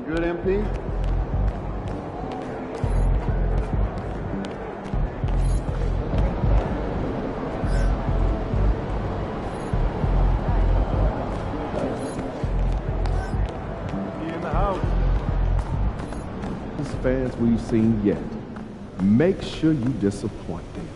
good, MP? In the house. Fans we've seen yet. Make sure you disappoint them.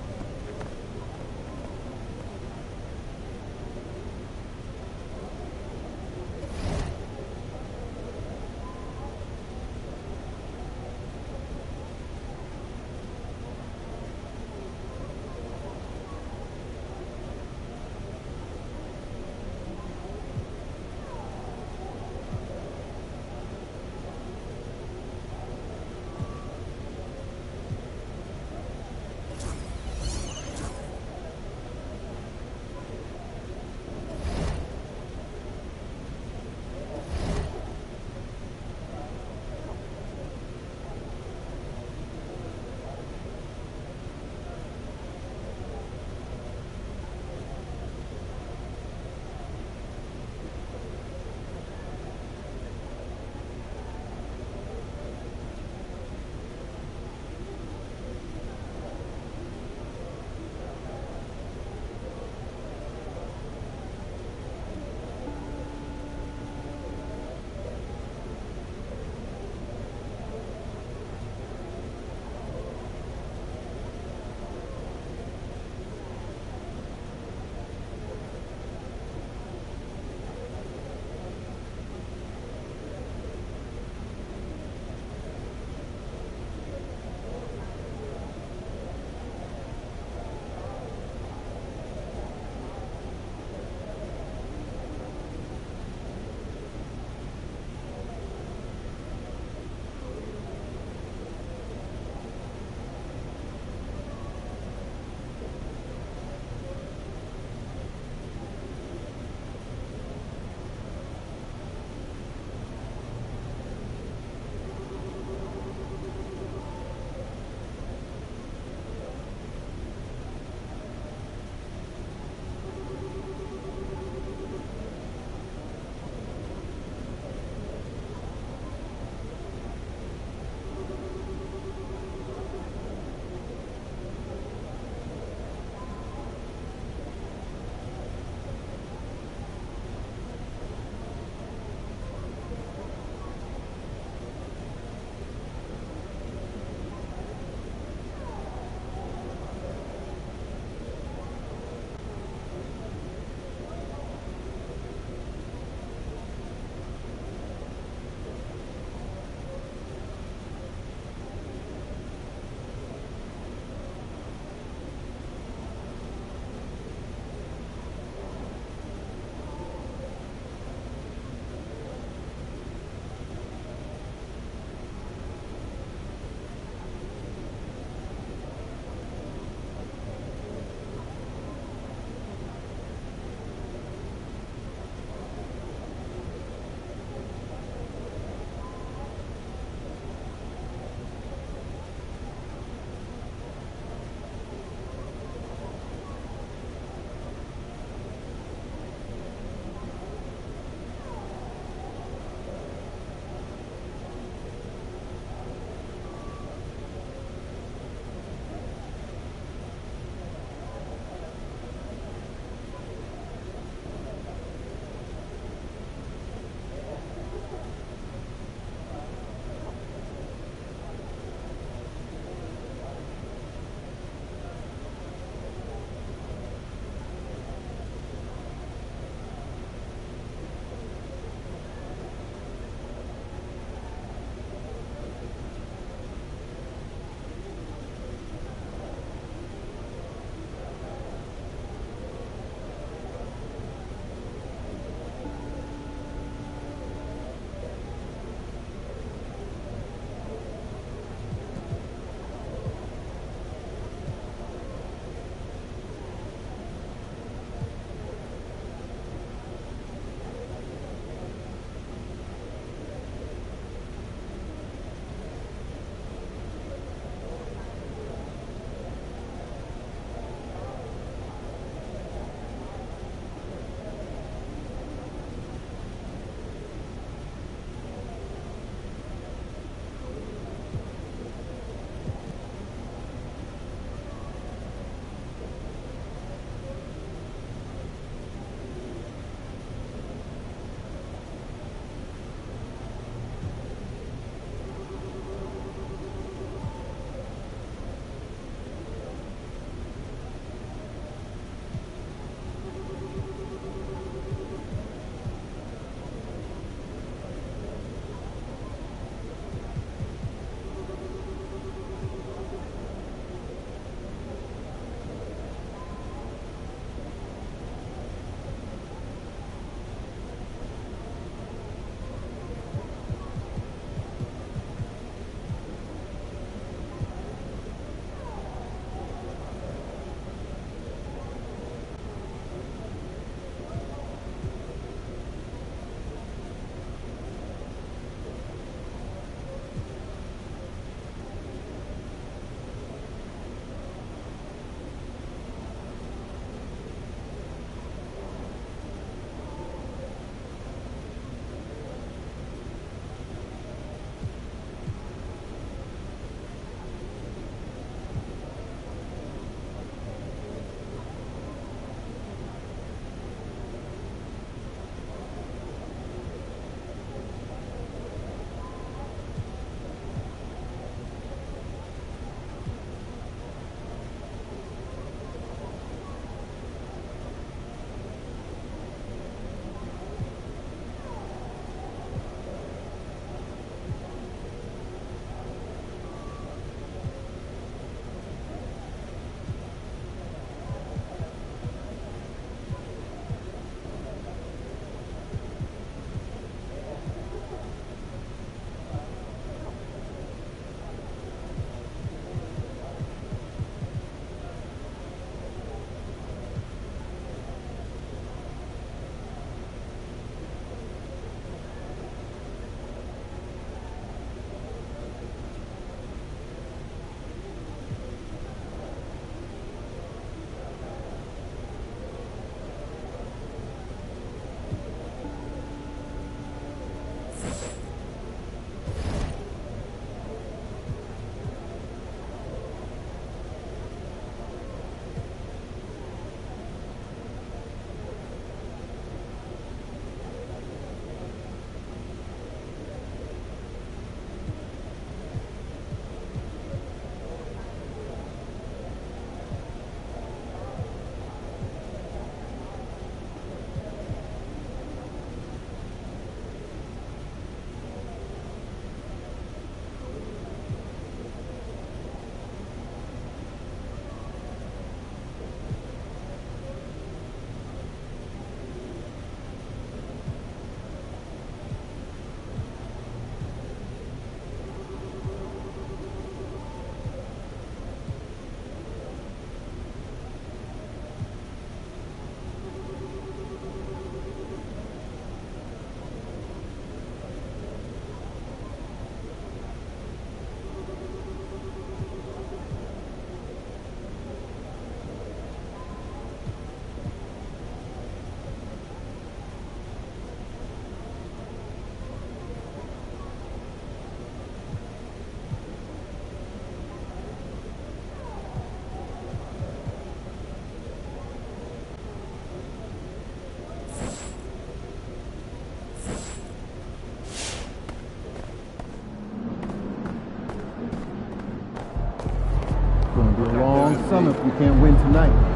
It's going to be a long summer if we can't win tonight.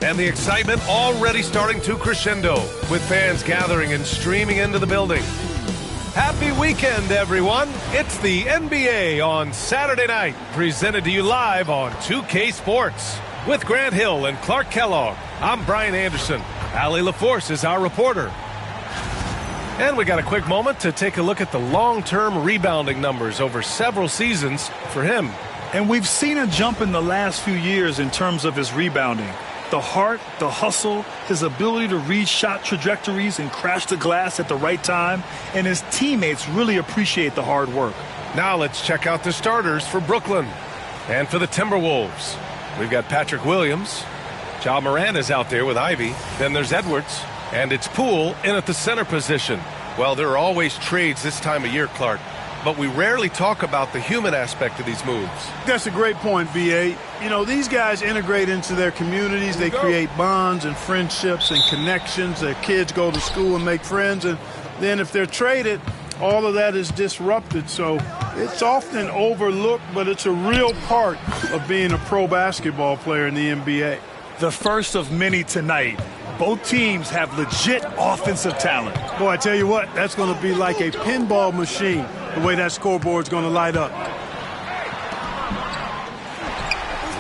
And the excitement already starting to crescendo, with fans gathering and streaming into the building. Happy weekend, everyone. It's the NBA on Saturday night, presented to you live on 2K Sports. With Grant Hill and Clark Kellogg, I'm Brian Anderson. Allie LaForce is our reporter. And we got a quick moment to take a look at the long-term rebounding numbers over several seasons for him. And we've seen a jump in the last few years in terms of his rebounding. The heart, the hustle, his ability to read shot trajectories and crash the glass at the right time, and his teammates really appreciate the hard work. Now let's check out the starters for Brooklyn. And for the Timberwolves, we've got Patrick Williams. Ja Morant is out there with Ivy. Then there's Edwards. And it's Poole in at the center position. Well, there are always trades this time of year, Clark. But we rarely talk about the human aspect of these moves. That's a great point, B.A. You know, these guys integrate into their communities. They create bonds and friendships and connections. Their kids go to school and make friends. And then if they're traded, all of that is disrupted. So it's often overlooked, but it's a real part of being a pro basketball player in the NBA. The first of many tonight. Both teams have legit offensive talent. Boy, I tell you what, that's going to be like a pinball machine, the way that scoreboard's going to light up.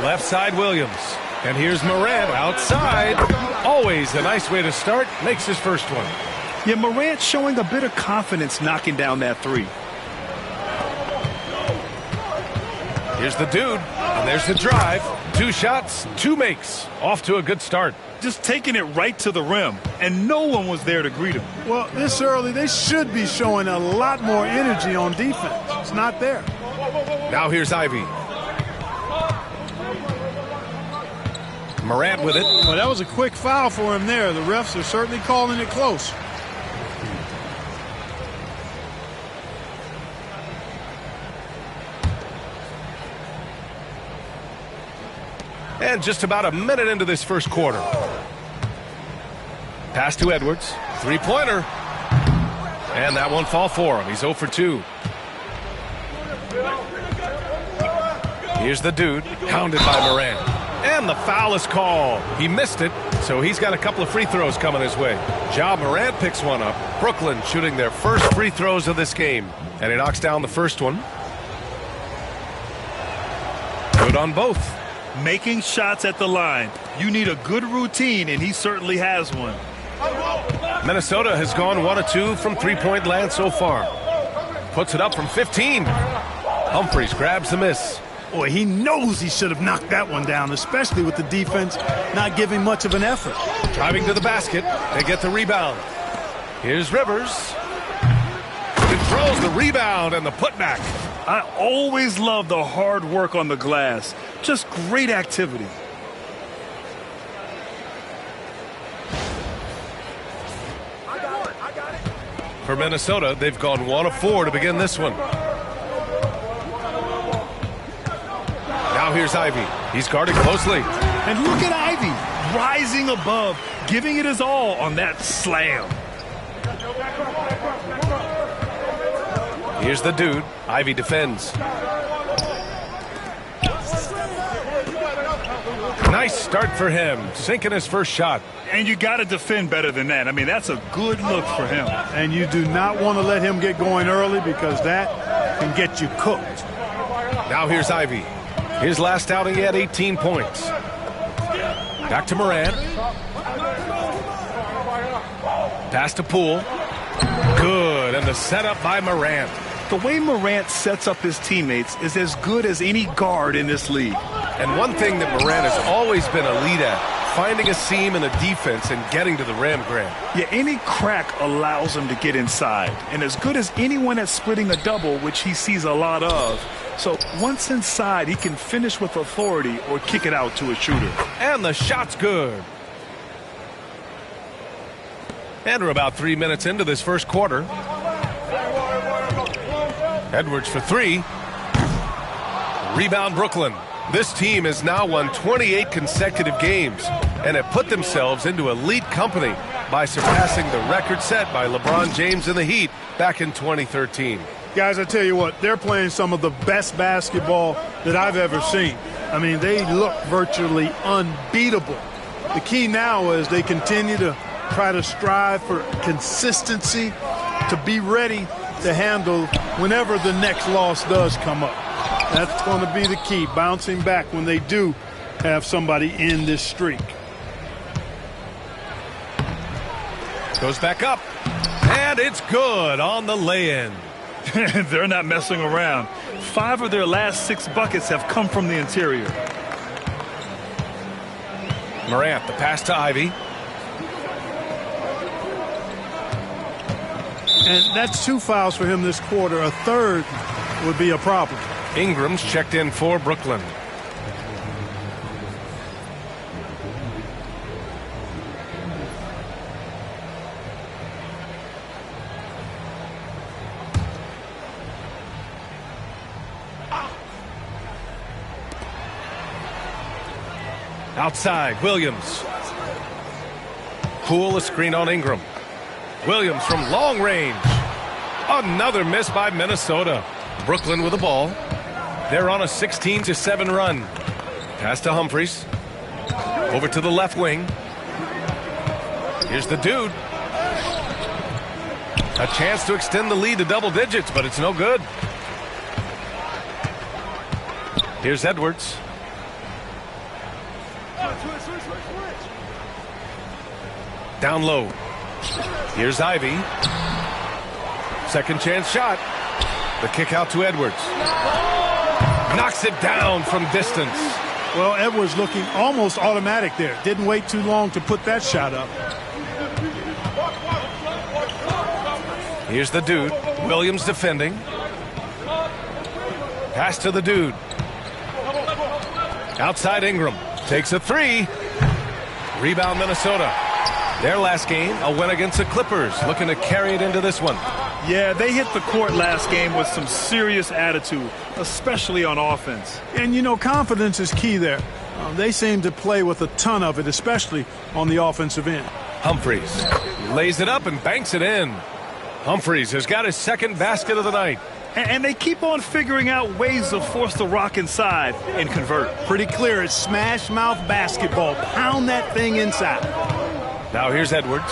Left side Williams. And here's Morant outside. Always a nice way to start. Makes his first one. Yeah, Morant showing a bit of confidence knocking down that three. Here's the dude. And there's the drive. 2 shots, 2 makes. Off to a good start. Just taking it right to the rim, and no one was there to greet him. Well, this early, they should be showing a lot more energy on defense. It's not there. Now here's Ivy. Morant with it. Well, that was a quick foul for him there. The refs are certainly calling it close. And just about a minute into this first quarter. Pass to Edwards. 3-pointer. And that won't fall for him. He's 0 for 2. Here's the dude, hounded by Morant. And the foul is called. He missed it, so he's got a couple of free throws coming his way. Ja Morant picks one up. Brooklyn shooting their first free throws of this game. And he knocks down the first one. Good on both. Making shots at the line. You need a good routine, and he certainly has one. Minnesota has gone 1 of 2 from three-point land so far. Puts it up from 15. Humphries grabs the miss. Boy, he knows he should have knocked that one down, especially with the defense not giving much of an effort. Driving to the basket. They get the rebound. Here's Rivers. Controls the rebound and the putback. I always love the hard work on the glass. Just great activity. For Minnesota, they've gone 1 of 4 to begin this one. Now here's Ivy. He's guarded closely. And look at Ivy rising above, giving it his all on that slam. Here's the dude. Ivy defends. Nice start for him, sinking his first shot. And you got to defend better than that. I mean, that's a good look for him. And you do not want to let him get going early because that can get you cooked. Now here's Ivy. His last outing, he had 18 points. Back to Morant. Pass to Poole. Good, and the setup by Morant. The way Morant sets up his teammates is as good as any guard in this league. And one thing that Morant has always been elite at, finding a seam in a defense and getting to the rim, Grant. Yeah, any crack allows him to get inside. And as good as anyone at splitting a double, which he sees a lot of. So once inside, he can finish with authority or kick it out to a shooter. And the shot's good. And we're about 3 minutes into this first quarter. Edwards for three. Rebound Brooklyn. This team has now won 28 consecutive games and have put themselves into elite company by surpassing the record set by LeBron James and the Heat back in 2013. Guys, I tell you what, they're playing some of the best basketball that I've ever seen. I mean, they look virtually unbeatable. The key now is they continue to try to strive for consistency, to be ready to handle whenever the next loss does come up. That's going to be the key, bouncing back when they do have somebody in this streak. Goes back up, and it's good on the lay-in. They're not messing around. 5 of their last 6 buckets have come from the interior. Morant, the pass to Ivy. And that's 2 fouls for him this quarter. A third would be a problem. Ingram's checked in for Brooklyn. Outside, Williams. Poole, a screen on Ingram. Williams from long range. Another miss by Minnesota. Brooklyn with the ball. They're on a 16-7 run. Pass to Humphries. Over to the left wing. Here's the dude. A chance to extend the lead to double digits, but it's no good. Here's Edwards. Down low. Here's Ivy. Second chance shot. The kick out to Edwards. Knocks it down from distance. Well, Edwards looking almost automatic there. Didn't wait too long to put that shot up. Here's the dude. Williams defending. Pass to the dude. Outside Ingram. Takes a three. Rebound Minnesota. Their last game, a win against the Clippers. Looking to carry it into this one. Yeah, they hit the court last game with some serious attitude, especially on offense. And, you know, confidence is key there. They seem to play with a ton of it, especially on the offensive end. Humphries lays it up and banks it in. Humphries has got his second basket of the night. And they keep on figuring out ways to force the rock inside and convert. Pretty clear. It's smash mouth basketball. Pound that thing inside. Now here's Edwards.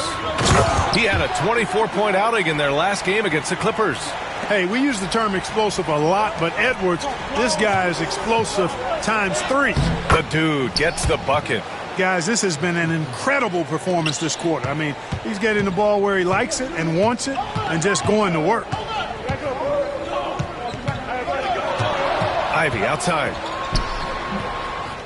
He had a 24-point outing in their last game against the Clippers. Hey, we use the term explosive a lot, but Edwards, this guy is explosive times 3. The dude gets the bucket. Guys, this has been an incredible performance this quarter. I mean, he's getting the ball where he likes it and wants it and just going to work. Ivy outside.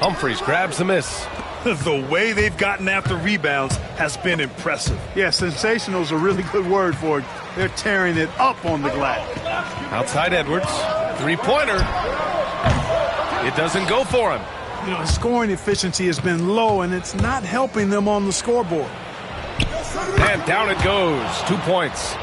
Humphries grabs the miss. The way they've gotten after rebounds has been impressive. Yeah, sensational is a really good word for it. They're tearing it up on the glass. Outside Edwards. Three-pointer. It doesn't go for him. You know, scoring efficiency has been low, and it's not helping them on the scoreboard. And down it goes. 2 points.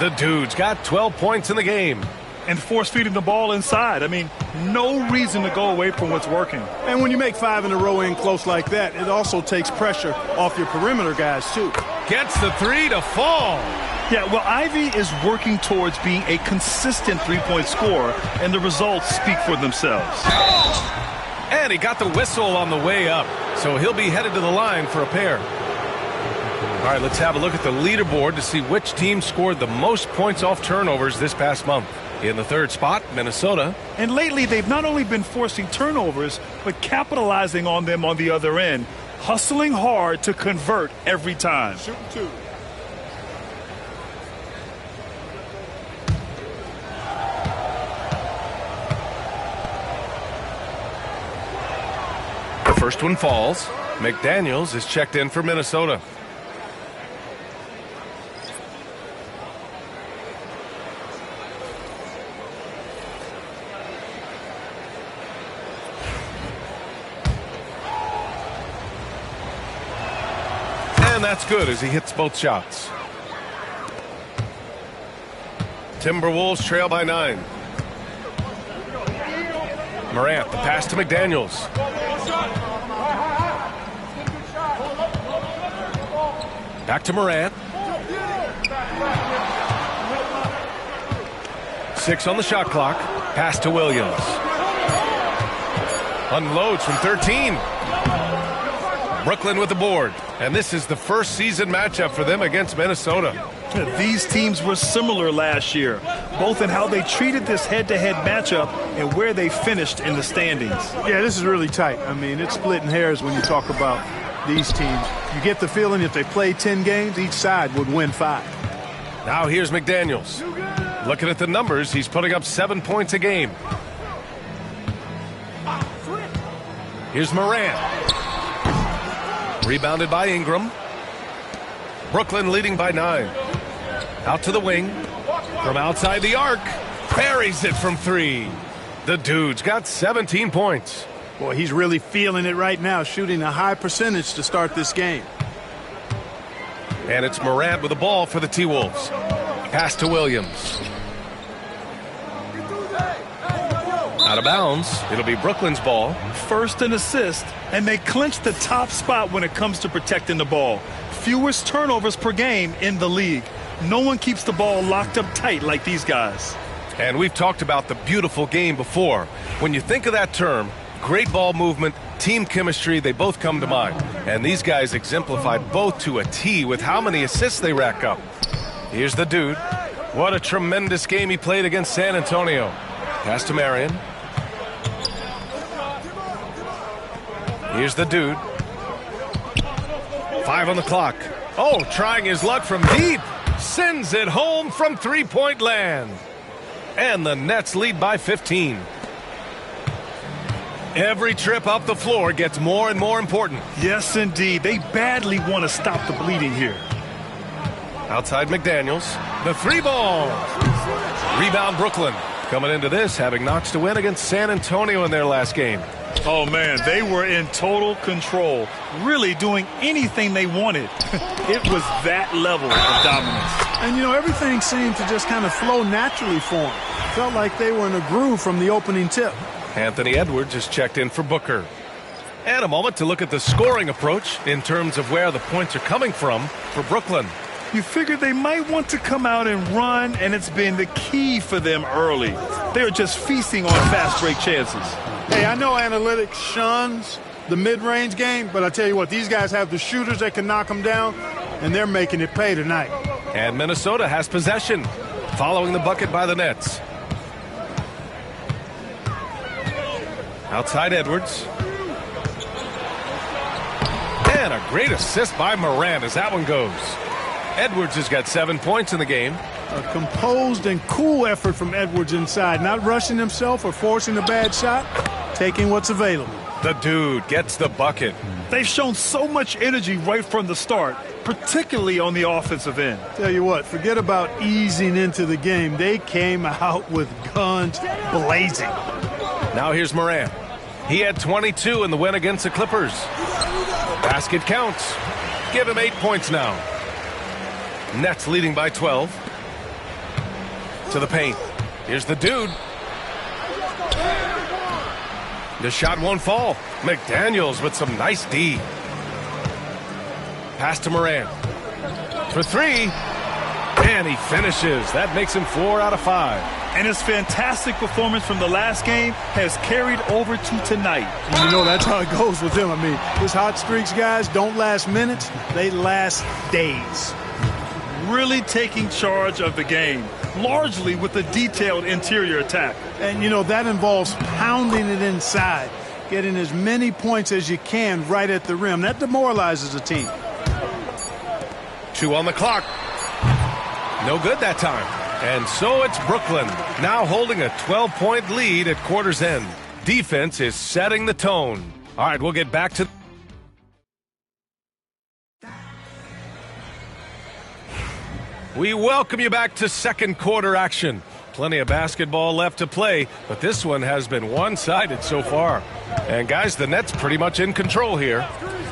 The dude's got 12 points in the game. And force-feeding the ball inside. I mean, no reason to go away from what's working. And when you make 5 in a row in close like that, it also takes pressure off your perimeter guys, too. Gets the three to fall. Yeah, well, Ivy is working towards being a consistent three-point scorer, and the results speak for themselves. And he got the whistle on the way up, so he'll be headed to the line for a pair. All right, let's have a look at the leaderboard to see which team scored the most points off turnovers this past month. In the third spot, Minnesota. And lately, they've not only been forcing turnovers, but capitalizing on them on the other end, hustling hard to convert every time. Shooting two. The first one falls. McDaniels is checked in for Minnesota. And that's good as he hits both shots. Timberwolves trail by 9. Morant, the pass to McDaniels. Back to Morant. 6 on the shot clock. Pass to Williams. Unloads from 13. Brooklyn with the board. And this is the first season matchup for them against Minnesota. These teams were similar last year, both in how they treated this head-to-head matchup and where they finished in the standings. Yeah, this is really tight. I mean, it's splitting hairs when you talk about these teams. You get the feeling if they play 10 games, each side would win 5. Now here's McDaniels. Looking at the numbers, he's putting up 7 points a game. Here's Morant. Rebounded by Ingram. Brooklyn leading by 9. Out to the wing. From outside the arc. Buries it from 3. The dude's got 17 points. Boy, he's really feeling it right now, shooting a high percentage to start this game. And it's Morant with the ball for the T-Wolves. Pass to Williams. Out of bounds. It'll be Brooklyn's ball. First an assist, and they clinch the top spot when it comes to protecting the ball. Fewest turnovers per game in the league. No one keeps the ball locked up tight like these guys. And we've talked about the beautiful game before. When you think of that term, great ball movement, team chemistry, they both come to mind. And these guys exemplified both to a T with how many assists they rack up. Here's the dude. What a tremendous game he played against San Antonio. Pass to Marion. Here's the dude. 5 on the clock. Oh, trying his luck from deep. Sends it home from three-point land. And the Nets lead by 15. Every trip up the floor gets more and more important. Yes, indeed. They badly want to stop the bleeding here. Outside McDaniels. The 3-ball. Rebound Brooklyn. Coming into this, having notched a win against San Antonio in their last game. Oh, man, they were in total control, really doing anything they wanted. It was that level of dominance. And, you know, everything seemed to just kind of flow naturally for them. Felt like they were in a groove from the opening tip. Anthony Edwards is checked in for Booker. And a moment to look at the scoring approach in terms of where the points are coming from for Brooklyn. You figured they might want to come out and run, and it's been the key for them early. They're just feasting on fast break chances. Hey, I know analytics shuns the mid-range game, but I tell you what, these guys have the shooters that can knock them down, and they're making it pay tonight. And Minnesota has possession, following the bucket by the Nets. Outside Edwards. And a great assist by Morant as that one goes. Edwards has got 7 points in the game. A composed and cool effort from Edwards inside, not rushing himself or forcing a bad shot, taking what's available. The dude gets the bucket. They've shown so much energy right from the start, particularly on the offensive end. Tell you what, forget about easing into the game. They came out with guns blazing. Now here's Morant. He had 22 in the win against the Clippers. Basket counts. Give him 8 points now. Nets leading by 12. To the paint. Here's the dude. The shot won't fall. McDaniels with some nice D. Pass to Morant. For 3. And He finishes. That makes him 4 out of 5. And his fantastic performance from the last game has carried over to tonight. And you know, that's how it goes with him. I mean, his hot streaks, guys, don't last minutes. They last days. Really taking charge of the game, largely with a detailed interior attack. And, you know, that involves pounding it inside, getting as many points as you can right at the rim. That demoralizes a team. 2 on the clock. No good that time. And so it's Brooklyn, now holding a 12-point lead at quarter's end. Defense is setting the tone. All right, we'll get back to... We welcome you back to second quarter action. Plenty of basketball left to play, but this one has been one-sided so far. And guys, the Nets pretty much in control here.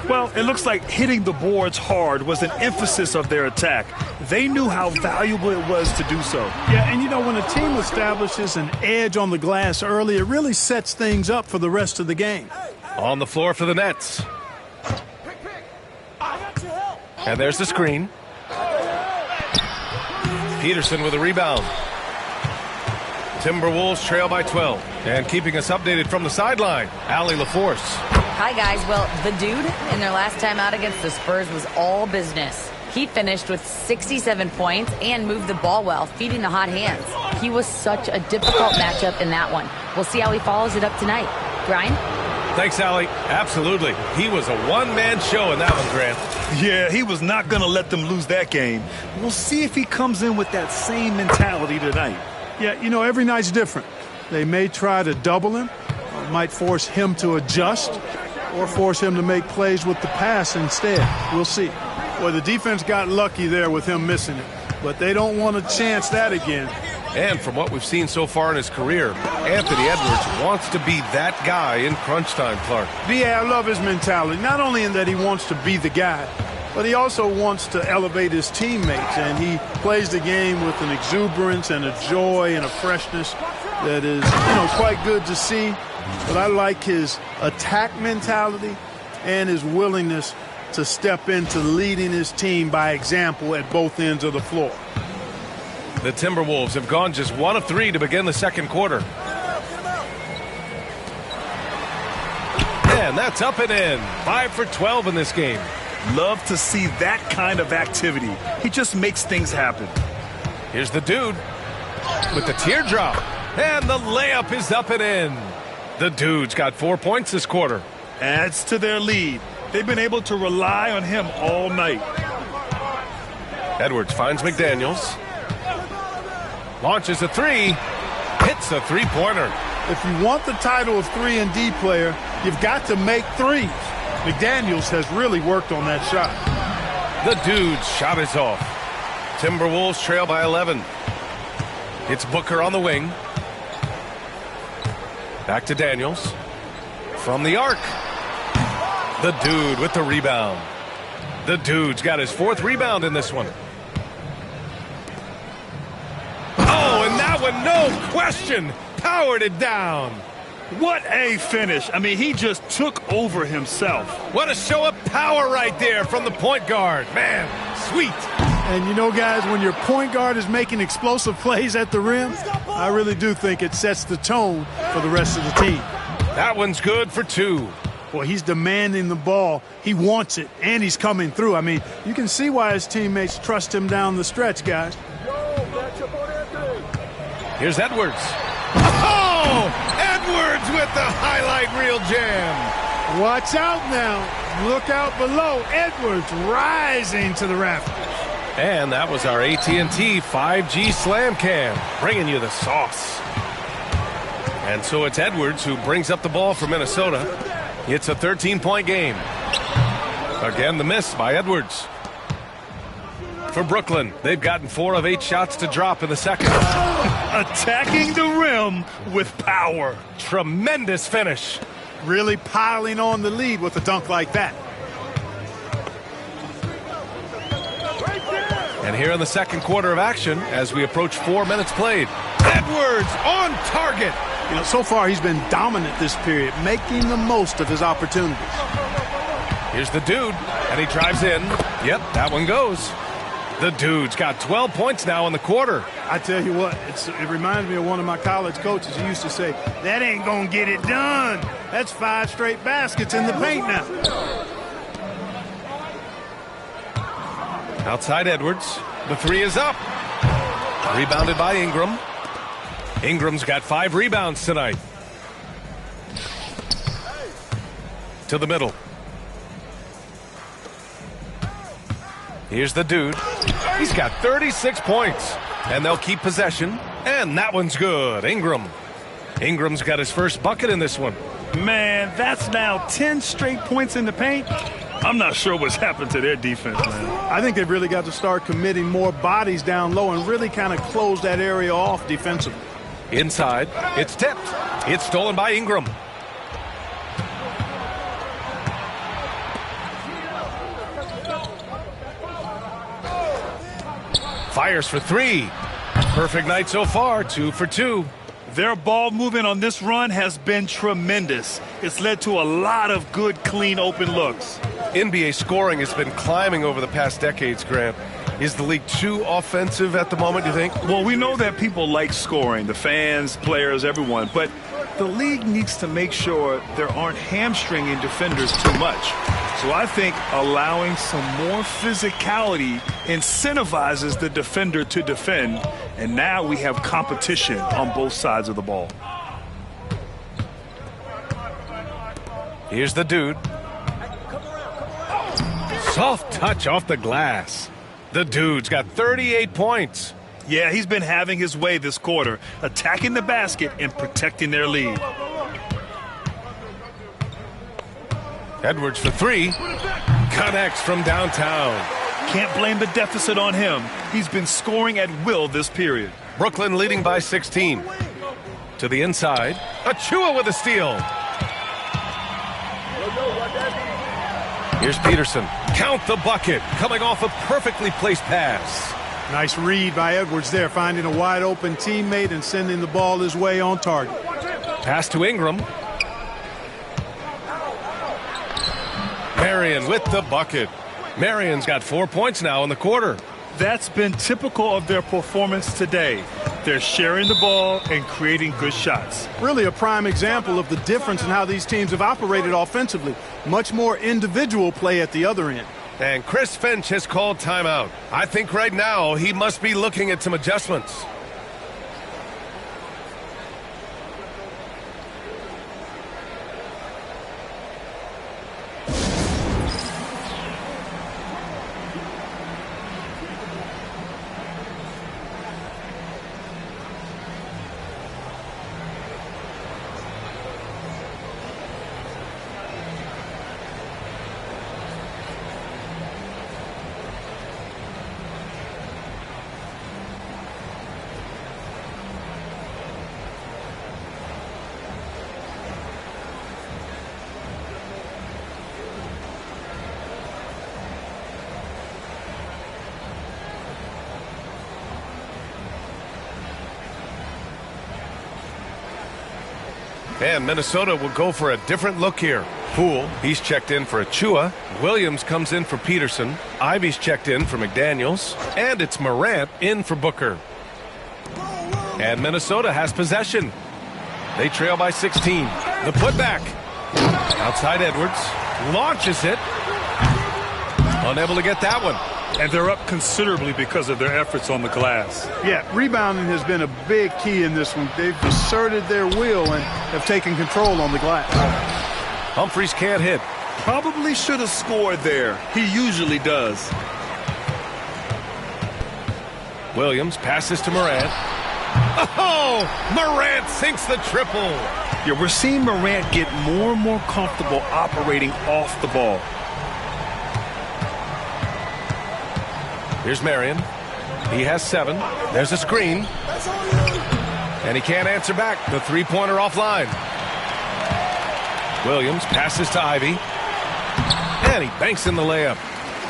Well, it looks like hitting the boards hard was an emphasis of their attack. They knew how valuable it was to do so. Yeah, and you know, when a team establishes an edge on the glass early, it really sets things up for the rest of the game. On the floor for the Nets. And there's the screen. Peterson with a rebound. Timberwolves trail by 12. And keeping us updated from the sideline, Allie LaForce. Hi, guys. Well, the dude in their last time out against the Spurs was all business. He finished with 67 points and moved the ball well, feeding the hot hands. He was such a difficult matchup in that one. We'll see how he follows it up tonight. Brian? Thanks, Allie. Absolutely. He was a one-man show in that one, Grant. Yeah, he was not going to let them lose that game. We'll see if he comes in with that same mentality tonight. Yeah, you know, every night's different. They may try to double him, or might force him to adjust, or force him to make plays with the pass instead. We'll see. Well, the defense got lucky there with him missing it, but they don't want to chance that again. And from what we've seen so far in his career, Anthony Edwards wants to be that guy in crunch time, Clark. Yeah, I love his mentality. Not only in that he wants to be the guy, but he also wants to elevate his teammates, and he plays the game with an exuberance and a joy and a freshness that is, you know, quite good to see. But I like his attack mentality and his willingness to step into leading his team by example at both ends of the floor. The Timberwolves have gone just 1 of 3 to begin the second quarter. And that's up and in. 5 for 12 in this game. Love to see that kind of activity. He just makes things happen. Here's the dude with the teardrop. And the layup is up and in. The dude's got 4 points this quarter. Adds to their lead. They've been able to rely on him all night. Edwards finds McDaniels. Launches a 3. Hits a three-pointer. If you want the title of 3-and-D player, you've got to make threes. McDaniels has really worked on that shot. The dude's shot is off. Timberwolves trail by 11. It's Booker on the wing. Back to Daniels. From the arc. The dude with the rebound. The dude's got his 4th rebound in this one. Oh, and that one, no question, powered it down. What a finish. I mean, he just took over himself. What a show of power right there from the point guard. Man, sweet. And you know, guys, when your point guard is making explosive plays at the rim, I really do think it sets the tone for the rest of the team. That one's good for 2. Well, he's demanding the ball. He wants it, and he's coming through. I mean, you can see why his teammates trust him down the stretch, guys. Here's Edwards. Oh! Edwards with the highlight reel jam. Watch out now. Look out below. Edwards rising to the rafters. And that was our AT&T 5G Slam Cam, bringing you the sauce. And so it's Edwards who brings up the ball for Minnesota. It's a 13-point game. Again, the miss by Edwards. For Brooklyn, they've gotten 4 of 8 shots to drop in the second. Attacking the rim with power. Tremendous finish. Really piling on the lead with a dunk like that. And here in the second quarter of action, as we approach 4 minutes played, Edwards on target. You know, so far he's been dominant this period, making the most of his opportunities. Here's the dude, and he drives in. Yep, that one goes. The dude's got 12 points now in the quarter. I tell you what, it reminds me of one of my college coaches who used to say, that ain't going to get it done. That's 5 straight baskets in the paint now. Outside Edwards. The 3 is up. Rebounded by Ingram. Ingram's got 5 rebounds tonight. To the middle. Here's the dude. He's got 36 points. And they'll keep possession. And that one's good. Ingram. Ingram's got his first bucket in this one. Man, that's now 10 straight points in the paint. I'm not sure what's happened to their defense, man. I think they've really got to start committing more bodies down low and really kind of close that area off defensively. Inside. It's tipped. It's stolen by Ingram. Fires for 3. Perfect night so far, 2 for 2. Their ball movement on this run has been tremendous. It's led to a lot of good, clean, open looks. NBA scoring has been climbing over the past decades, Grant. Is the league too offensive at the moment, do you think? Well, we know that people like scoring, the fans, players, everyone, but the league needs to make sure there aren't hamstringing defenders too much. So I think allowing some more physicality incentivizes the defender to defend, and now we have competition on both sides of the ball. Here's the dude. Soft touch off the glass. The dude's got 38 points. Yeah, he's been having his way this quarter, attacking the basket and protecting their lead. Edwards for 3. Connects from downtown. Can't blame the deficit on him. He's been scoring at will this period. Brooklyn leading by 16. To the inside. Achua with a steal. Here's Peterson. Count the bucket. Coming off a perfectly placed pass. Nice read by Edwards there, finding a wide open teammate and sending the ball his way on target. Pass to Ingram. Marion with the bucket. Marion's got 4 points now in the quarter. That's been typical of their performance today. They're sharing the ball and creating good shots. Really a prime example of the difference in how these teams have operated offensively. Much more individual play at the other end. And Chris Finch has called timeout. I think right now he must be looking at some adjustments. And Minnesota will go for a different look here. Poole, he's checked in for Achua. Williams comes in for Peterson. Ivy's checked in for McDaniels. And it's Morant in for Booker. And Minnesota has possession. They trail by 16. The putback. Outside Edwards. Launches it. Unable to get that one. And they're up considerably because of their efforts on the glass. Yeah, rebounding has been a big key in this one. They've asserted their will and have taken control on the glass. Humphries can't hit. Probably should have scored there. He usually does. Williams passes to Morant. Oh, Morant sinks the triple. Yeah, we're seeing Morant get more and more comfortable operating off the ball. Here's Marion. He has 7. There's a screen. And he can't answer back. The three-pointer offline. Williams passes to Ivy. And he banks in the layup.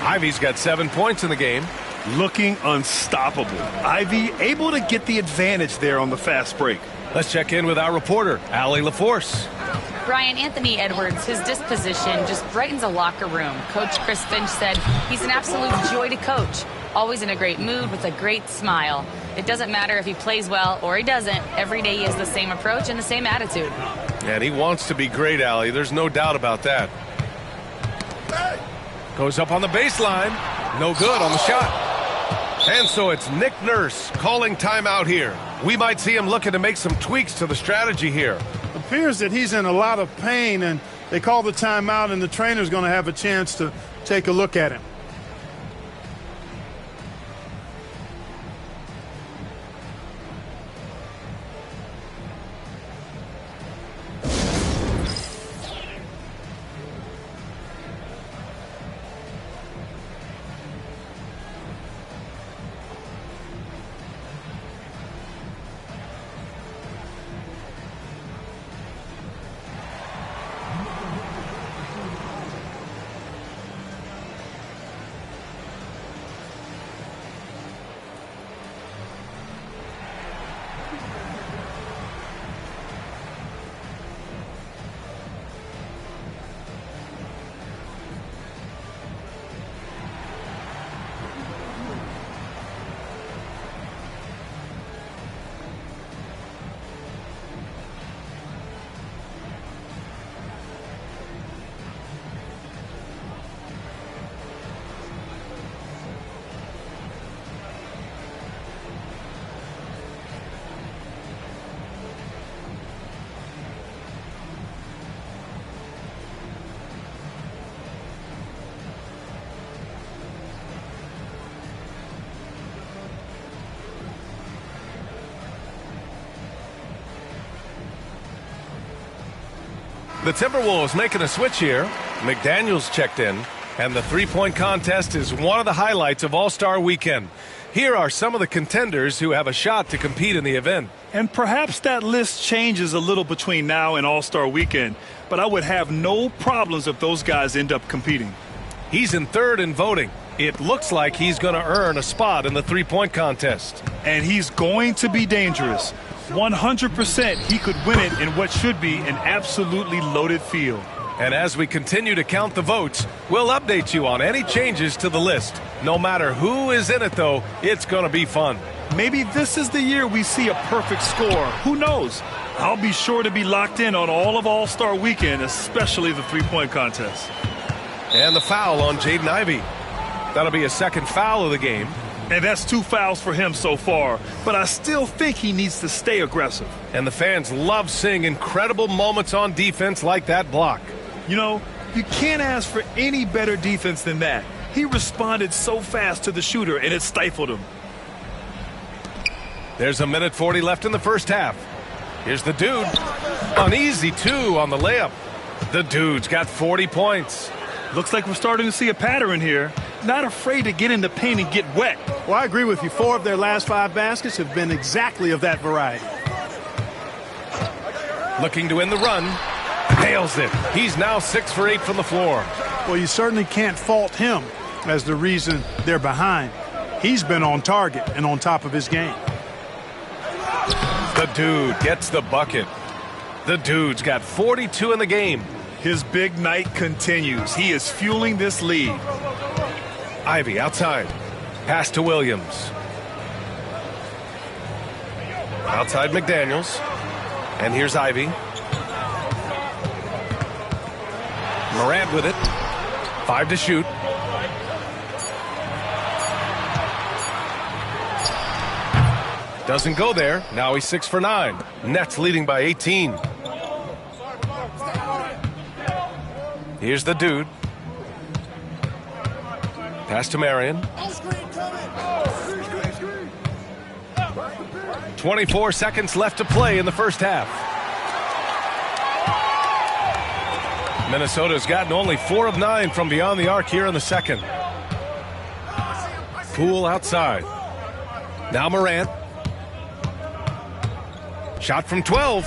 Ivy's got 7 points in the game. Looking unstoppable. Ivy able to get the advantage there on the fast break. Let's check in with our reporter, Allie LaForce. Brian, Anthony Edwards, his disposition just brightens a locker room. Coach Chris Finch said he's an absolute joy to coach. always in a great mood with a great smile. It doesn't matter if he plays well or he doesn't. Every day he has the same approach and the same attitude. And he wants to be great, Allie. There's no doubt about that. Goes up on the baseline. No good on the shot. And so it's Nick Nurse calling timeout here. We might see him looking to make some tweaks to the strategy here. Appears that he's in a lot of pain, and they call the timeout, and the trainer's going to have a chance to take a look at him. The Timberwolves making a switch here. McDaniels checked in, and the three-point contest is one of the highlights of All-Star Weekend. Here are some of the contenders who have a shot to compete in the event. And perhaps that list changes a little between now and All-Star Weekend, but I would have no problems if those guys end up competing. He's in third in voting. It looks like he's going to earn a spot in the three-point contest. And he's going to be dangerous. 100% he could win it in what should be an absolutely loaded field. And as we continue to count the votes, we'll update you on any changes to the list. No matter who is in it, though, it's going to be fun. Maybe this is the year we see a perfect score. Who knows? I'll be sure to be locked in on all of All-Star Weekend, especially the three-point contest. And the foul on Jaden Ivey. That'll be a second foul of the game. And that's 2 fouls for him so far. But I still think he needs to stay aggressive. And the fans love seeing incredible moments on defense like that block. You know, you can't ask for any better defense than that. He responded so fast to the shooter, and it stifled him. There's a minute 40 left in the first half. Here's the dude. An easy 2 on the layup. The dude's got 40 points. Looks like we're starting to see a pattern here. Not afraid to get in the paint and get wet. Well, I agree with you. 4 of their last 5 baskets have been exactly of that variety. Looking to win the run. Nails it. He's now 6 for 8 from the floor. Well, you certainly can't fault him as the reason they're behind. He's been on target and on top of his game. The dude gets the bucket. The dude's got 42 in the game. His big night continues. He is fueling this lead. Ivey outside. Pass to Williams. Outside McDaniels. And here's Ivey. Morant with it. 5 to shoot. Doesn't go there. Now he's 6 for 9. Nets leading by 18. Here's the dude. Pass to Marion. 24 seconds left to play in the first half. Minnesota's gotten only 4 of 9 from beyond the arc here in the second. Poole outside. Now Morant. Shot from 12.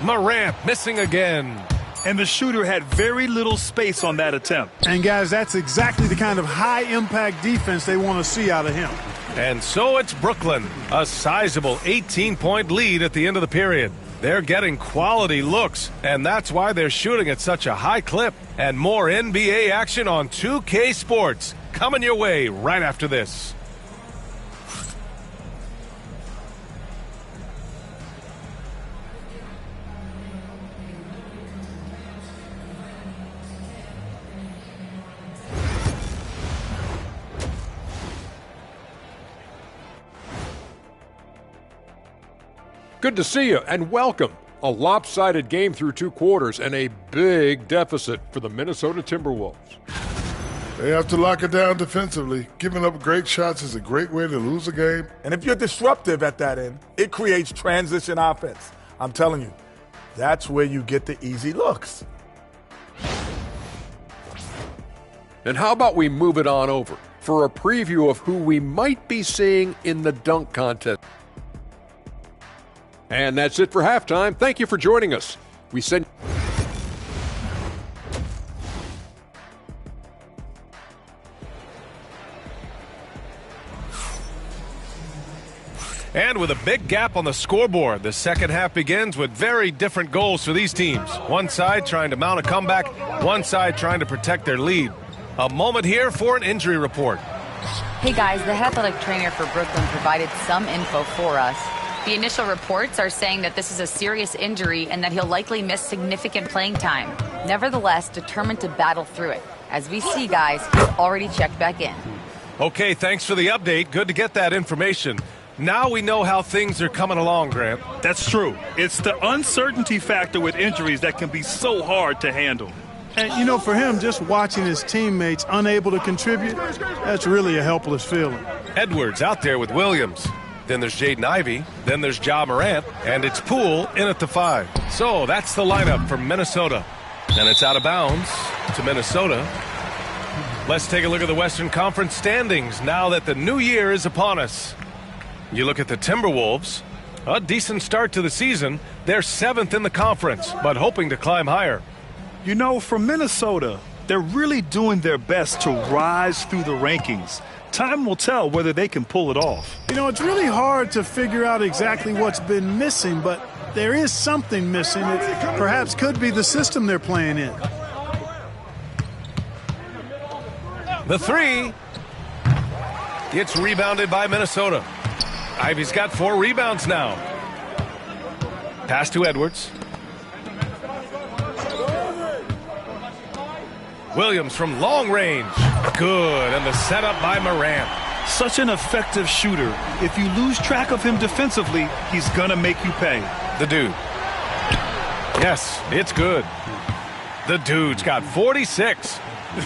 Morant missing again. And the shooter had very little space on that attempt. And, guys, that's exactly the kind of high-impact defense they want to see out of him. And so it's Brooklyn, a sizable 18-point lead at the end of the period. They're getting quality looks, and that's why they're shooting at such a high clip. And more NBA action on 2K Sports. coming your way right after this. Good to see you, and welcome. A lopsided game through 2 quarters and a big deficit for the Minnesota Timberwolves. They have to lock it down defensively. Giving up great shots is a great way to lose a game. And if you're disruptive at that end, it creates transition offense. I'm telling you, that's where you get the easy looks. And how about we move it on over for a preview of who we might be seeing in the dunk contest. And that's it for halftime. Thank you for joining us. We send. And with a big gap on the scoreboard, the second half begins with very different goals for these teams. One side trying to mount a comeback, one side trying to protect their lead. A moment here for an injury report. Hey guys, the athletic trainer for Brooklyn provided some info for us. The initial reports are saying that this is a serious injury and that he'll likely miss significant playing time. Nevertheless, determined to battle through it. As we see, guys, he's already checked back in. Okay, thanks for the update. Good to get that information. Now we know how things are coming along, Grant. That's true. It's the uncertainty factor with injuries that can be so hard to handle. And, you know, for him, just watching his teammates unable to contribute, that's really a helpless feeling. Edwards out there with Williams. Then there's Jaden Ivey. Then there's Ja Morant. And it's Poole in at the 5. So that's the lineup for Minnesota. And it's out of bounds to Minnesota. Let's take a look at the Western Conference standings now that the new year is upon us. You look at the Timberwolves. A decent start to the season. They're 7th in the conference, but hoping to climb higher. You know, for Minnesota, they're really doing their best to rise through the rankings. Time will tell whether they can pull it off. You know, it's really hard to figure out exactly what's been missing, but there is something missing. It perhaps could be the system they're playing in. The 3. It's rebounded by Minnesota. Ivey's got 4 rebounds now. Pass to Edwards. Williams from long range. Good, and the setup by Morant. Such an effective shooter. If you lose track of him defensively, he's gonna make you pay. The dude. Yes, it's good. The dude's got 46.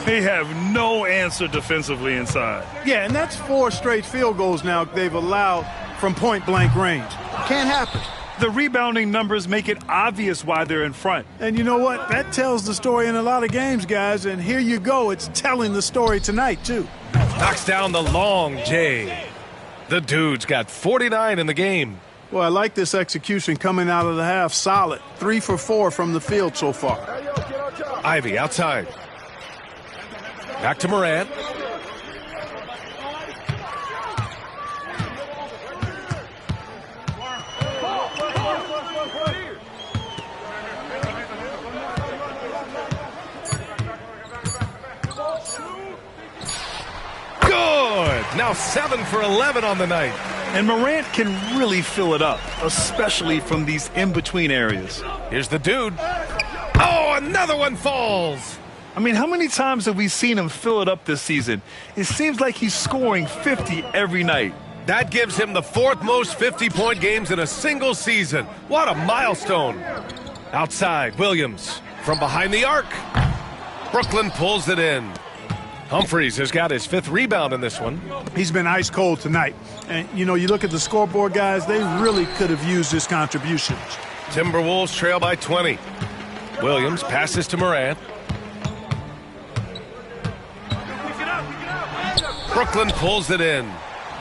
They have no answer defensively inside. Yeah, and that's 4 straight field goals now they've allowed from point-blank range. Can't happen. The rebounding numbers make it obvious why they're in front. And you know what? That tells the story in a lot of games, guys. And here you go. It's telling the story tonight, too. Knocks down the long J. The dude's got 49 in the game. Well, I like this execution coming out of the half. Solid. 3 for 4 from the field so far. Ivey outside. Back to Morant. Now 7 for 11 on the night. And Morant can really fill it up, especially from these in-between areas. Here's the dude. Oh, another one falls. I mean, how many times have we seen him fill it up this season? It seems like he's scoring 50 every night. That gives him the 4th most 50-point games in a single season. What a milestone. Outside, Williams from behind the arc. Brooklyn pulls it in. Humphries has got his 5th rebound in this one. He's been ice cold tonight. And, you know, you look at the scoreboard, guys, they really could have used his contributions. Timberwolves trail by 20. Williams passes to Morant. Brooklyn pulls it in.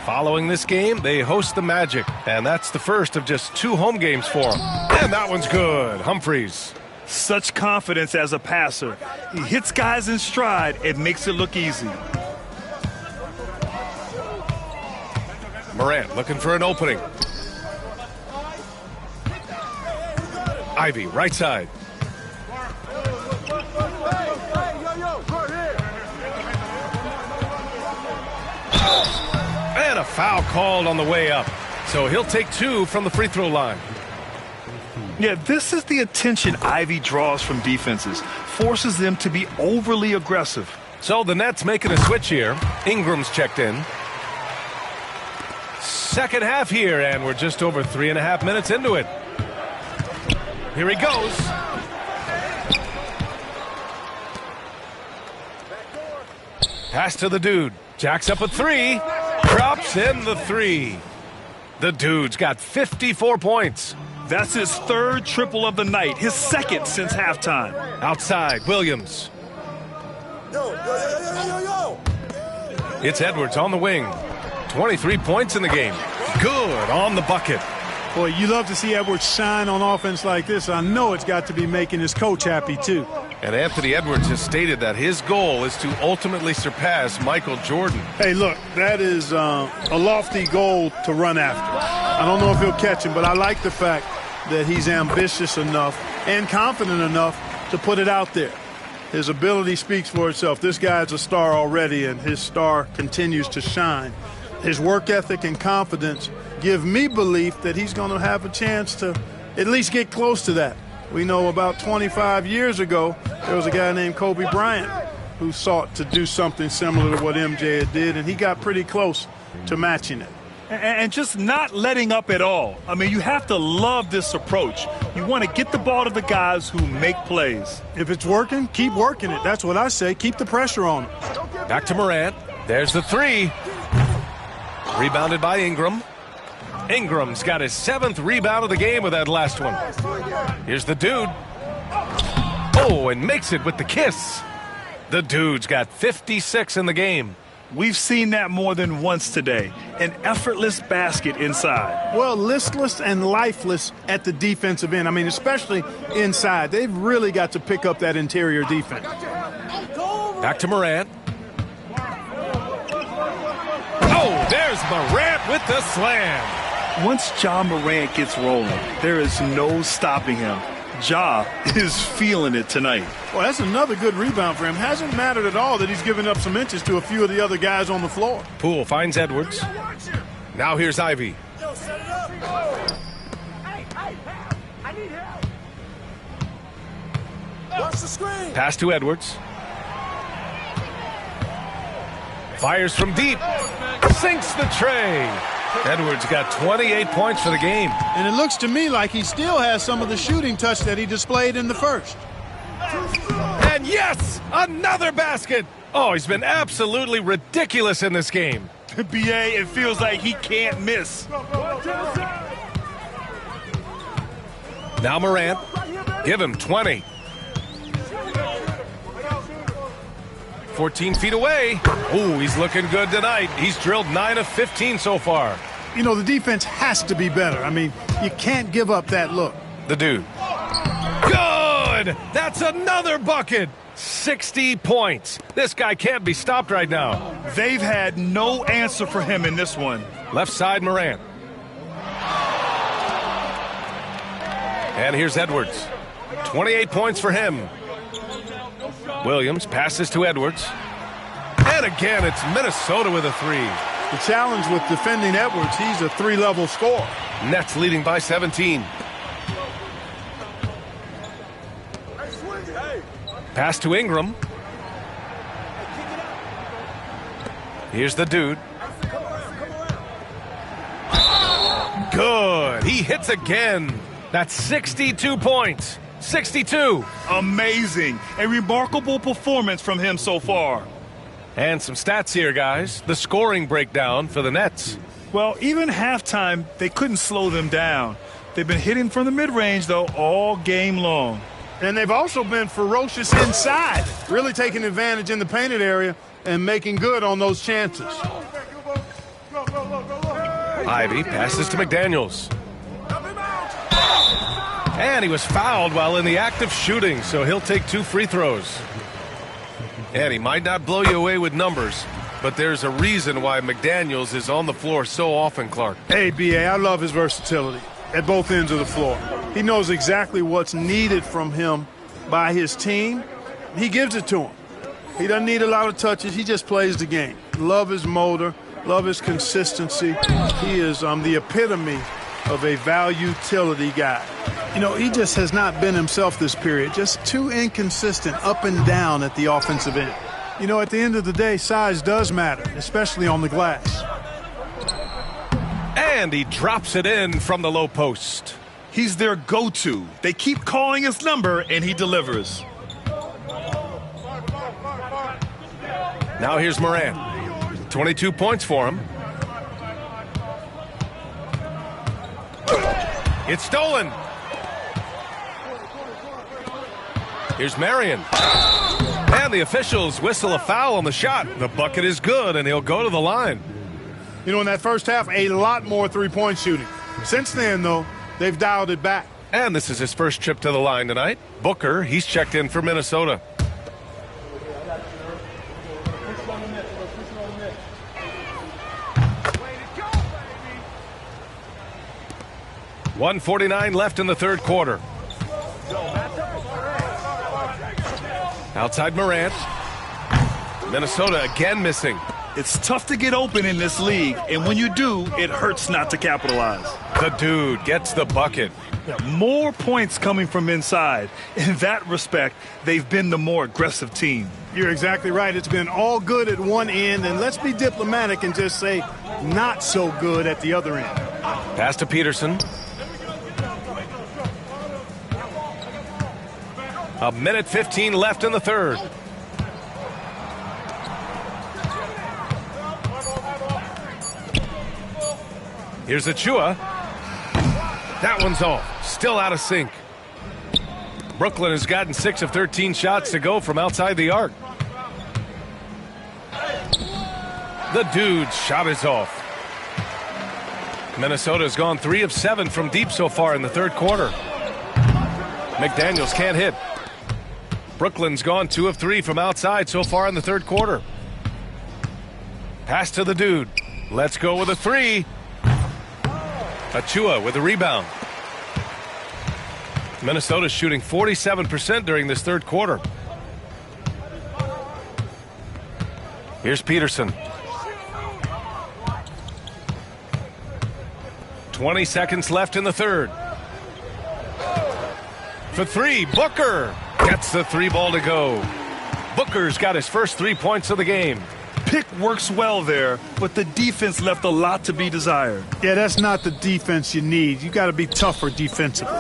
Following this game, they host the Magic. And that's the first of just 2 home games for them. And that one's good. Humphries. Such confidence as a passer. He hits guys in stride. It makes it look easy. Morant looking for an opening. Ivey, right side. And a foul called on the way up. So he'll take 2 from the free throw line. Yeah, this is the attention Ivy draws from defenses. Forces them to be overly aggressive. So the Nets making a switch here. Ingram's checked in. Second half here, and we're just over 3.5 minutes into it. Here he goes. Pass to the dude. Jacks up a 3. Drops in the 3. The dude's got 54 points. That's his 3rd triple of the night, his 2nd since halftime. Outside, Williams. It's Edwards on the wing. 23 points in the game. Good on the bucket. Boy, you love to see Edwards shine on offense like this. I know it's got to be making his coach happy, too. And Anthony Edwards has stated that his goal is to ultimately surpass Michael Jordan. Hey, look, that is a lofty goal to run after. I don't know if he'll catch him, but I like the fact that he's ambitious enough and confident enough to put it out there. His ability speaks for itself. This guy's a star already, and his star continues to shine. His work ethic and confidence give me belief that he's going to have a chance to at least get close to that. We know about 25 years ago, there was a guy named Kobe Bryant who sought to do something similar to what MJ did, and he got pretty close to matching it. And just not letting up at all. I mean, you have to love this approach. You want to get the ball to the guys who make plays. If it's working, keep working it. That's what I say. Keep the pressure on him. Back to Morant. There's the 3. Rebounded by Ingram. Ingram's got his 7th rebound of the game with that last one. Here's the dude. Oh, and makes it with the kiss. The dude's got 56 in the game. We've seen that more than once today. An effortless basket inside. Well, listless and lifeless at the defensive end. I mean, especially inside. They've really got to pick up that interior defense. Back to Morant. Oh, there's Morant with the slam. Once Ja Morant gets rolling, there is no stopping him. Ja is feeling it tonight. Well, that's another good rebound for him. Hasn't mattered at all that he's given up some inches to a few of the other guys on the floor. Poole finds Edwards. Now here's Ivy. Pass to Edwards. Fires from deep. Sinks the tray. Edwards got 28 points for the game. And it looks to me like he still has some of the shooting touch that he displayed in the first. And yes, another basket. Oh, he's been absolutely ridiculous in this game. BA, it feels like he can't miss. Now Morant. Give him 20. 14 feet away. Ooh, he's looking good tonight. He's drilled 9 of 15 so far. You know, the defense has to be better. I mean, you can't give up that look. The dude. Good! That's another bucket. 60 points. This guy can't be stopped right now. They've had no answer for him in this one. Left side, Morant. And here's Edwards. 28 points for him. Williams passes to Edwards. And again, it's Minnesota with a 3. The challenge with defending Edwards, he's a 3-level scorer. Nets leading by 17. Pass to Ingram. Here's the dude. Good. He hits again. That's 62 points. 62. Amazing. A remarkable performance from him so far. And some stats here, guys. The scoring breakdown for the Nets. Well, even halftime, they couldn't slow them down. They've been hitting from the mid-range, though, all game long. And they've also been ferocious inside, really taking advantage in the painted area and making good on those chances. Ivy passes to McDaniels. And he was fouled while in the act of shooting, so he'll take 2 free throws. And he might not blow you away with numbers, but there's a reason why McDaniels is on the floor so often, Clark. Hey, B.A., I love his versatility at both ends of the floor. He knows exactly what's needed from him by his team. He gives it to him. He doesn't need a lot of touches. He just plays the game. Love his motor. Love his consistency. He is the epitome of a value-utility guy. You know, he just has not been himself this period. Just too inconsistent up and down at the offensive end. You know, at the end of the day, size does matter, especially on the glass. And he drops it in from the low post. He's their go-to. They keep calling his number, and he delivers. Now here's Morant. 22 points for him. It's stolen. Here's Marion. And the officials whistle a foul on the shot. The bucket is good, and he'll go to the line. You know, in that first half, a lot more three-point shooting. Since then, though, they've dialed it back. And this is his first trip to the line tonight. Booker, he's checked in for Minnesota. .149 left in the third quarter. Outside Morant. Minnesota again missing. It's tough to get open in this league, and when you do, it hurts not to capitalize. The dude gets the bucket. Yeah, more points coming from inside. In that respect, they've been the more aggressive team. You're exactly right. It's been all good at one end, and let's be diplomatic and just say not so good at the other end. Pass to Peterson. A minute 15 left in the third. Here's Achua. That one's off. Still out of sync. Brooklyn has gotten 6 of 13 shots to go from outside the arc. The dude's shot is off. Minnesota's gone 3 of 7 from deep so far in the third quarter. McDaniels can't hit. Brooklyn's gone 2 of 3 from outside so far in the third quarter. Pass to the dude. Let's go with a 3. Achua with a rebound. Minnesota's shooting 47% during this third quarter. Here's Peterson. 20 seconds left in the third. For 3, Booker gets the 3 ball to go. Booker's got his first 3 points of the game. Pick works well there, but the defense left a lot to be desired. Yeah, that's not the defense you need. You got to be tougher defensively.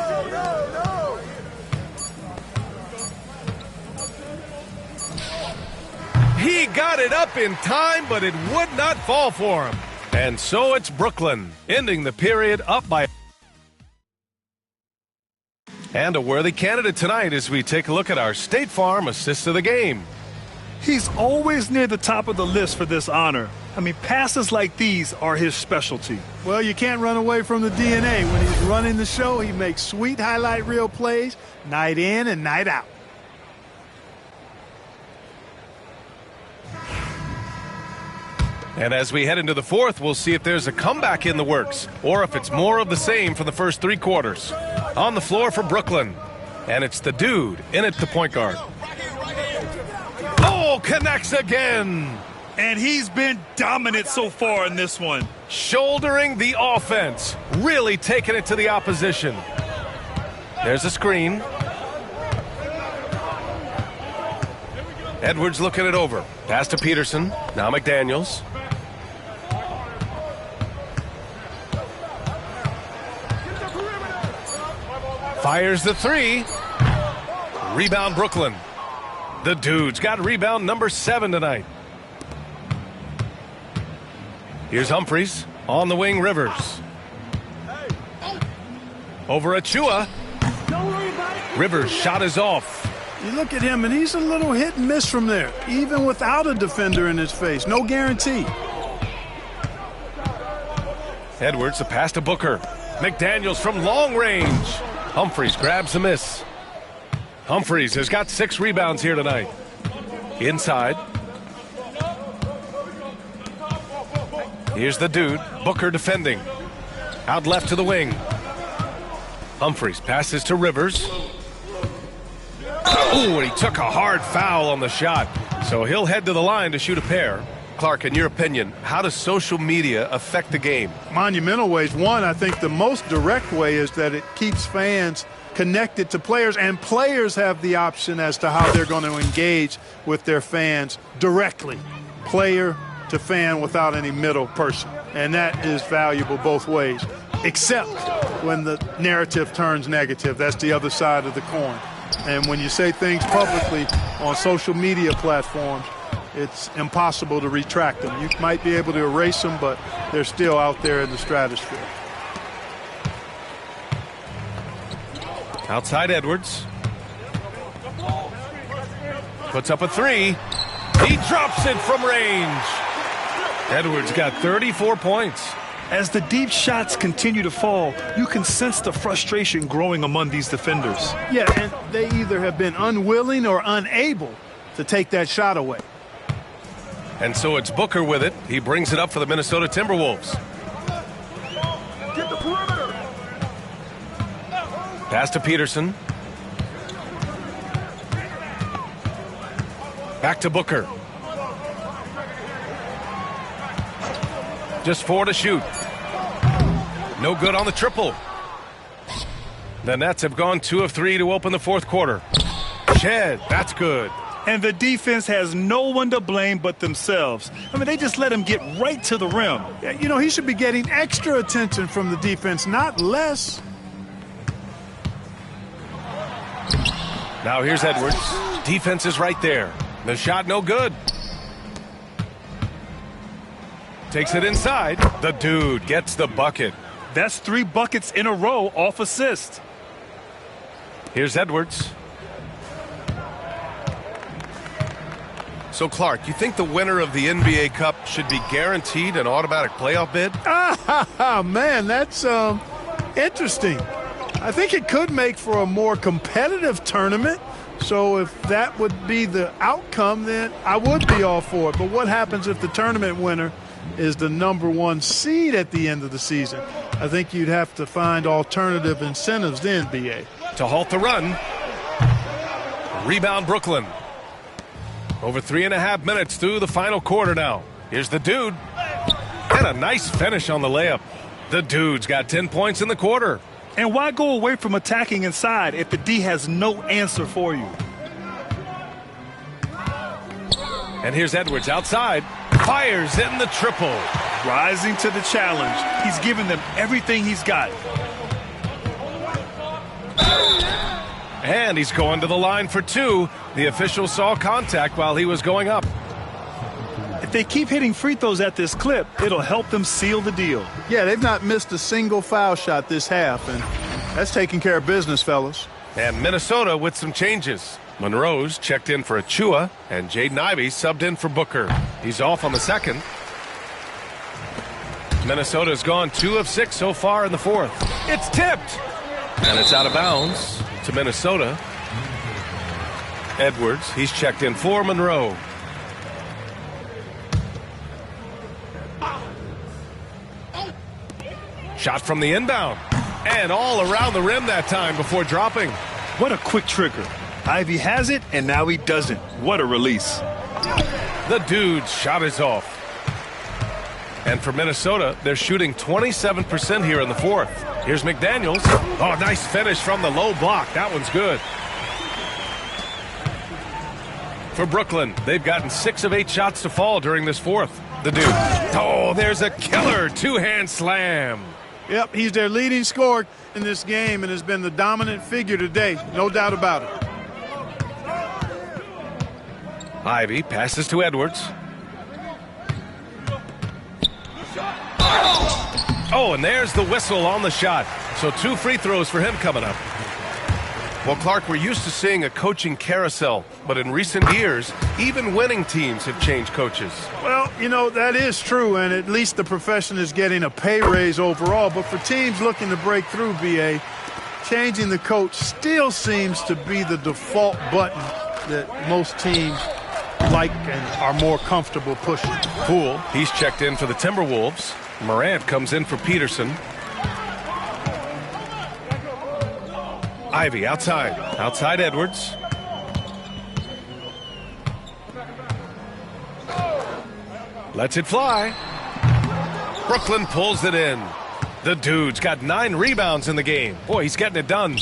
He got it up in time, but it would not fall for him. And so it's Brooklyn, ending the period up by... And a worthy candidate tonight as we take a look at our State Farm assist of the game. He's always near the top of the list for this honor. I mean, passes like these are his specialty. Well, you can't run away from the DNA. When he's running the show, he makes sweet highlight reel plays night in and night out. And as we head into the fourth, we'll see if there's a comeback in the works or if it's more of the same for the first 3 quarters. On the floor for Brooklyn. And it's the dude in at the point guard. Oh, connects again. And he's been dominant so far in this one. Shouldering the offense. Really taking it to the opposition. There's a screen. Edwards looking it over. Pass to Peterson. Now McDaniels. Fires the 3. Rebound Brooklyn. The dude's got rebound number 7 tonight. Here's Humphries. On the wing, Rivers. Over Achua. Rivers' shot is off. You look at him, and he's a little hit and miss from there, even without a defender in his face. No guarantee. Edwards, the pass to Booker. McDaniels from long range. Humphries grabs the miss. Humphries has got 6 rebounds here tonight. Inside. Here's the dude. Booker defending. Out left to the wing. Humphries passes to Rivers. Oh, and he took a hard foul on the shot. So he'll head to the line to shoot a pair. Clark, in your opinion, how does social media affect the game? Monumental ways. One, I think the most direct way is that it keeps fans connected to players, and players have the option as to how they're going to engage with their fans directly, player to fan, without any middle person. And that is valuable both ways, except when the narrative turns negative. That's the other side of the coin. And when you say things publicly on social media platforms, it's impossible to retract them. You might be able to erase them, but they're still out there in the stratosphere. Outside Edwards. Puts up a three. He drops it from range. Edwards got 34 points. As the deep shots continue to fall, you can sense the frustration growing among these defenders. Yeah, and they either have been unwilling or unable to take that shot away. And so it's Booker with it. He brings it up for the Minnesota Timberwolves. Get the perimeter. Pass to Peterson. Back to Booker. Just 4 to shoot. No good on the triple. The Nets have gone 2 of 3 to open the fourth quarter. Shed, that's good. And the defense has no one to blame but themselves. I mean, they just let him get right to the rim. Yeah, you know, he should be getting extra attention from the defense, not less. Now here's Edwards. Defense is right there. The shot no good. Takes it inside. The dude gets the bucket. That's 3 buckets in a row off assist. Here's Edwards. So, Clark, you think the winner of the NBA Cup should be guaranteed an automatic playoff bid? Man, that's interesting. I think it could make for a more competitive tournament. So if that would be the outcome, then I would be all for it. But what happens if the tournament winner is the #1 seed at the end of the season? I think you'd have to find alternative incentives then, BA. To halt the run. Rebound Brooklyn. Over 3.5 minutes through the final quarter now. Here's the dude. And a nice finish on the layup. The dude's got 10 points in the quarter. And why go away from attacking inside if the D has no answer for you? And here's Edwards outside. Fires in the triple. Rising to the challenge. He's given them everything he's got. And he's going to the line for 2. The official saw contact while he was going up. If they keep hitting free throws at this clip, it'll help them seal the deal. Yeah, they've not missed a single foul shot this half, and that's taking care of business, fellas. And Minnesota with some changes. Monroe's checked in for Achua, and Jaden Ivey subbed in for Booker. He's off on the second. Minnesota's gone 2 of 6 so far in the fourth. It's tipped. And it's out of bounds to Minnesota. Edwards, he's checked in for Monroe. Shot from the inbound. And all around the rim that time before dropping. What a quick trigger. Ivy has it, and now he doesn't. What a release. The dude's shot is off. And for Minnesota, they're shooting 27% here in the fourth. Here's McDaniels. Oh, nice finish from the low block. That one's good. For Brooklyn, they've gotten 6 of 8 shots to fall during this fourth. The dude. Oh, there's a killer 2-hand slam. Yep, he's their leading scorer in this game and has been the dominant figure today. No doubt about it. Ivy passes to Edwards. Oh, and there's the whistle on the shot. So 2 free throws for him coming up. Well, Clark, we're used to seeing a coaching carousel, but in recent years, even winning teams have changed coaches. Well, you know, that is true, and at least the profession is getting a pay raise overall. But for teams looking to break through, BA, changing the coach still seems to be the default button that most teams like and are more comfortable pushing. Poole, he's checked in for the Timberwolves. Morant comes in for Peterson. Ivy outside Lets it fly. Brooklyn pulls it in. The dude's got 9 rebounds in the game. Boy, he's getting it done.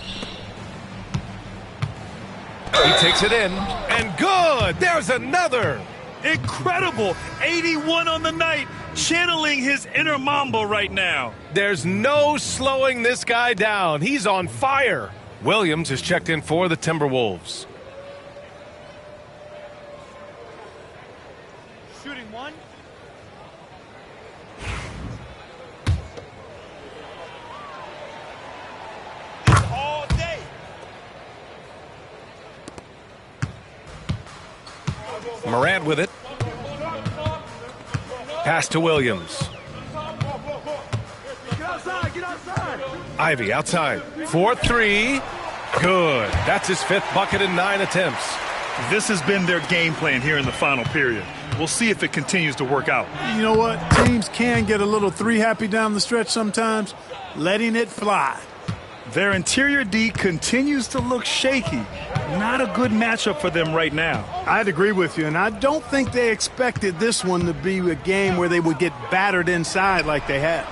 He takes it in, and good! There's another! Incredible! 81 on the night, channeling his inner Mamba right now. There's no slowing this guy down. He's on fire. Williams is checked in for the Timberwolves. Shooting one. All day. Morant with it. Pass to Williams. Ivy outside. 4-3. Good. That's his 5th bucket in 9 attempts. This has been their game plan here in the final period. We'll see if it continues to work out. You know what? Teams can get a little 3-happy down the stretch sometimes, letting it fly. Their interior D continues to look shaky. Not a good matchup for them right now. I'd agree with you, and I don't think they expected this one to be a game where they would get battered inside like they have.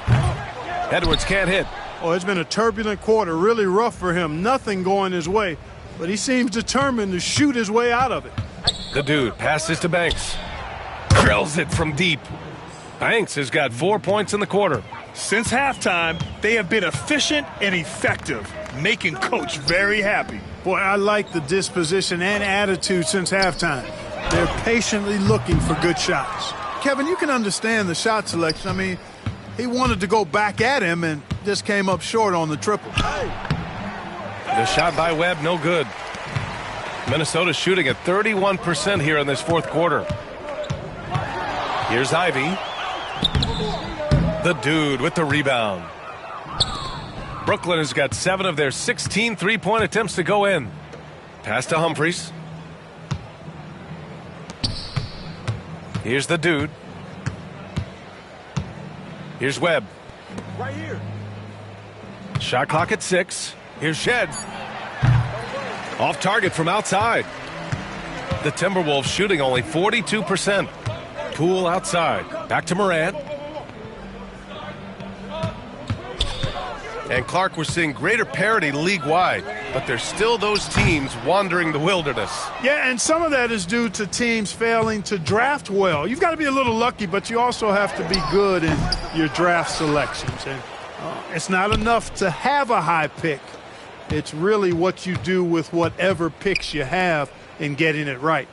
Edwards can't hit. Oh, it's been a turbulent quarter, really rough for him. Nothing going his way, but he seems determined to shoot his way out of it. The dude passes to Banks. Drills it from deep. Banks has got 4 points in the quarter. Since halftime, they have been efficient and effective, making Coach very happy. Boy, I like the disposition and attitude since halftime. They're patiently looking for good shots. Kevin, you can understand the shot selection. I mean, he wanted to go back at him and just came up short on the triple. The shot by Webb, no good. Minnesota shooting at 31% here in this 4th quarter. Here's Ivy. The dude with the rebound. Brooklyn has got 7 of their 16 3-point attempts to go in. Pass to Humphries. Here's the dude. Here's Webb. Right here. Shot clock at 6. Here's Shed. Off target from outside. The Timberwolves shooting only 42%. Poole outside. Back to Morant. And Clark, we're seeing greater parity league-wide, but there's still those teams wandering the wilderness. Yeah, and some of that is due to teams failing to draft well. You've got to be a little lucky, but you also have to be good in your draft selections. And it's not enough to have a high pick. It's really what you do with whatever picks you have in getting it right.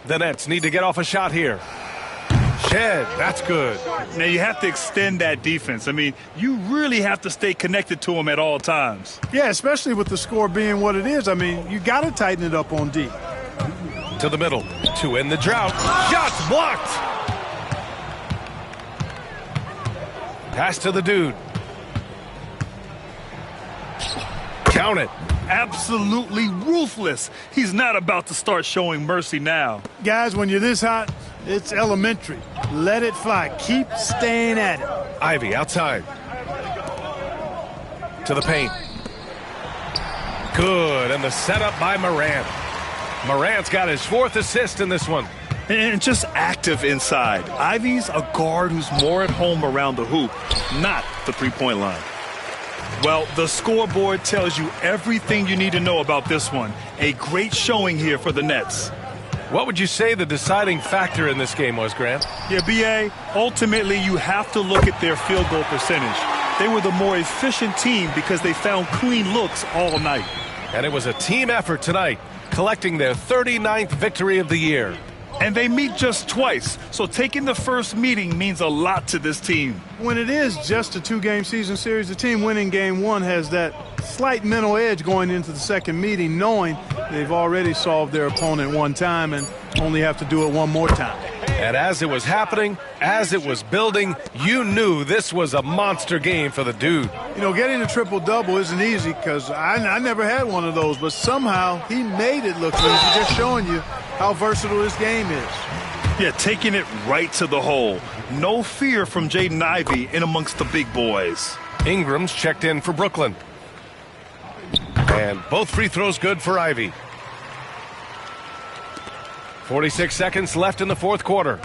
The Nets need to get off a shot here. Shed, that's good. Now you have to extend that defense. I mean, you really have to stay connected to them at all times. Yeah, especially with the score being what it is. I mean, you got to tighten it up on D. To the middle, to end the drought. Shots blocked. Pass to the dude. Count it. Absolutely ruthless. He's not about to start showing mercy now. Guys, when you're this hot, it's elementary. Let it fly. Keep staying at it. Ivy outside. To the paint. Good, and the setup by Morant. Morant's got his 4th assist in this one. And just active inside. Ivy's a guard who's more at home around the hoop, not the three-point line. Well, the scoreboard tells you everything you need to know about this one. A great showing here for the Nets. What would you say the deciding factor in this game was, Grant? Yeah, B.A., ultimately you have to look at their field goal percentage. They were the more efficient team because they found clean looks all night. And it was a team effort tonight, collecting their 39th victory of the year. And they meet just twice, so taking the first meeting means a lot to this team. When it is just a 2-game season series, the team winning game 1 has that slight mental edge going into the second meeting, knowing they've already solved their opponent one time and only have to do it one more time. And as it was happening, as it was building, you knew this was a monster game for the dude. You know, getting a triple-double isn't easy because I never had one of those, but somehow he made it look easy, just showing you how versatile this game is. Yeah, taking it right to the hole. No fear from Jaden Ivey in amongst the big boys. Ingram's checked in for Brooklyn. And both free throws good for Ivy. 46 seconds left in the fourth quarter.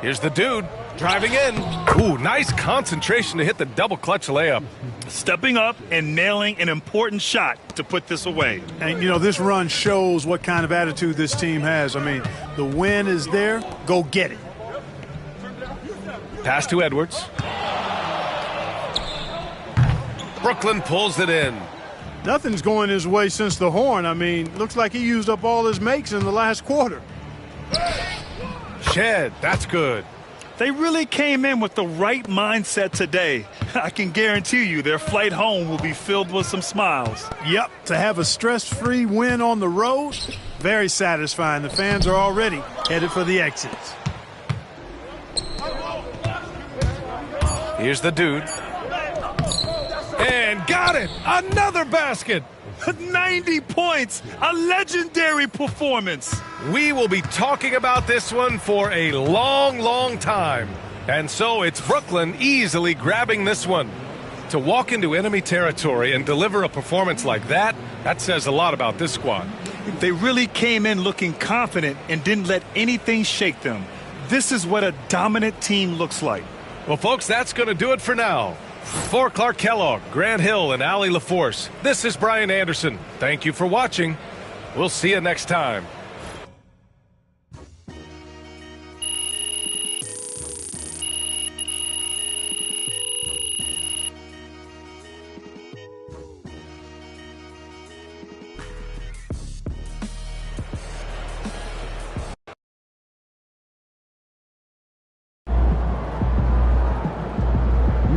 Here's the dude driving in. Ooh, nice concentration to hit the double clutch layup. Stepping up and nailing an important shot to put this away. And, you know, this run shows what kind of attitude this team has. I mean, the win is there. Go get it. Pass to Edwards. Brooklyn pulls it in. Nothing's going his way since the horn. I mean, looks like he used up all his makes in the last quarter. Shed, that's good. They really came in with the right mindset today. I can guarantee you their flight home will be filled with some smiles. Yep, to have a stress-free win on the road, very satisfying. The fans are already headed for the exits. Here's the dude. And got it! Another basket! 90 points! A legendary performance! We will be talking about this one for a long, long time. And so it's Brooklyn easily grabbing this one. To walk into enemy territory and deliver a performance like that, that says a lot about this squad. They really came in looking confident and didn't let anything shake them. This is what a dominant team looks like. Well, folks, that's going to do it for now. For Clark Kellogg, Grant Hill, and Allie LaForce, this is Brian Anderson. Thank you for watching. We'll see you next time.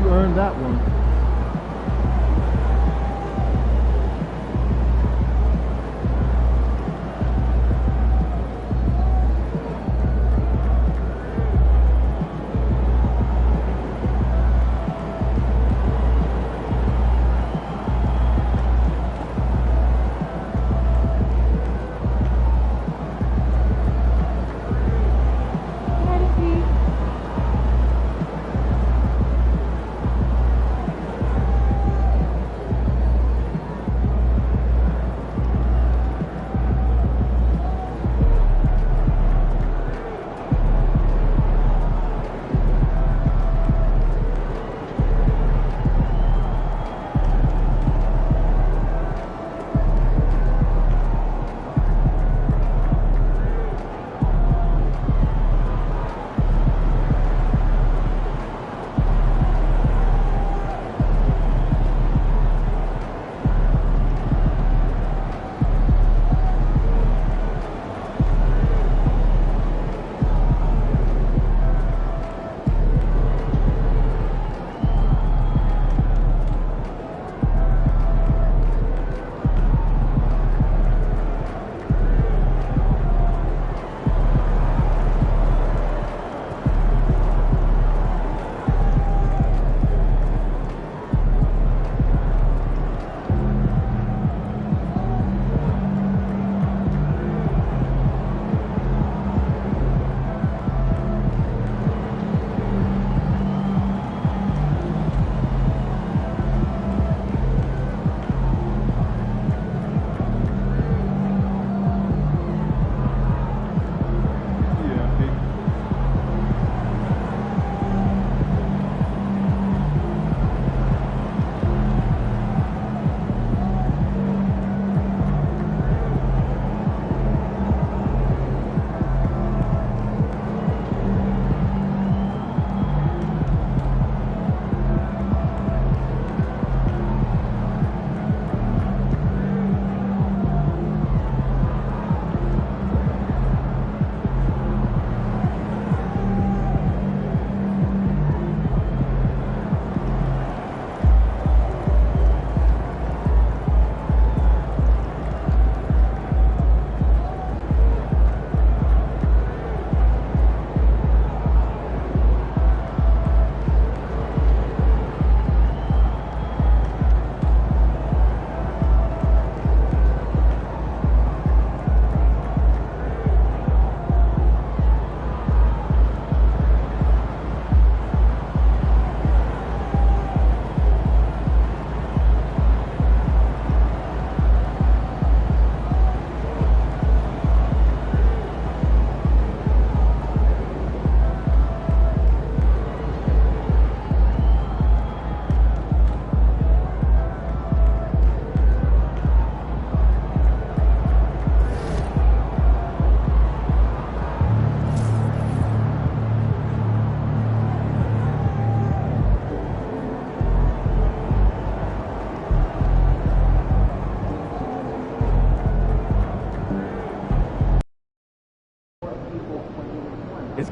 Earned that one.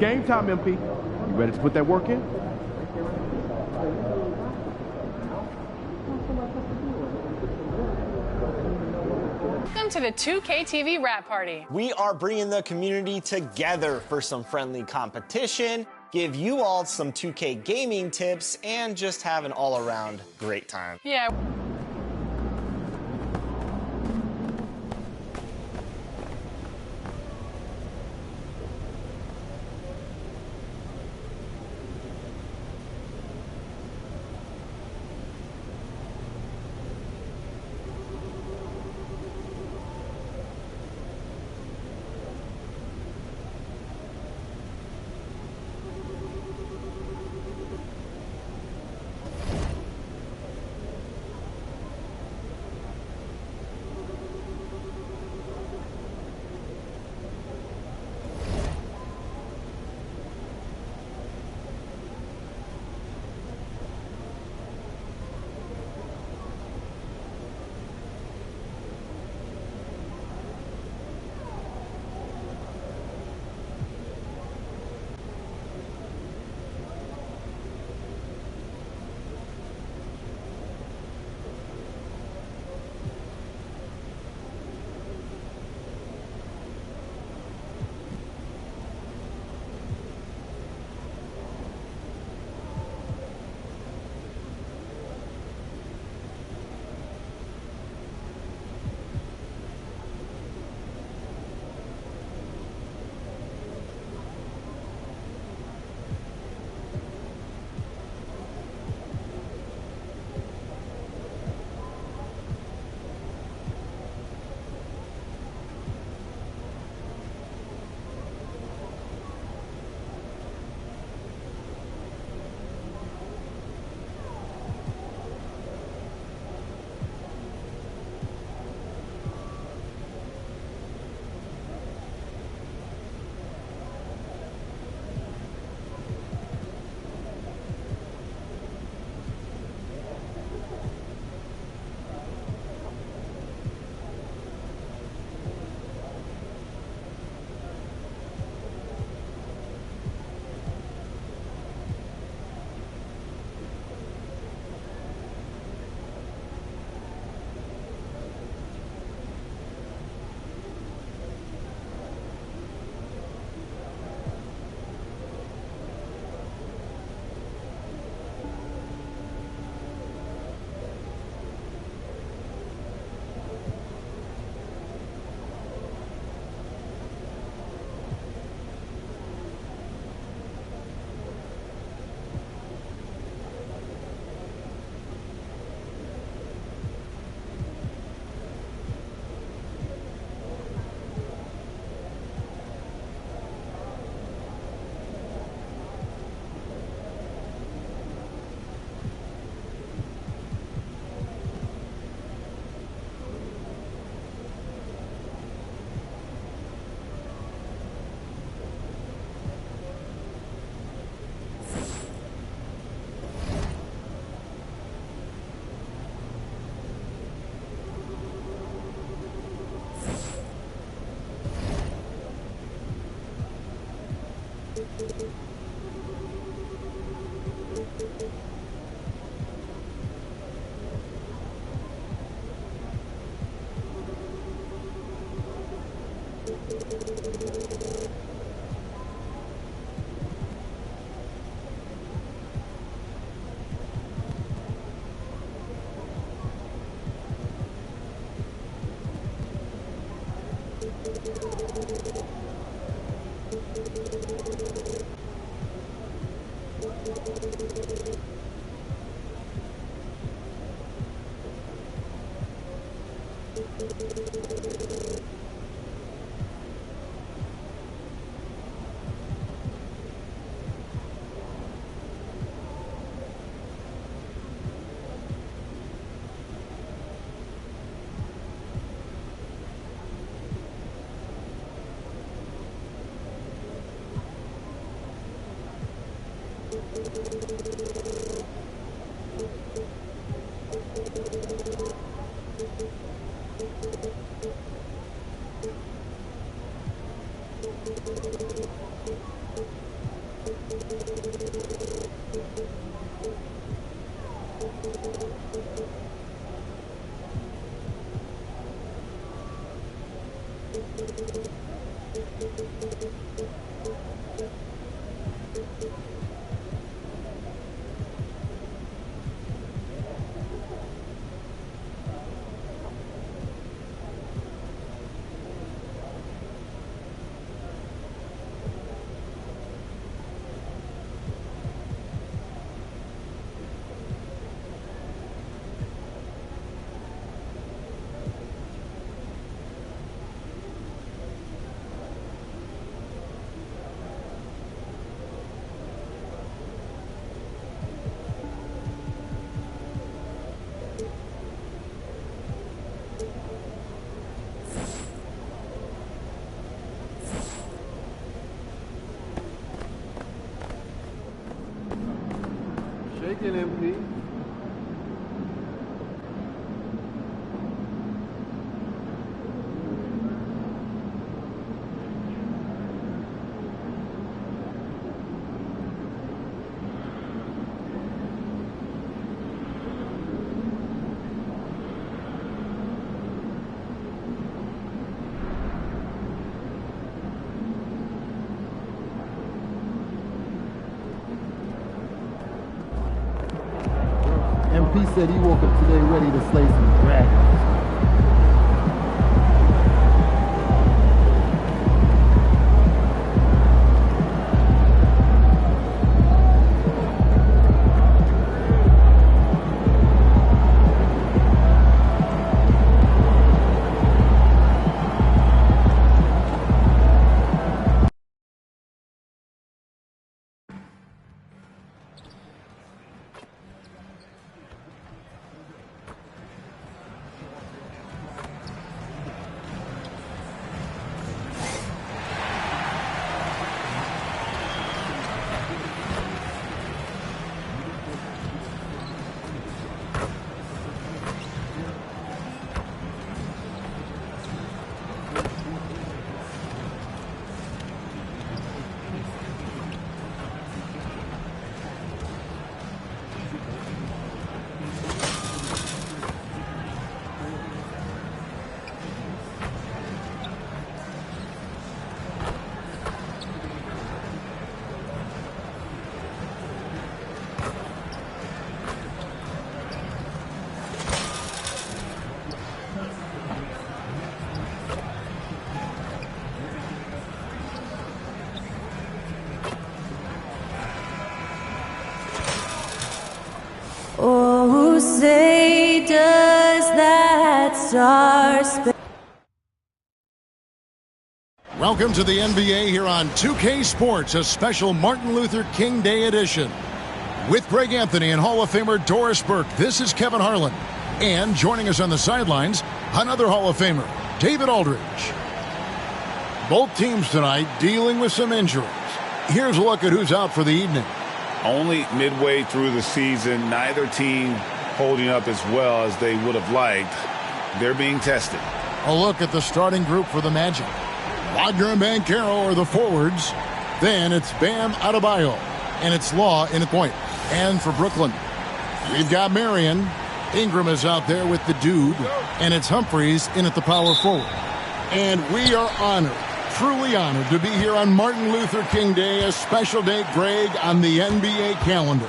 game time, MP. You ready to put that work in? Welcome to the 2K TV Wrap Party. We are bringing the community together for some friendly competition, give you all some 2K gaming tips, and just have an all-around great time. Yeah. Take it, MP. MP said he woke up today ready to slay some dragons. Oh, say does that star-spangled... Welcome to the NBA here on 2K Sports, a special Martin Luther King Day edition. With Greg Anthony and Hall of Famer Doris Burke, this is Kevin Harlan. And joining us on the sidelines, another Hall of Famer, David Aldridge. Both teams tonight dealing with some injuries. Here's a look at who's out for the evening. Only midway through the season, neither team holding up as well as they would have liked. They're being tested. A look at the starting group for the Magic. Wagner and MyCareer are the forwards. Then it's Bam Adebayo, and it's Law in the point. And for Brooklyn, we've got Marion. Ingram is out there with the dude, and it's Humphries in at the power forward. And we are honored, truly honored, to be here on Martin Luther King Day, a special day, Greg, on the NBA calendar.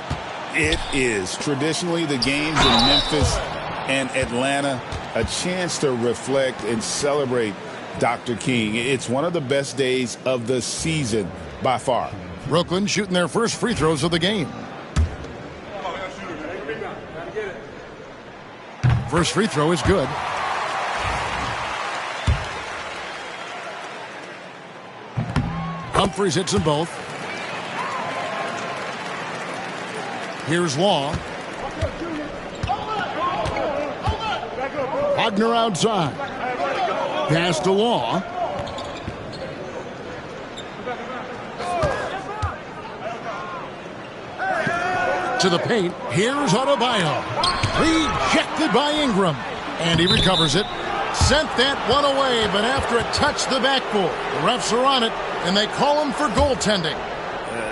It is. Traditionally, the games in Memphis and Atlanta, a chance to reflect and celebrate Dr. King. It's one of the best days of the season by far. Brooklyn shooting their first free throws of the game. First free throw is good. Humphries hits them both. Here's Law. Wagner outside. Pass to Law. To the paint. Here's Adebayo. Rejected by Ingram. And he recovers it. Sent that one away, but after it touched the backboard, the refs are on it, and they call him for goaltending.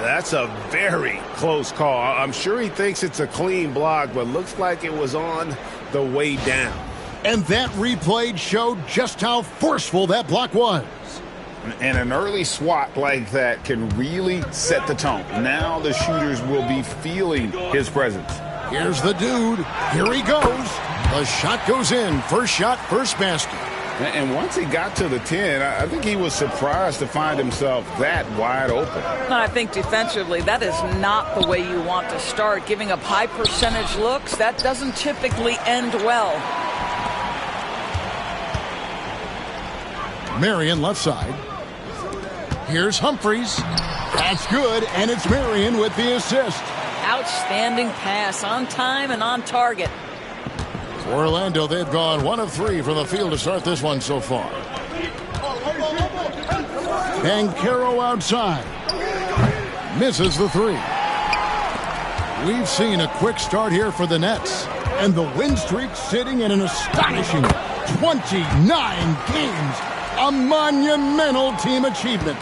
That's a very close call. I'm sure he thinks it's a clean block, but looks like it was on the way down. And that replay showed just how forceful that block was. And an early swat like that can really set the tone. Now the shooters will be feeling his presence. Here's the dude. Here he goes. The shot goes in. First shot, first basket. And once he got to the 10, I think he was surprised to find himself that wide open. I think defensively, that is not the way you want to start. Giving up high percentage looks, that doesn't typically end well. Marion left side. Here's Humphries. That's good, and it's Marion with the assist. Outstanding pass, on time and on target. For Orlando, they've gone 1 of 3 from the field to start this one so far. MyCareer outside. Misses the 3. We've seen a quick start here for the Nets, and the win streak sitting at an astonishing 29 games. A monumental team achievement.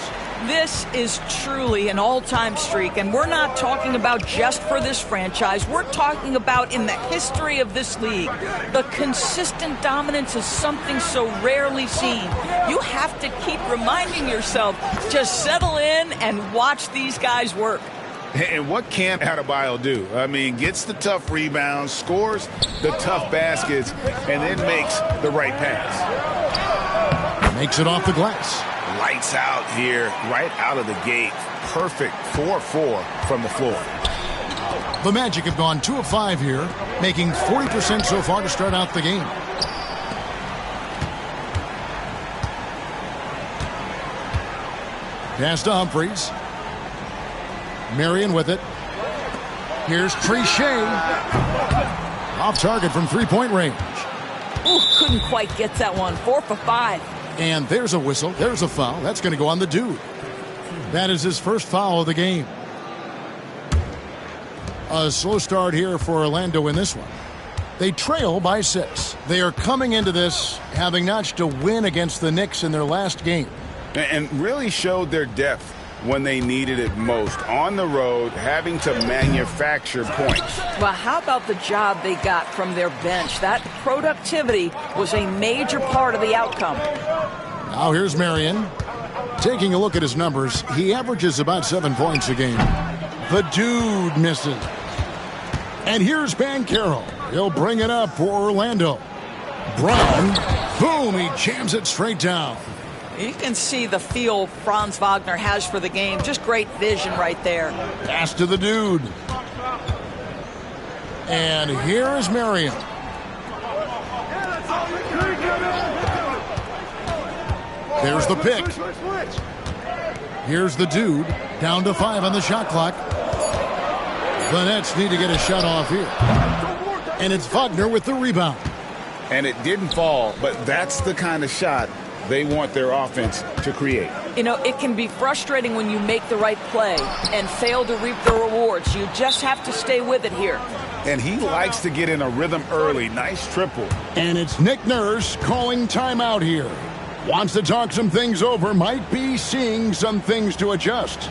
This is truly an all-time streak, and we're not talking about just for this franchise. We're talking about in the history of this league. The consistent dominance is something so rarely seen. You have to keep reminding yourself, just settle in and watch these guys work. And what can Adebayo do? I mean, gets the tough rebounds, scores the tough baskets, and then makes the right pass. Makes it off the glass. Lights out here, right out of the gate. Perfect 4-4 from the floor. The Magic have gone 2 of 5 here, making 40% so far to start out the game. Pass to Humphries. Marion with it. Here's Trichet. Off target from three-point range. Ooh, couldn't quite get that one. 4 for 5. And there's a whistle. There's a foul. That's going to go on the dude. That is his first foul of the game. A slow start here for Orlando in this one. They trail by 6. They are coming into this having notched a win against the Knicks in their last game. And really showed their depth when they needed it most. On the road, having to manufacture points. Well, how about the job they got from their bench? That productivity was a major part of the outcome. Now here's Marion. Taking a look at his numbers, he averages about 7 points a game. The dude misses. And here's Banchero. He'll bring it up for Orlando. Brown, boom, he jams it straight down. You can see the feel Franz Wagner has for the game. Just great vision right there. Pass to the dude. And here is Marion. There's the pick. Here's the dude. Down to 5 on the shot clock. The Nets need to get a shot off here. And it's Wagner with the rebound. And it didn't fall, but that's the kind of shot they want their offense to create. You know, it can be frustrating when you make the right play and fail to reap the rewards. You just have to stay with it here. And he likes to get in a rhythm early. Nice triple. And it's Nick Nurse calling timeout here. Wants to talk some things over. Might be seeing some things to adjust.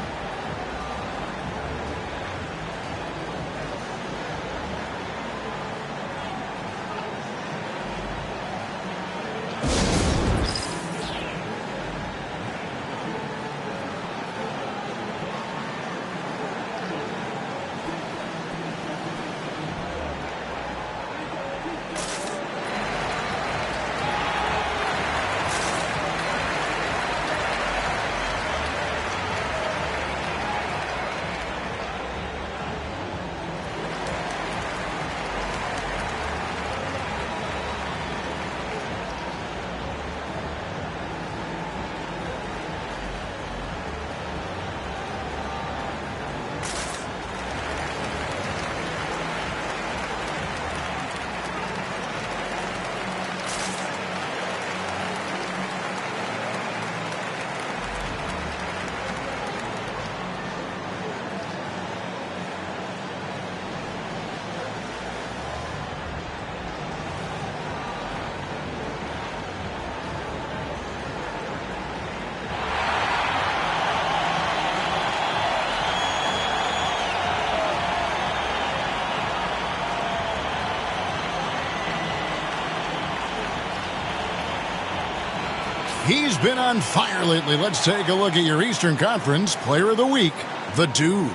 He's been on fire lately. Let's take a look at your Eastern Conference Player of the Week, the dude.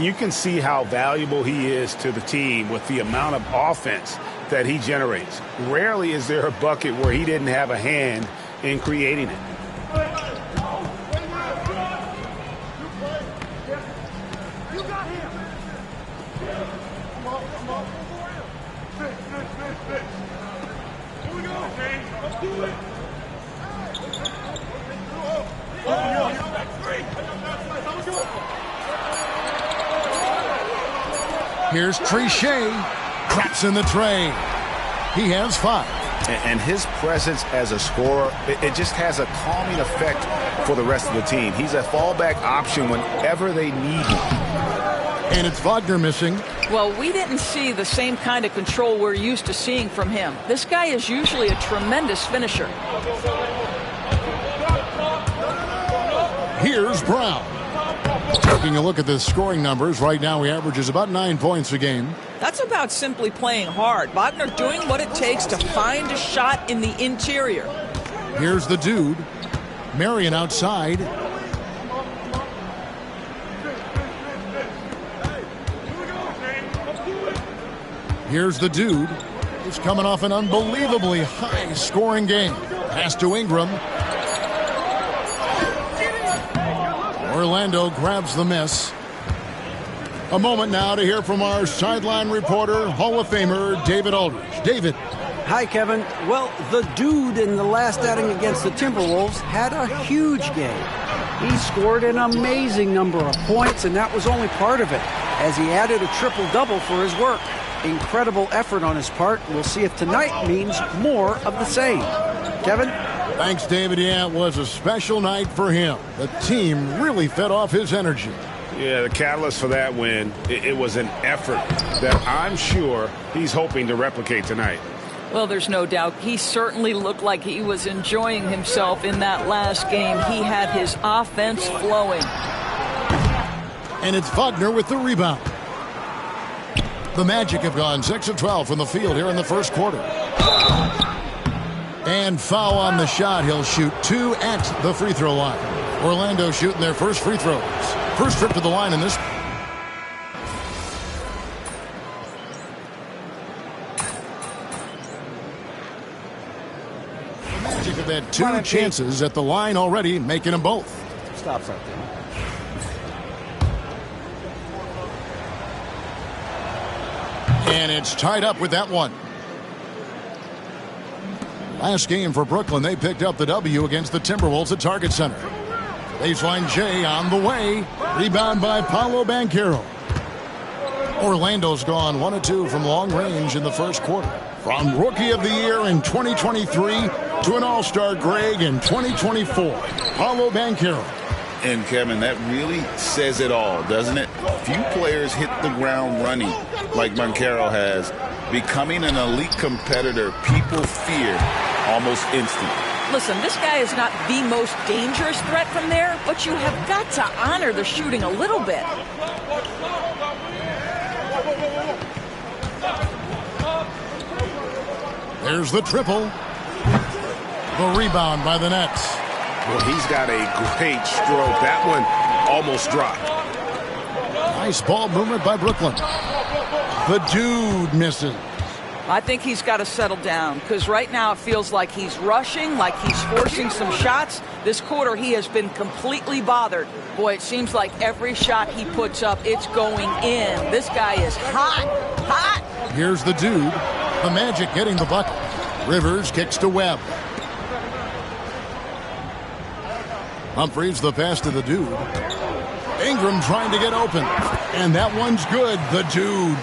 You can see how valuable he is to the team with the amount of offense that he generates. Rarely is there a bucket where he didn't have a hand in creating it. Here's Trichet. Craps in the tray. He has 5. And his presence as a scorer, it just has a calming effect for the rest of the team. He's a fallback option whenever they need him. And it's Wagner missing. Well, we didn't see the same kind of control we're used to seeing from him. This guy is usually a tremendous finisher. Here's Brown. Taking a look at the scoring numbers, right now he averages about 9 points a game. That's about simply playing hard. Wagner doing what it takes to find a shot in the interior. Here's the dude. Marion outside. Here's the dude. He's coming off an unbelievably high-scoring game. Pass to Ingram. Orlando grabs the miss. A moment now to hear from our sideline reporter, Hall of Famer David Aldridge. David. Hi, Kevin. Well, the dude in the last outing against the Timberwolves had a huge game. He scored an amazing number of points, and that was only part of it, as he added a triple-double for his work. Incredible effort on his part. We'll see if tonight means more of the same. Kevin? Thanks, David. Yeah, it was a special night for him. The team really fed off his energy. Yeah, the catalyst for that win, it was an effort that I'm sure he's hoping to replicate tonight. Well, there's no doubt. He certainly looked like he was enjoying himself in that last game. He had his offense flowing. And it's Wagner with the rebound. The Magic have gone 6 of 12 from the field here in the first quarter. And foul on the shot. He'll shoot 2 at the free throw line. Orlando shooting their first free throws. First trip to the line in this. The Magic have had 2 chances at the line already, making them both. Stops out there. And it's tied up with that one. Last game for Brooklyn, they picked up the W against the Timberwolves at Target Center. Baseline J on the way. Rebound by Paolo Banchero. Orlando's gone 1 of 2 from long range in the first quarter. From Rookie of the Year in 2023 to an All-Star Greg in 2024, Paolo Banchero. And Kevin, that really says it all, doesn't it? Few players hit the ground running like Banchero has. Becoming an elite competitor, people fear almost instantly. Listen, this guy is not the most dangerous threat from there, but you have got to honor the shooting a little bit. There's the triple. The rebound by the Nets. Well, he's got a great stroke. That one almost dropped. Nice ball movement by Brooklyn. The dude misses. I think he's got to settle down because right now it feels like he's rushing, like he's forcing some shots. This quarter he has been completely bothered. Boy, it seems like every shot he puts up, it's going in. This guy is hot, hot. Here's the dude. The Magic getting the bucket. Rivers kicks to Webb. Humphries the pass to the dude. Ingram trying to get open. And that one's good. The dude.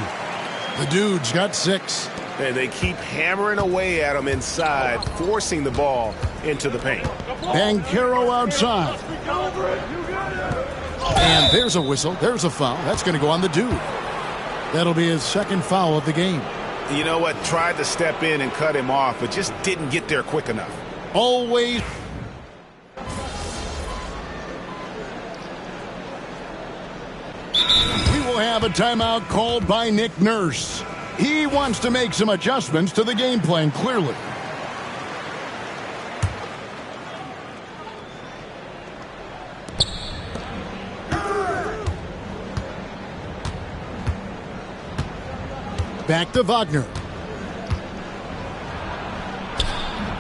The dude's got 6. And they keep hammering away at him inside, forcing the ball into the paint. Banchero outside. And there's a whistle. There's a foul. That's going to go on the dude. That'll be his second foul of the game. You know what? Tried to step in and cut him off, but just didn't get there quick enough. Always. We will have a timeout called by Nick Nurse. He wants to make some adjustments to the game plan, clearly. Back to Wagner.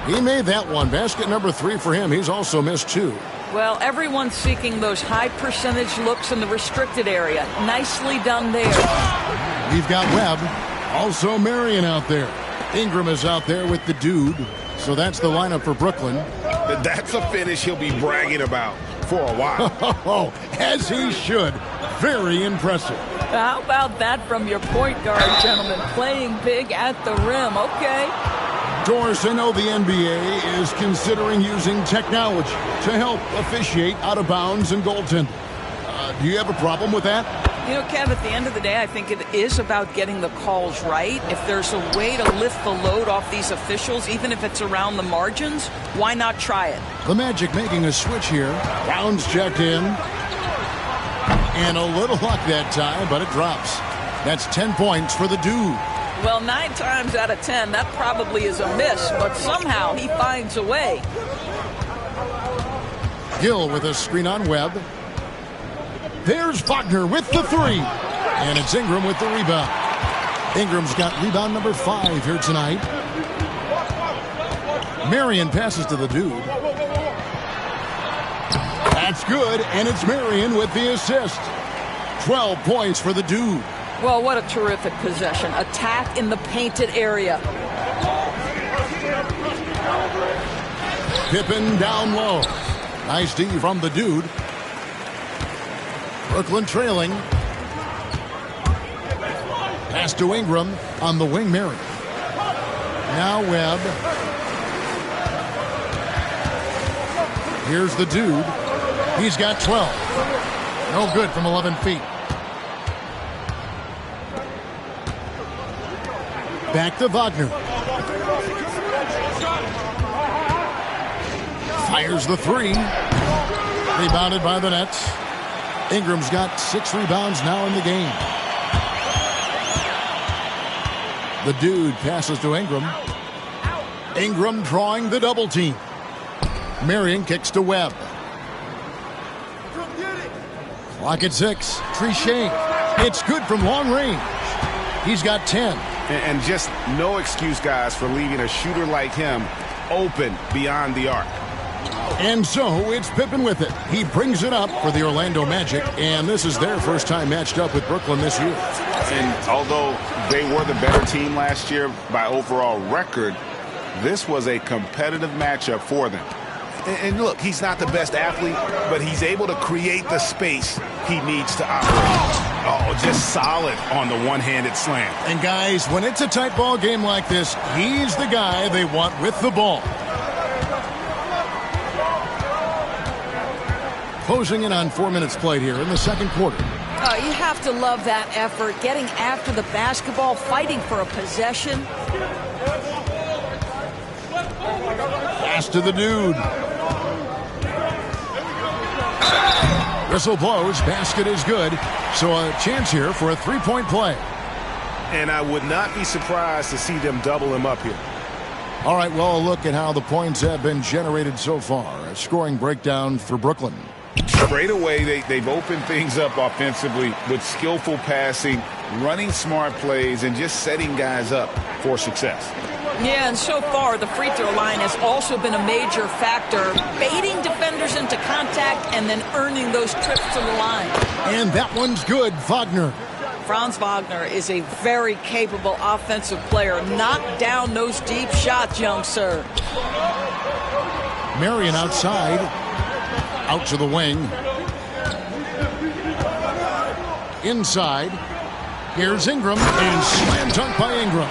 He made that one. Basket number 3 for him. He's also missed 2. Well, everyone's seeking those high percentage looks in the restricted area. Nicely done there. We've got Webb. Also Marion out there. Ingram is out there with the dude. So that's the lineup for Brooklyn. That's a finish he'll be bragging about for a while. As he should. Very impressive. How about that from your point guard, gentlemen? Playing big at the rim. Okay. Doris, I know the NBA is considering using technology to help officiate out of bounds and goaltending. Do you have a problem with that? You know, Kev, at the end of the day, I think it is about getting the calls right. If there's a way to lift the load off these officials, even if it's around the margins, why not try it? The Magic making a switch here. Brown's checked in. And a little luck that time, but it drops. That's 10 points for the dude. Well, 9 times out of 10, that probably is a miss, but somehow he finds a way. Gill with a screen on Webb. There's Wagner with the 3. And it's Ingram with the rebound. Ingram's got rebound number 5 here tonight. Marion passes to the dude. That's good, and it's Marion with the assist. 12 points for the dude. Well, what a terrific possession. Attack in the painted area. Pippen down low. Nice D from the dude. Brooklyn trailing. Pass to Ingram on the wing, Marion. Now Webb. Here's the dude. He's got 12. No good from 11 feet. Back to Wagner. Fires the 3. Rebounded by the Nets. Ingram's got 6 rebounds now in the game. The dude passes to Ingram. Ingram drawing the double team. Marion kicks to Webb. Clock at 6. Trichet. It's good from long range. He's got 10. And just no excuse, guys, for leaving a shooter like him open beyond the arc. And so it's Pippen with it. He brings it up for the Orlando Magic, and this is their first time matched up with Brooklyn this year. And although they were the better team last year by overall record, this was a competitive matchup for them. And look, he's not the best athlete, but he's able to create the space he needs to operate. Oh, just solid on the one-handed slam. And guys, when it's a tight ball game like this, he's the guy they want with the ball. Closing in on 4 minutes played here in the second quarter. You have to love that effort, getting after the basketball, fighting for a possession. Pass to the dude. Whistle blows. Basket is good. So a chance here for a three-point play. And I would not be surprised to see them double him up here. All right, well, a look at how the points have been generated so far. A scoring breakdown for Brooklyn. Straight away, they've opened things up offensively with skillful passing, running smart plays, and just setting guys up for success. Yeah, and so far, the free throw line has also been a major factor, baiting defenders into contact and then earning those trips to the line. And that one's good, Wagner. Franz Wagner is a very capable offensive player. Knock down those deep shots, young sir. Marion outside. Out to the wing. Inside. Here's Ingram, and slam dunk by Ingram.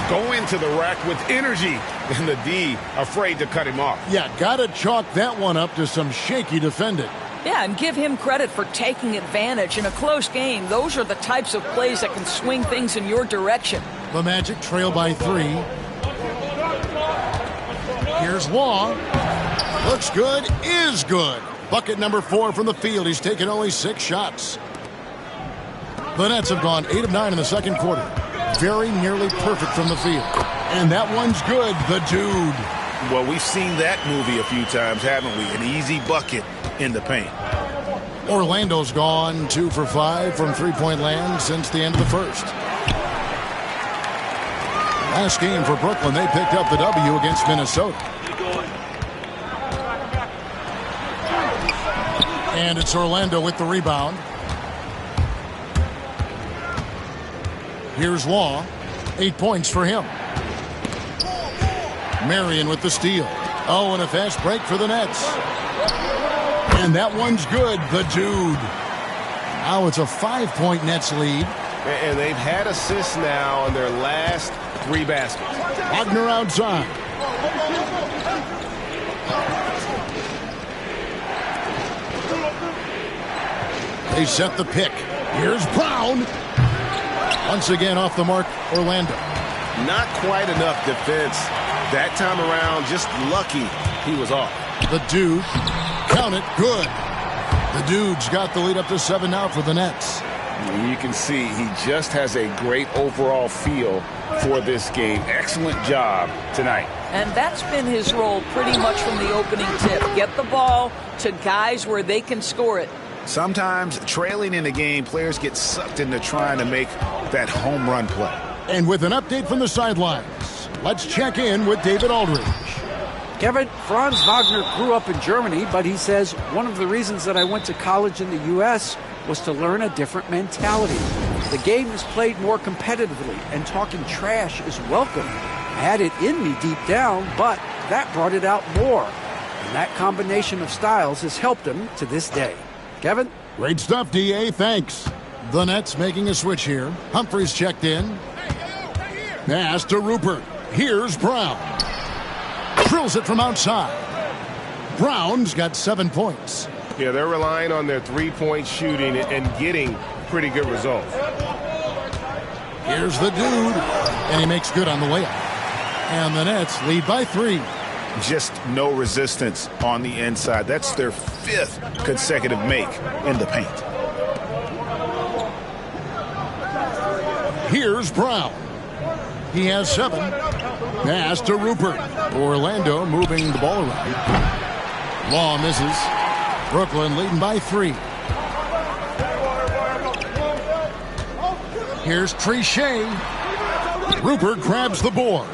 Go into the rack with energy, and the D afraid to cut him off. Yeah, gotta chalk that one up to some shaky defending. Yeah, and give him credit for taking advantage. In a close game, those are the types of plays that can swing things in your direction. The Magic trail by 3. Here's Law. Looks good, is good. Bucket number 4 from the field. He's taken only 6 shots. The Nets have gone 8 of 9 in the second quarter. Very nearly perfect from the field. And that one's good, the dude. Well, we've seen that movie a few times, haven't we? An easy bucket in the paint. Orlando's gone 2 for 5 from three-point land since the end of the first. Last game for Brooklyn, they picked up the W against Minnesota. And it's Orlando with the rebound. Here's Law. 8 points for him. Marion with the steal. Oh, and a fast break for the Nets. And that one's good, the dude. Now it's a 5-point Nets lead. And they've had assists now in their last 3 baskets. Wagner outside. They set the pick. Here's Brown. Once again off the mark, Orlando. Not quite enough defense. That time around, just lucky he was off. The Dude, count it, good. The Dude's got the lead up to 7 now for the Nets. You can see he just has a great overall feel for this game. Excellent job tonight. And that's been his role pretty much from the opening tip. Get the ball to guys where they can score it. Sometimes trailing in the game, players get sucked into trying to make that home run play. And with an update from the sidelines, let's check in with David Aldridge. Kevin, Franz Wagner grew up in Germany, but he says one of the reasons that I went to college in the U.S. was to learn a different mentality. The game is played more competitively, and talking trash is welcome. I had it in me deep down, but that brought it out more. And that combination of styles has helped him to this day. Kevin? Great stuff, D.A. Thanks. The Nets making a switch here. Humphries checked in. Pass to Rupert. Here's Brown. Drills it from outside. Brown's got 7 points. Yeah, they're relying on their three-point shooting and getting pretty good results. Here's the Dude, and he makes good on the layup. And the Nets lead by 3. Just no resistance on the inside. That's their 5th consecutive make in the paint. Here's Brown. He has 7. Pass to Rupert. Orlando moving the ball around. Law misses. Brooklyn leading by 3. Here's Trichet. Rupert grabs the board.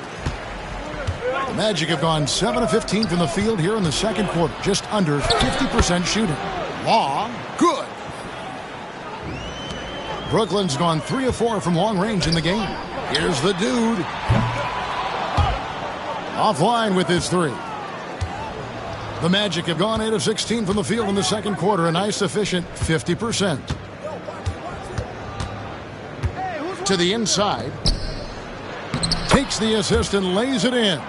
The Magic have gone 7 of 15 from the field here in the second quarter. Just under 50% shooting. Law, good. Brooklyn's gone 3 of 4 from long range in the game. Here's the Dude. Offline with his 3. The Magic have gone 8 of 16 from the field in the second quarter. A nice efficient 50%. To the inside. Takes the assist and lays it in.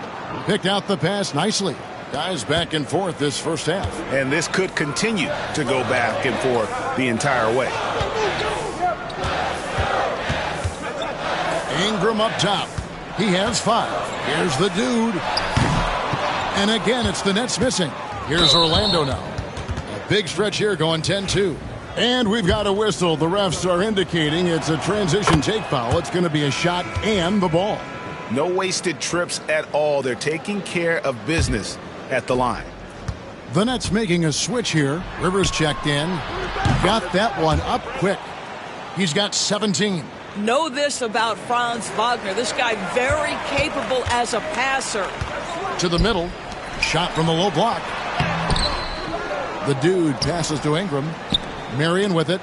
Picked out the pass nicely. Guys back and forth this first half. And this could continue to go back and forth the entire way. Ingram up top. He has 5. Here's the Dude. And again, it's the Nets missing. Here's Orlando now. A big stretch here going 10-2. And we've got a whistle. The refs are indicating it's a transition take foul. It's going to be a shot and the ball. No wasted trips at all. They're taking care of business at the line. The Nets making a switch here. Rivers checked in. Got that one up quick. He's got 17. Know this about Franz Wagner. This guy very capable as a passer. To the middle. Shot from the low block. The Dude passes to Ingram. Marion with it.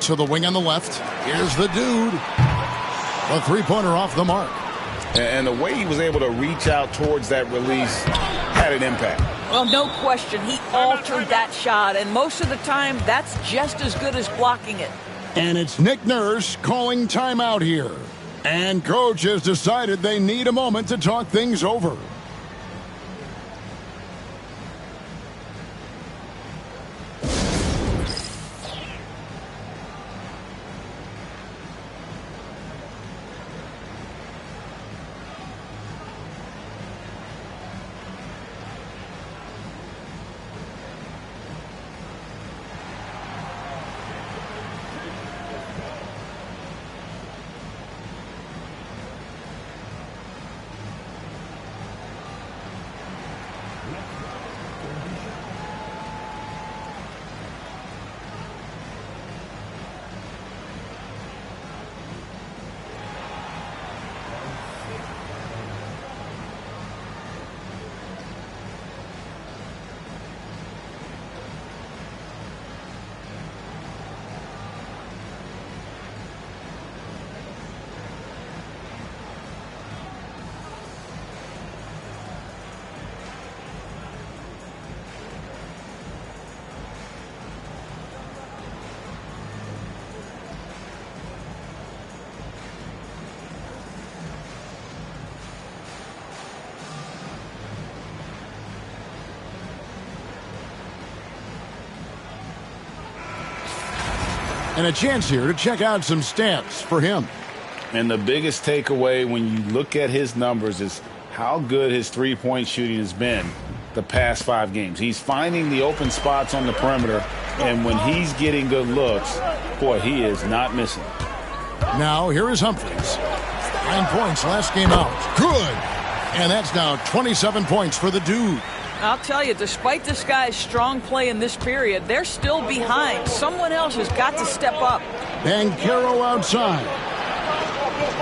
To the wing on the left. Here's the Dude. A three-pointer off the mark. And the way he was able to reach out towards that release had an impact. Well, no question. He altered that shot, and most of the time, that's just as good as blocking it. And it's Nick Nurse calling timeout here. And coach has decided they need a moment to talk things over. And a chance here to check out some stats for him. And the biggest takeaway when you look at his numbers is how good his three-point shooting has been the past 5 games. He's finding the open spots on the perimeter, and when he's getting good looks, boy, he is not missing. Now, here is Humphries. 9 points last game out. Good. And that's now 27 points for the dude. I'll tell you, despite this guy's strong play in this period, they're still behind. Someone else has got to step up. Banchero outside.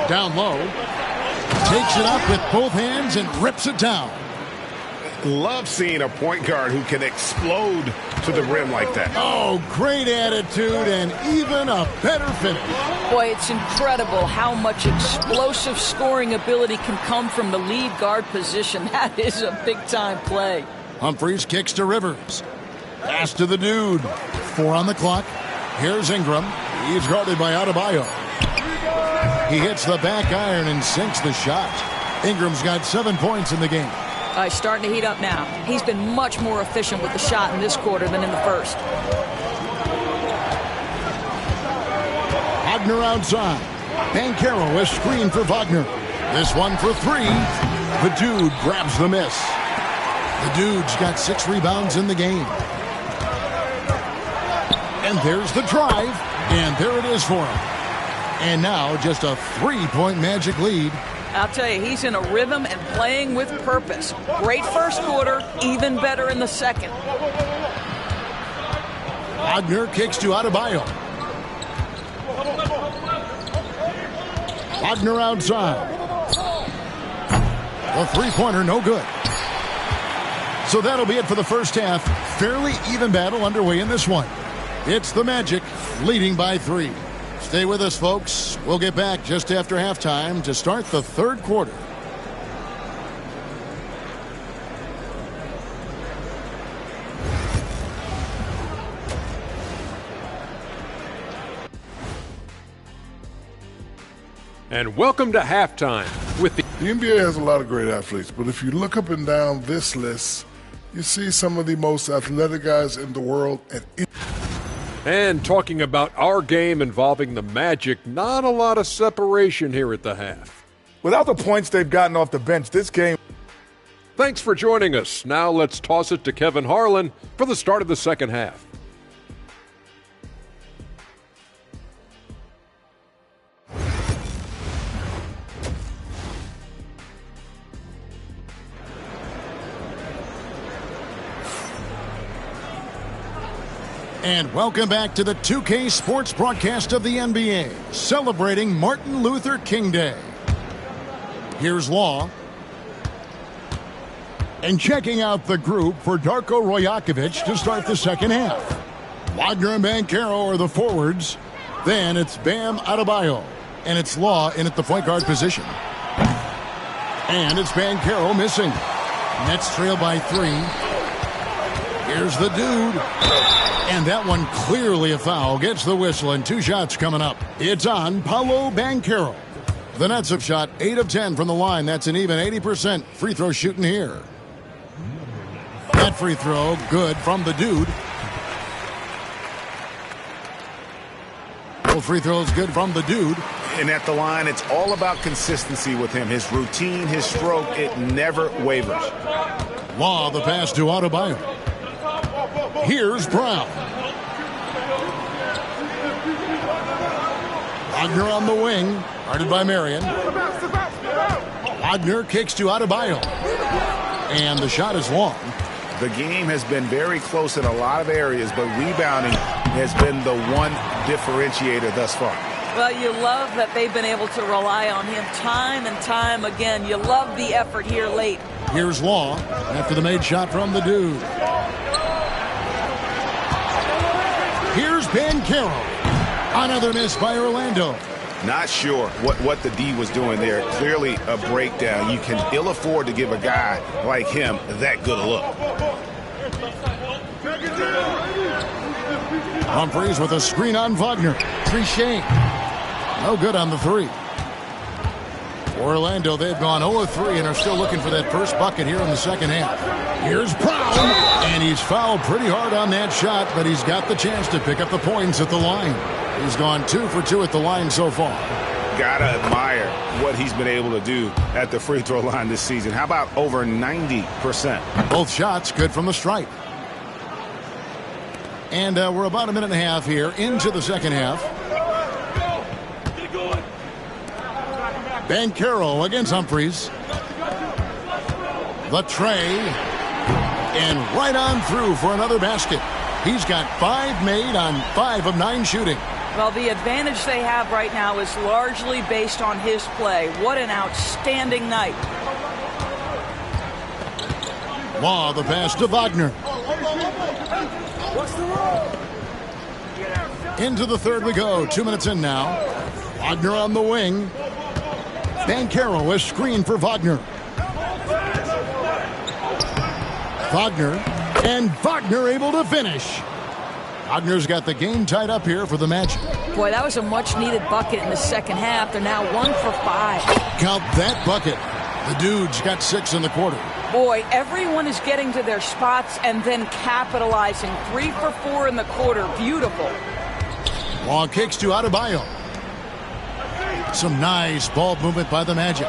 Down low. Takes it up with both hands and rips it down. Love seeing a point guard who can explode to the rim like that. Oh, great attitude and even a better finish. Boy, it's incredible how much explosive scoring ability can come from the lead guard position. That is a big-time play. Humphries kicks to Rivers. Pass to the dude. 4 on the clock. Here's Ingram. He's guarded by Adebayo. He hits the back iron and sinks the shot. Ingram's got 7 points in the game. He's starting to heat up now. He's been much more efficient with the shot in this quarter than in the first. Wagner outside. Banchero, a screen for Wagner. This one for 3. The dude grabs the miss. The dude's got 6 rebounds in the game. And there's the drive. And there it is for him. And now just a 3-point Magic lead. I'll tell you, he's in a rhythm and playing with purpose. Great first quarter, even better in the second. Wagner kicks to Adebayo. Wagner outside. The three-pointer, no good. So that'll be it for the first half. Fairly even battle underway in this one. It's the Magic leading by 3. Stay with us, folks. We'll get back just after halftime to start the third quarter. And welcome to halftime with the NBA has a lot of great athletes, but if you look up and down this list, you see some of the most athletic guys in the world. And talking about our game involving the Magic, not a lot of separation here at the half. Without the points they've gotten off the bench, this game. Thanks for joining us. Now let's toss it to Kevin Harlan for the start of the second half. And welcome back to the 2K Sports broadcast of the NBA, celebrating Martin Luther King Day. Here's Law. And checking out the group for Darko Rajakovic to start the second half. Wagner and Banchero are the forwards. Then it's Bam Adebayo. And it's Law in at the point guard position. And it's Banchero missing. Nets trail by 3. Here's the dude. And that one clearly a foul. Gets the whistle and 2 shots coming up. It's on Paolo Banchero. The Nets have shot 8 of 10 from the line. That's an even 80% free throw shooting here. That free throw good from the dude. Both free throws good from the dude. And at the line, it's all about consistency with him. His routine, his stroke, it never wavers. Law, the pass to Adebayo. Here's Brown. Wagner on the wing, guarded by Marion. Wagner kicks to Adebayo. And the shot is long. The game has been very close in a lot of areas, but rebounding has been the one differentiator thus far. Well, you love that they've been able to rely on him time and time again. You love the effort here late. Here's Law after the made shot from the dude. Here's Banchero. Another miss by Orlando. Not sure what the D was doing there. Clearly a breakdown. You can ill afford to give a guy like him that good a look. Humphries with a screen on Wagner. Trichet. No good on the 3. Orlando, they've gone 0-3 and are still looking for that first bucket here in the second half. Here's Brown, and he's fouled pretty hard on that shot, but he's got the chance to pick up the points at the line. He's gone 2 for 2 at the line so far. Gotta admire what he's been able to do at the free throw line this season. How about over 90%? Both shots good from the stripe. And we're about a minute and a half here into the second half. Banchero against Humphries. The tray. And right on through for another basket. He's got 5 made on 5 of 9 shooting. Well, the advantage they have right now is largely based on his play. What an outstanding night. Law, the pass to Wagner. Into the third we go. 2 minutes in now. Wagner on the wing. Banchero is screen for Wagner. Wagner. And Wagner able to finish. Wagner's got the game tied up here for the Magic. Boy, that was a much-needed bucket in the second half. They're now 1 for 5. Count that bucket. The dude's got 6 in the quarter. Boy, everyone is getting to their spots and then capitalizing. 3 for 4 in the quarter. Beautiful. Long kicks to Adebayo. Some nice ball movement by the Magic.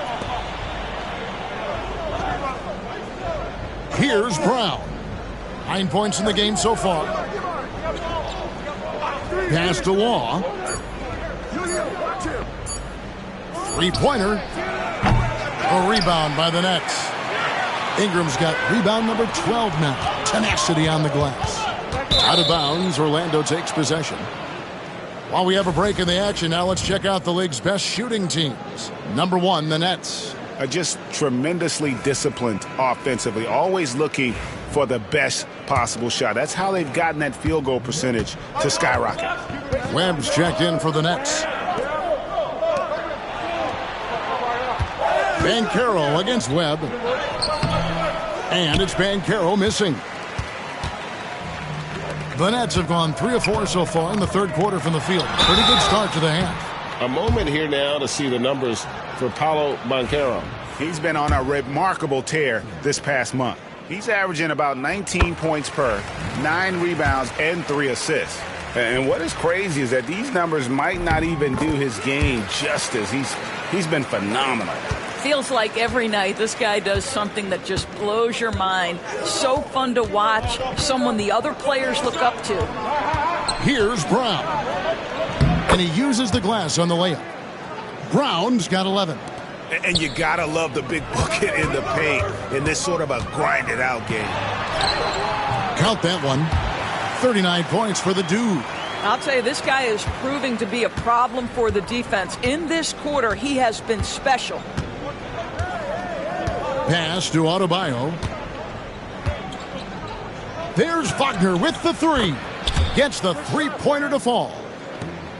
Here's Brown. 9 points in the game so far. Pass to Law. 3-pointer. A rebound by the Nets. Ingram's got rebound number 12 now. Tenacity on the glass. Out of bounds, Orlando takes possession. While we have a break in the action, now let's check out the league's best shooting teams. Number 1, the Nets. Just tremendously disciplined offensively, always looking for the best possible shot. That's how they've gotten that field goal percentage to skyrocket. Webb's checked in for the Nets. Banchero against Webb. And it's Banchero missing. The Nets have gone 3 of 4 so far in the third quarter from the field. Pretty good start to the half. A moment here now to see the numbers for Paolo Banchero. He's been on a remarkable tear this past month. He's averaging about 19 points per, 9 rebounds, and 3 assists. And what is crazy is that these numbers might not even do his game justice. He's been phenomenal. Feels like every night this guy does something that just blows your mind. So fun to watch. Someone the other players look up to. Here's Brown. And he uses the glass on the layup. Brown's got 11. And you gotta love the big bucket in the paint in this sort of a grinded out game. Count that one. 39 points for the dude. I'll tell you, this guy is proving to be a problem for the defense. In this quarter, he has been special. Pass to Adebayo. There's Wagner with the 3. Gets the 3-pointer to fall.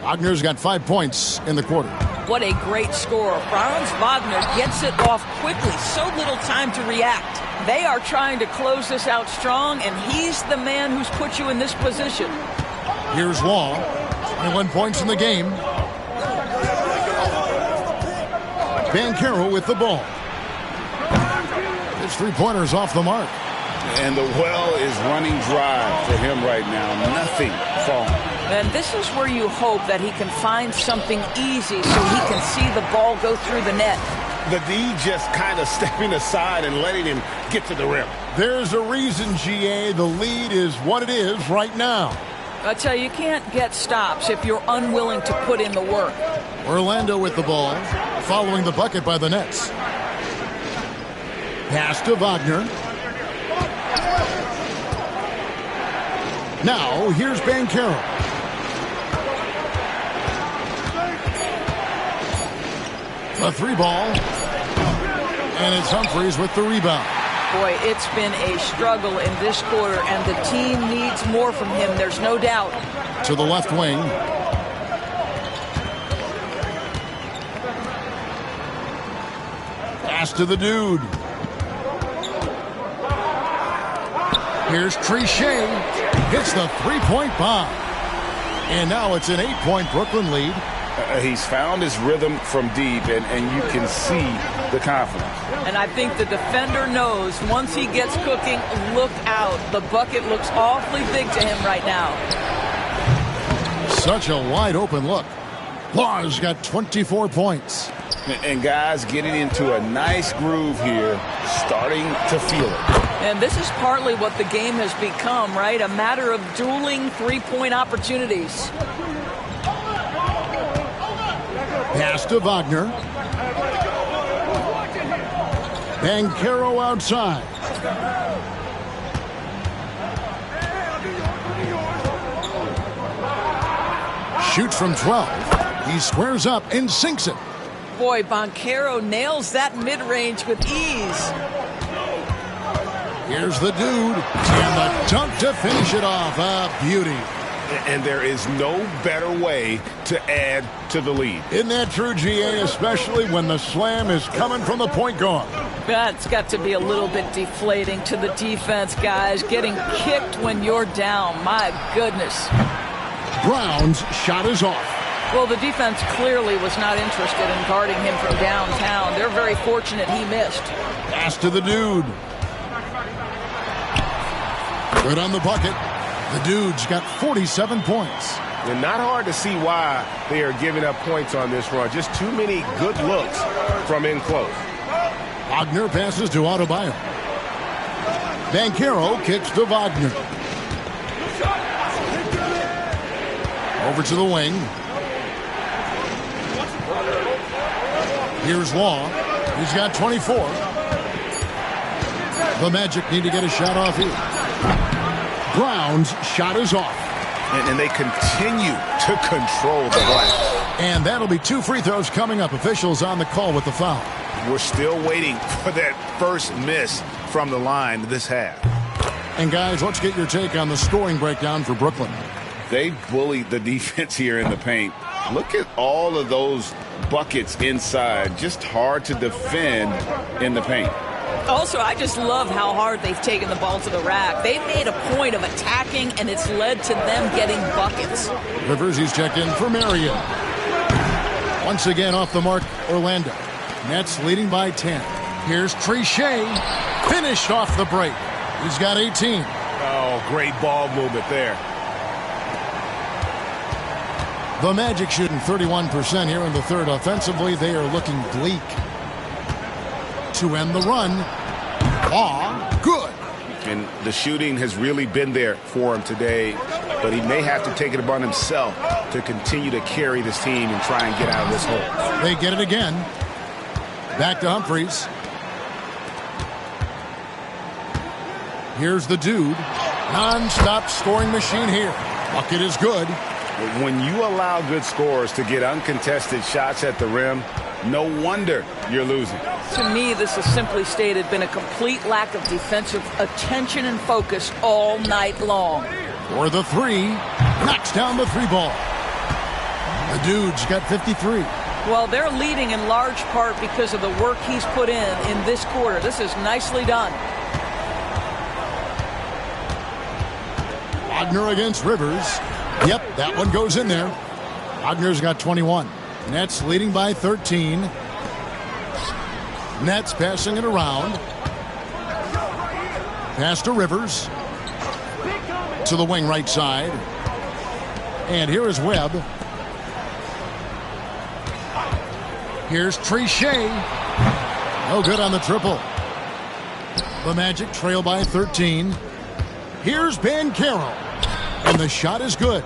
Wagner's got 5 points in the quarter. What a great score. Franz Wagner gets it off quickly. So little time to react. They are trying to close this out strong, and he's the man who's put you in this position. Here's Law. 21 points in the game. Banchero with the ball. His 3-pointer's off the mark. And the well is running dry for him right now. Nothing falling. And this is where you hope that he can find something easy so he can see the ball go through the net. The D just kind of stepping aside and letting him get to the rim. There's a reason, GA, the lead is what it is right now. I tell you, you can't get stops if you're unwilling to put in the work. Orlando with the ball, following the bucket by the Nets. Pass to Wagner. Now, here's Banchero. A 3 ball. And it's Humphries with the rebound. Boy, it's been a struggle in this quarter, and the team needs more from him, there's no doubt. To the left wing. Pass to the dude. Here's Trichet. Hits the 3-point bomb. And now it's an 8-point Brooklyn lead. He's found his rhythm from deep, and you can see the confidence. And I think the defender knows once he gets cooking, look out. The bucket looks awfully big to him right now. Such a wide open look. Law's got 24 points. And guys getting into a nice groove here, starting to feel it. And this is partly what the game has become, right? A matter of dueling three-point opportunities. Pass to Wagner. Banchero outside. Shoots from 12. He squares up and sinks it. Boy, Banchero nails that mid-range with ease. Here's the dude. And the dunk to finish it off. A beauty. And there is no better way to add to the lead. Isn't that true, GA, especially when the slam is coming from the point guard? That's got to be a little bit deflating to the defense, guys. Getting kicked when you're down. My goodness. Brown's shot is off. Well, the defense clearly was not interested in guarding him from downtown. They're very fortunate he missed. Pass to the dude. Good on the bucket. The dude's got 47 points. And not hard to see why they are giving up points on this run. Just too many good looks from in close. Wagner passes to Adebayo. Banchero kicks to Wagner. Over to the wing. Here's Law. He's got 24. The Magic need to get a shot off here. Brown's shot is off. And they continue to control the glass. And that'll be 2 free throws coming up. Officials on the call with the foul. We're still waiting for that first miss from the line this half. And guys, let's get your take on the scoring breakdown for Brooklyn. They bullied the defense here in the paint. Look at all of those buckets inside. Just hard to defend in the paint. Also, I just love how hard they've taken the ball to the rack. They've made a point of attacking, and it's led to them getting buckets. Rivers, he's checked in for Marion. Once again off the mark, Orlando. Nets leading by 10. Here's Trichet. Finished off the break. He's got 18. Oh, great ball movement there. The Magic shooting 31% here in the third. Offensively, they are looking bleak. To end the run. Good. And the shooting has really been there for him today, but he may have to take it upon himself to continue to carry this team and try and get out of this hole. They get it again. Back to Humphries. Here's the dude. Non-stop scoring machine here. Bucket is good. When you allow good scorers to get uncontested shots at the rim, no wonder you're losing. To me, this has simply stated been a complete lack of defensive attention and focus all night long. For the three, knocks down the three ball. The dude's got 53. Well, they're leading in large part because of the work he's put in this quarter. This is nicely done. Wagner against Rivers. Yep, that one goes in there. Wagner's got 21. Nets leading by 13. Nets passing it around. Pass to Rivers. To the wing right side. And here is Webb. Here's Trichet. No good on the triple. The Magic trail by 13. Here's Banchero. And the shot is good.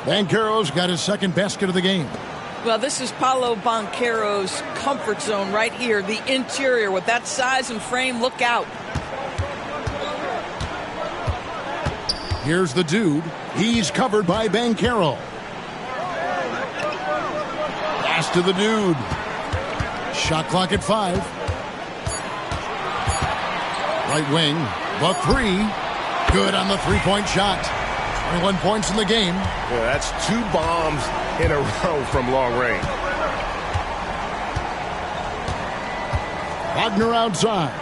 Banchero's got his second basket of the game. Well, this is Paolo Banchero's comfort zone right here. The interior with that size and frame. Look out. Here's the dude. He's covered by Banchero. Pass to the dude. Shot clock at 5. Right wing. The three. Good on the three-point shot. 21 points in the game. Yeah, that's 2 bombs in a row from long range. Wagner outside.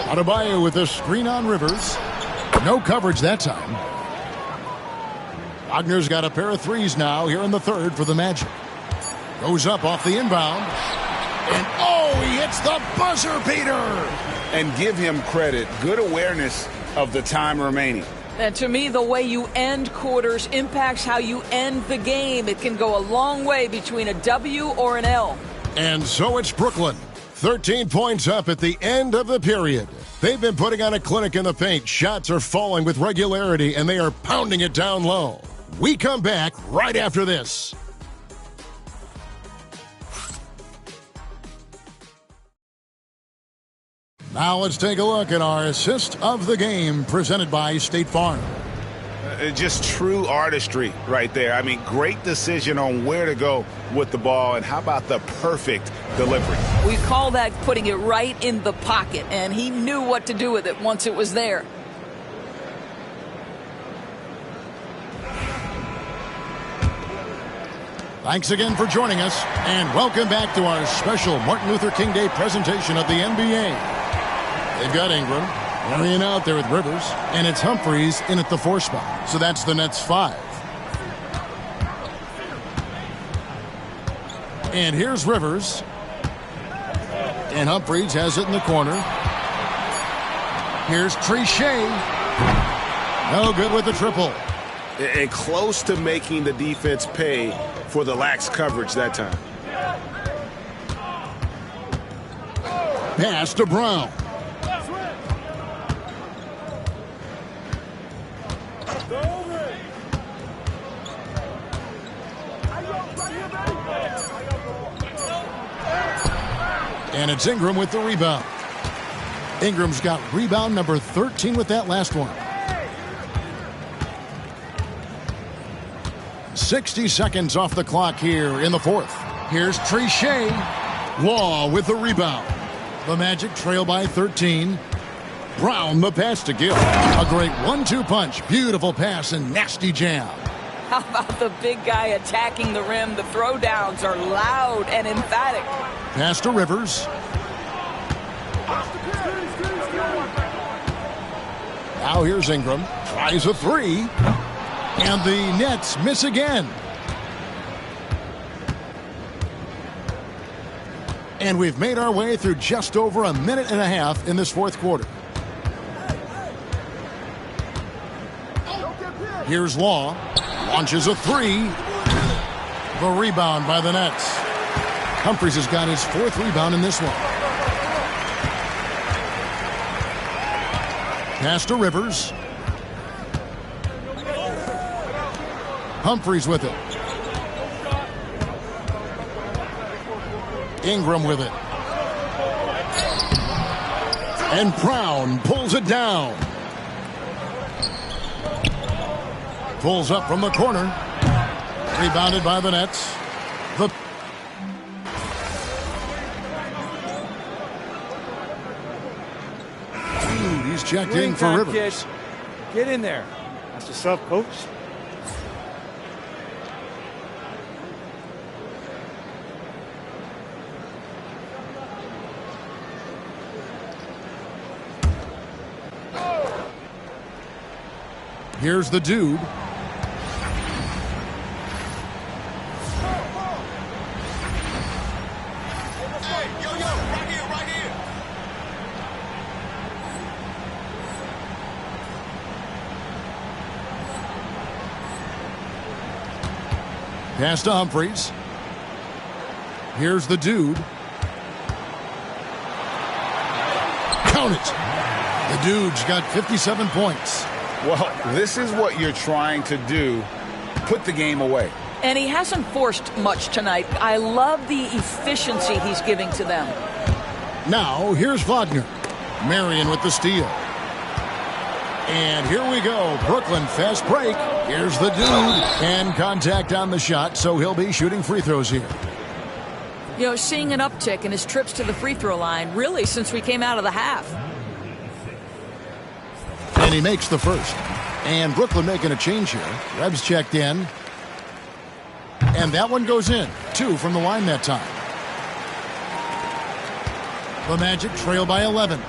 Adebayo with a screen on Rivers. No coverage that time. Wagner's got a pair of threes now here in the third for the Magic. Goes up off the inbound. And he hits the buzzer beater. And give him credit. Good awareness of the time remaining. And to me, the way you end quarters impacts how you end the game. It can go a long way between a W or an L. And so it's Brooklyn. 13 points up at the end of the period. They've been putting on a clinic in the paint. Shots are falling with regularity, and they are pounding it down low. We come back right after this. Now let's take a look at our assist of the game presented by State Farm. Just true artistry right there. I mean, great decision on where to go with the ball, and how about the perfect delivery? We call that putting it right in the pocket, and he knew what to do with it once it was there. Thanks again for joining us, and welcome back to our special Martin Luther King Day presentation of the NBA. They've got Ingram, Marion out there with Rivers, and it's Humphries in at the 4 spot. So that's the Nets 5. And here's Rivers. And Humphries has it in the corner. Here's Trichet. No good with the triple. And close to making the defense pay for the lax coverage that time. Pass to Brown. And it's Ingram with the rebound. Ingram's got rebound number 13 with that last one. 60 seconds off the clock here in the 4th. Here's Trichet. Law with the rebound. The Magic trail by 13. Brown the pass to Gill. A great 1-2 punch. Beautiful pass and nasty jam. How about the big guy attacking the rim? The throwdowns are loud and emphatic. Pass to Rivers. Now here's Ingram. Tries a 3. And the Nets miss again. And we've made our way through just over a minute and a half in this 4th quarter. Here's Law. Launches a 3. The rebound by the Nets. Humphries has got his 4th rebound in this one. Pass to Rivers. Humphries with it. Ingram with it. And Brown pulls it down. Pulls up from the corner. Rebounded by the Nets. He's checked in for Rivers. Kid. Get in there. That's what's up, coach. Here's the dude. Pass to Humphries. Here's the dude. Count it. The dude's got 57 points. Well, this is what you're trying to do. Put the game away. And he hasn't forced much tonight. I love the efficiency he's giving to them. Now, here's Wagner. Marion with the steal. And here we go. Brooklyn fast break. Here's the dude. And contact on the shot, so he'll be shooting free throws here. You know, seeing an uptick in his trips to the free throw line, really, since we came out of the half. And he makes the first. And Brooklyn making a change here. Reb's checked in. And that one goes in. 2 from the line that time. The Magic trail by 11.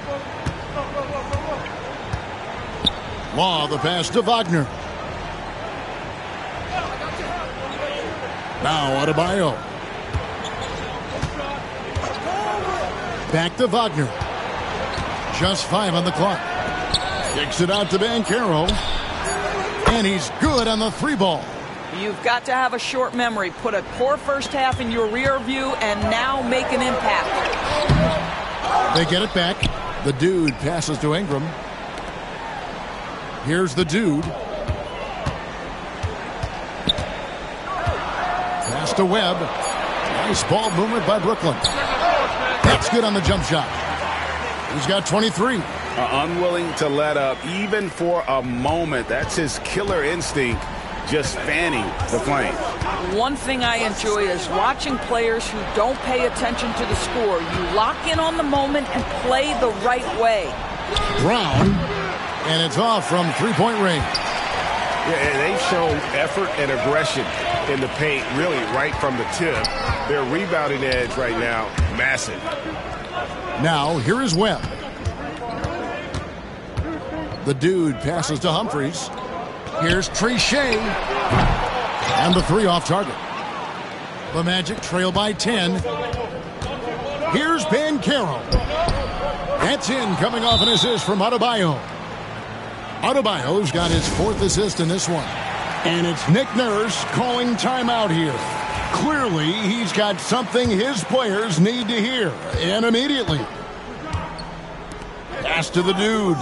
Law the pass to Wagner. Now Adebayo. Back to Wagner. Just 5 on the clock. Kicks it out to Banchero. And he's good on the 3-ball. You've got to have a short memory. Put a poor first half in your rear view and now make an impact. They get it back. The Dude passes to Ingram. Here's the Dude. Pass to Webb. Nice ball movement by Brooklyn. That's good on the jump shot. He's got 23. Unwilling to let up even for a moment. That's his killer instinct, just fanning the flame. One thing I enjoy is watching players who don't pay attention to the score. You lock in on the moment and play the right way. Brown, and it's off from three-point range. Yeah, they've shown effort and aggression in the paint, really right from the tip. Their rebounding edge right now, massive. Now, here is Webb. The Dude passes to Humphries. Here's Trichet. And the 3 off target. The Magic trail by 10. Here's Banchero. That's in, coming off an assist from Adebayo. Adebayo's got his 4th assist in this one. And it's Nick Nurse calling timeout here. Clearly, he's got something his players need to hear. And immediately. Pass to the Dude.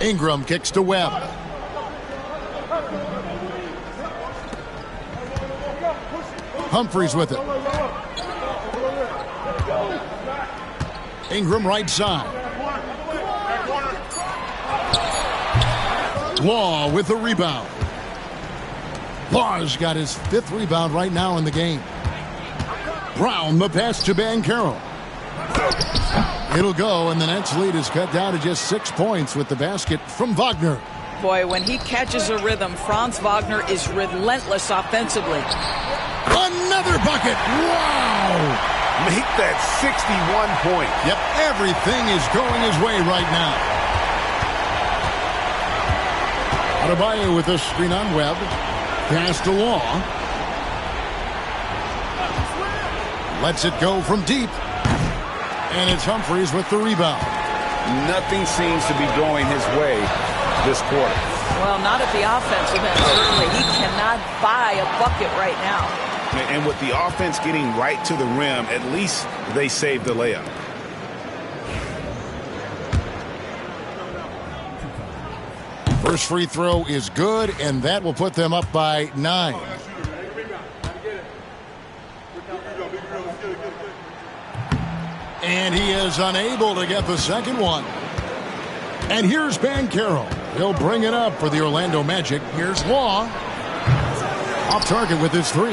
Ingram kicks to Webb. Humphries with it. Ingram right side. Law with the rebound. Law's got his 5th rebound right now in the game. Brown the pass to Banchero. It'll go, and the Nets lead is cut down to just 6 points with the basket from Wagner. Boy, when he catches a rhythm, Franz Wagner is relentless offensively. Another bucket. Wow. Make that 61 point. Yep, everything is going his way right now. Adebayo with a screen on Webb. Pass to Law. Lets it go from deep. And it's Humphries with the rebound. Nothing seems to be going his way this quarter. Well, not at the offensive end, certainly. He cannot buy a bucket right now. And with the offense getting right to the rim, at least they saved the layup. First free throw is good, and that will put them up by 9. And he is unable to get the second one. And here's Banchero. He'll bring it up for the Orlando Magic. Here's Law. Off target with his 3.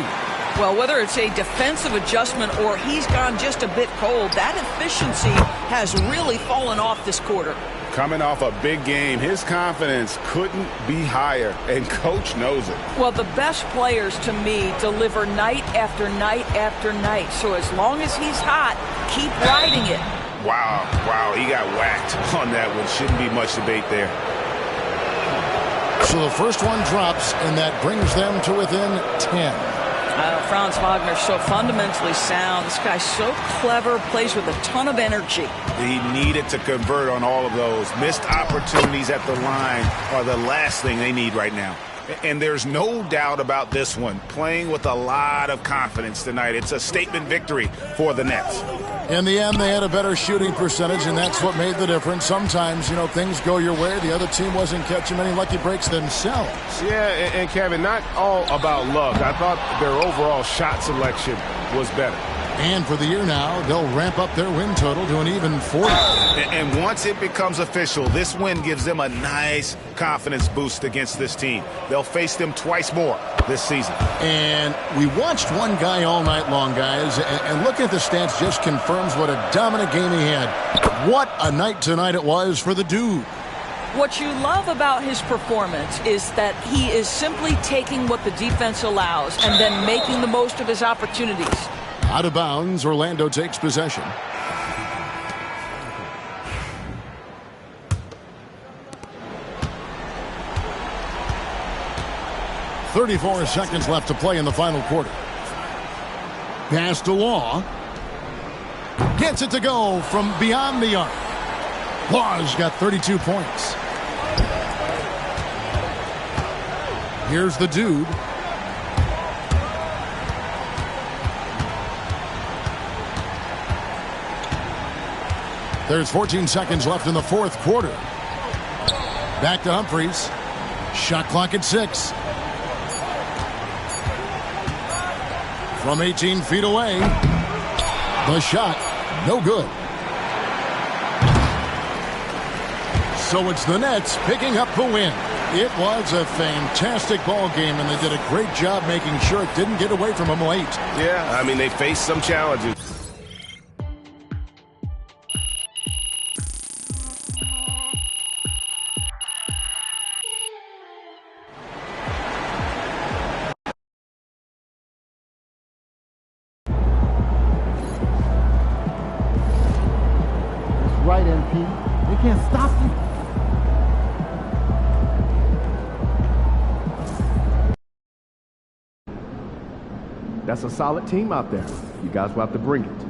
Well, whether it's a defensive adjustment or he's gone just a bit cold, that efficiency has really fallen off this quarter. Coming off a big game, his confidence couldn't be higher, and Coach knows it. Well, the best players, to me, deliver night after night after night. So as long as he's hot, keep riding it. Wow, he got whacked on that one. Shouldn't be much debate there. So the first one drops, and that brings them to within 10. Franz Wagner so fundamentally sound. This guy's so clever, plays with a ton of energy. He needed to convert on all of those. Missed opportunities at the line are the last thing they need right now. And there's no doubt about this one. Playing with a lot of confidence tonight. It's a statement victory for the Nets. In the end, they had a better shooting percentage, and that's what made the difference. Sometimes, things go your way. The other team wasn't catching many lucky breaks themselves. Yeah, and Kevin, not all about luck. I thought their overall shot selection was better. And for the year now, they'll ramp up their win total to an even 40. And once it becomes official, this win gives them a nice confidence boost against this team. They'll face them twice more this season. And we watched one guy all night long, guys, and looking at the stats just confirms what a dominant game he had. What a night tonight it was for the Dude. What you love about his performance is that he is simply taking what the defense allows and then making the most of his opportunities. Out of bounds, Orlando takes possession. .34 seconds left to play in the final quarter. Pass to Law. Gets it to go from beyond the arc. Law's got 32 points. Here's the dude. There's 14 seconds left in the fourth quarter. Back to Humphries. Shot clock at 6. From 18 feet away. The shot, no good. So it's the Nets picking up the win. It was a fantastic ball game, and they did a great job making sure it didn't get away from them late. Yeah, I mean, they faced some challenges. Right, MP. They can't stop you. That's a solid team out there. You guys will have to bring it.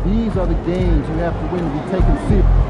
These are the games you have to win to be taken seriously.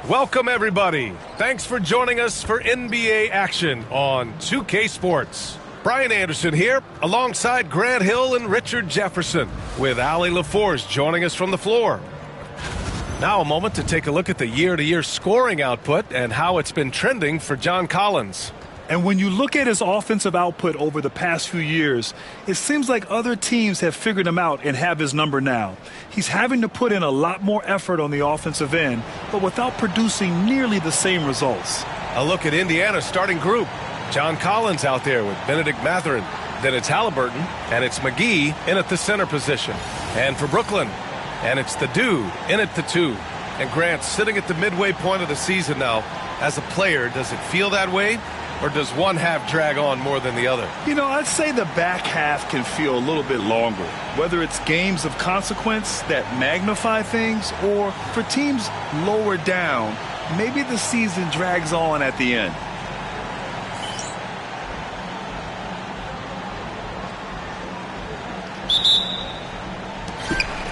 Welcome, everybody. Thanks for joining us for NBA action on 2K Sports. Brian Anderson here, alongside Grant Hill and Richard Jefferson, with Allie LaForce joining us from the floor. Now a moment to take a look at the year-to-year scoring output and how it's been trending for John Collins. And when you look at his offensive output over the past few years, it seems like other teams have figured him out and have his number now. He's having to put in a lot more effort on the offensive end, but without producing nearly the same results. A look at Indiana's starting group. John Collins out there with Benedict Mathurin. Then it's Halliburton, and it's McGee in at the center position. And for Brooklyn, and it's the dude in at the 2. And Grant sitting at the midway point of the season now. As a player, does it feel that way? Or does one half drag on more than the other? You know, I'd say the back half can feel a little bit longer, whether it's games of consequence that magnify things or for teams lower down, maybe the season drags on at the end.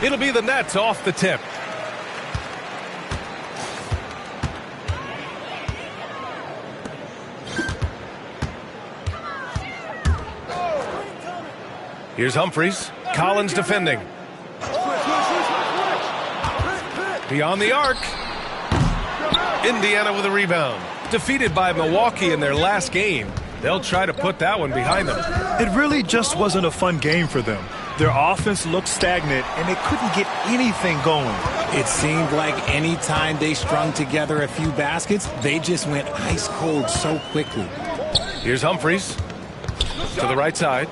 It'll be the Nets off the tip. Here's Humphries. Collins defending. Beyond the arc. Indiana with a rebound. Defeated by Milwaukee in their last game. They'll try to put that one behind them. It really just wasn't a fun game for them. Their offense looked stagnant, and they couldn't get anything going. It seemed like any time they strung together a few baskets, they just went ice cold so quickly. Here's Humphries. To the right side.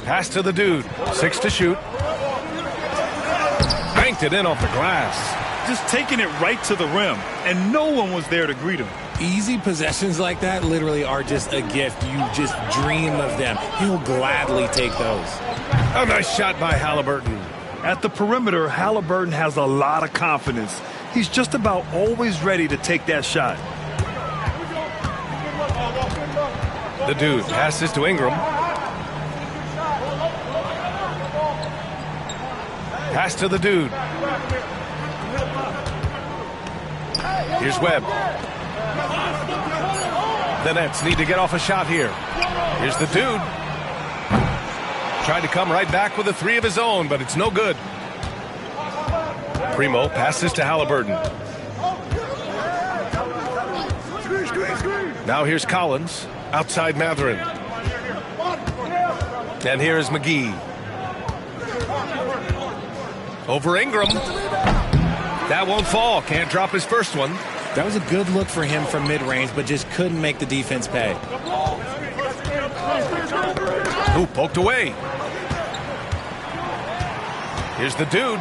Pass to the dude. 6 to shoot. Banked it in off the glass. Just taking it right to the rim, and no one was there to greet him. Easy possessions like that literally are just a gift. You just dream of them. He'll gladly take those. A nice shot by Halliburton. At the perimeter, Halliburton has a lot of confidence. He's just about always ready to take that shot. The dude passes to Ingram. Pass to the dude. Here's Webb. The Nets need to get off a shot here. Here's the dude. Tried to come right back with a 3 of his own, but it's no good. Primo passes to Halliburton. Now here's Collins. Outside Mathurin. And here is McGee. Over Ingram. That won't fall. Can't drop his first one. That was a good look for him from mid-range, but just couldn't make the defense pay. Ooh, poked away. Here's the dude.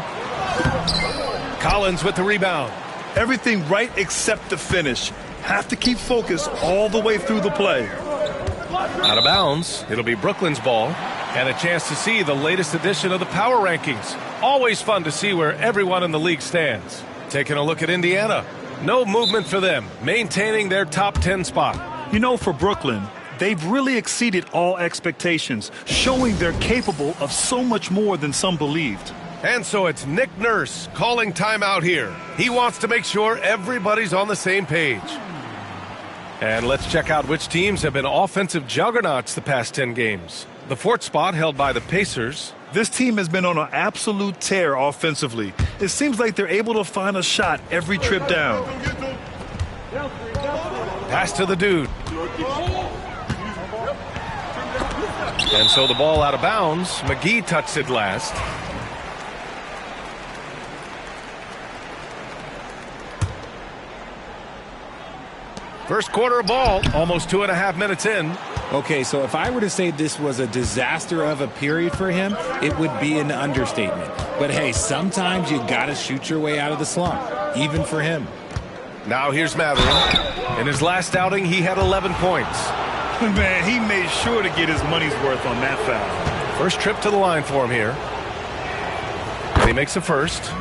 Collins with the rebound. Everything right except the finish. Have to keep focused all the way through the play. Out of bounds. It'll be Brooklyn's ball. And a chance to see the latest edition of the power rankings. Always fun to see where everyone in the league stands. Taking a look at Indiana. No movement for them, maintaining their top 10 spot. You know, for Brooklyn, They've really exceeded all expectations, showing they're capable of so much more than some believed. And so it's Nick Nurse calling timeout here. He wants to make sure everybody's on the same page. And let's check out which teams have been offensive juggernauts the past 10 games. The fourth spot held by the Pacers. This team has been on an absolute tear offensively. It seems like they're able to find a shot every trip down. Pass to the dude. And so the ball out of bounds. McGee touched it last. First quarter of ball, almost 2.5 minutes in. Okay, so if I were to say this was a disaster of a period for him, it would be an understatement. But hey, sometimes you got to shoot your way out of the slump, even for him. Now here's Mathurin. In his last outing, he had 11 points. Man, he made sure to get his money's worth on that foul. First trip to the line for him here. And he makes the first.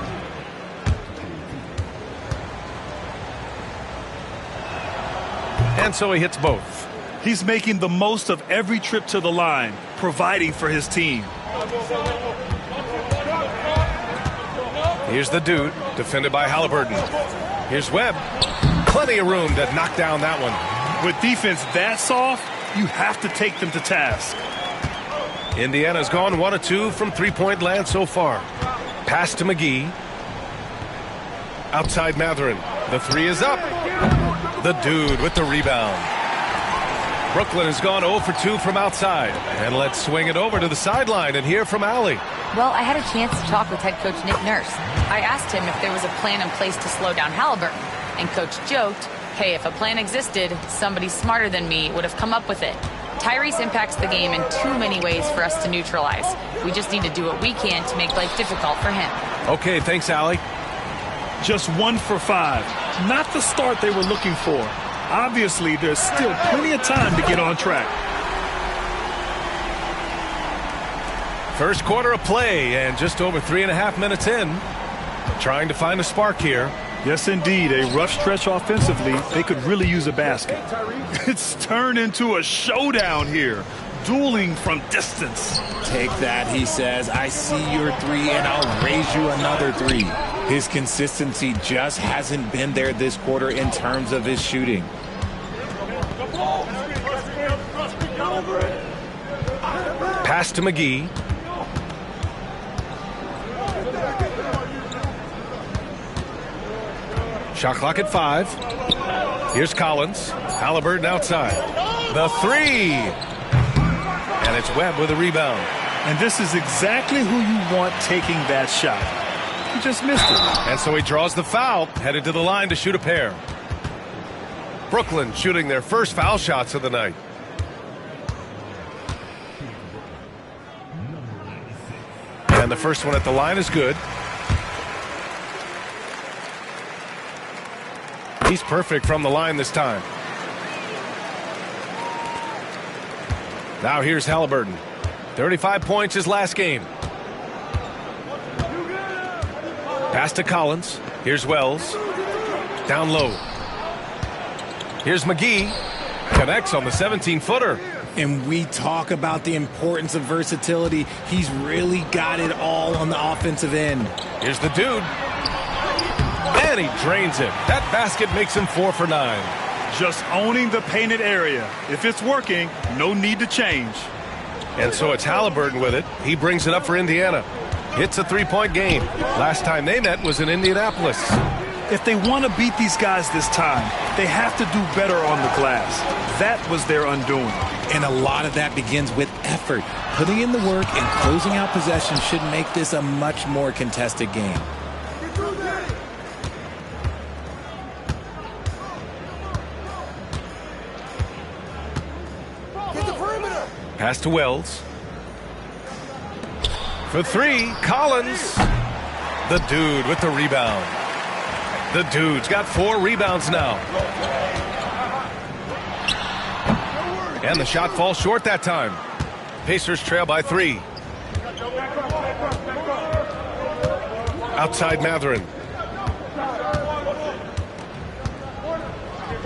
And so he hits both. He's making the most of every trip to the line, providing for his team. Here's the dude, defended by Halliburton. Here's Webb. Plenty of room to knock down that one. With defense that soft, you have to take them to task. Indiana's gone 1 of 2 from three-point land so far. Pass to McGee. Outside Mathurin. The three is up. The dude with the rebound. Brooklyn has gone 0 for 2 from outside. And let's swing it over to the sideline and hear from Allie. Well, I had a chance to talk with head coach Nick Nurse. I asked him if there was a plan in place to slow down Halliburton. And coach joked, hey, if a plan existed, somebody smarter than me would have come up with it. Tyrese impacts the game in too many ways for us to neutralize. We just need to do what we can to make life difficult for him. Okay, thanks, Allie. Just 1 for 5. Not the start they were looking for. Obviously, there's still plenty of time to get on track. First quarter of play and just over 3.5 minutes in. Trying to find a spark here. Yes, indeed. A rough stretch offensively. They could really use a basket. It's turned into a showdown here. Dueling from distance. Take that, he says. I see your three, and I'll raise you another three. His consistency just hasn't been there this quarter in terms of his shooting. Pass to McGee. Shot clock at 5. Here's Collins. Halliburton outside. The three. And it's Webb with a rebound. And this is exactly who you want taking that shot. He just missed it. And so he draws the foul, headed to the line to shoot a pair. Brooklyn shooting their first foul shots of the night. And the first one at the line is good. He's perfect from the line this time. Now here's Halliburton. 35 points his last game. Pass to Collins. Here's Wells. Down low. Here's McGee. Connects on the 17-footer. And we talk about the importance of versatility. He's really got it all on the offensive end. Here's the dude. And he drains it. That basket makes him 4 for 9. Just owning the painted area. If it's working, no need to change. And so it's Halliburton with it. He brings it up for Indiana. It's a three-point game. Last time they met was in Indianapolis. If they want to beat these guys this time, they have to do better on the glass. That was their undoing. And a lot of that begins with effort. Putting in the work and closing out possessions should make this a much more contested game. Pass to Wells. For three, Collins. The dude with the rebound. The dude's got 4 rebounds now. And the shot falls short that time. Pacers trail by 3. Outside Mathurin.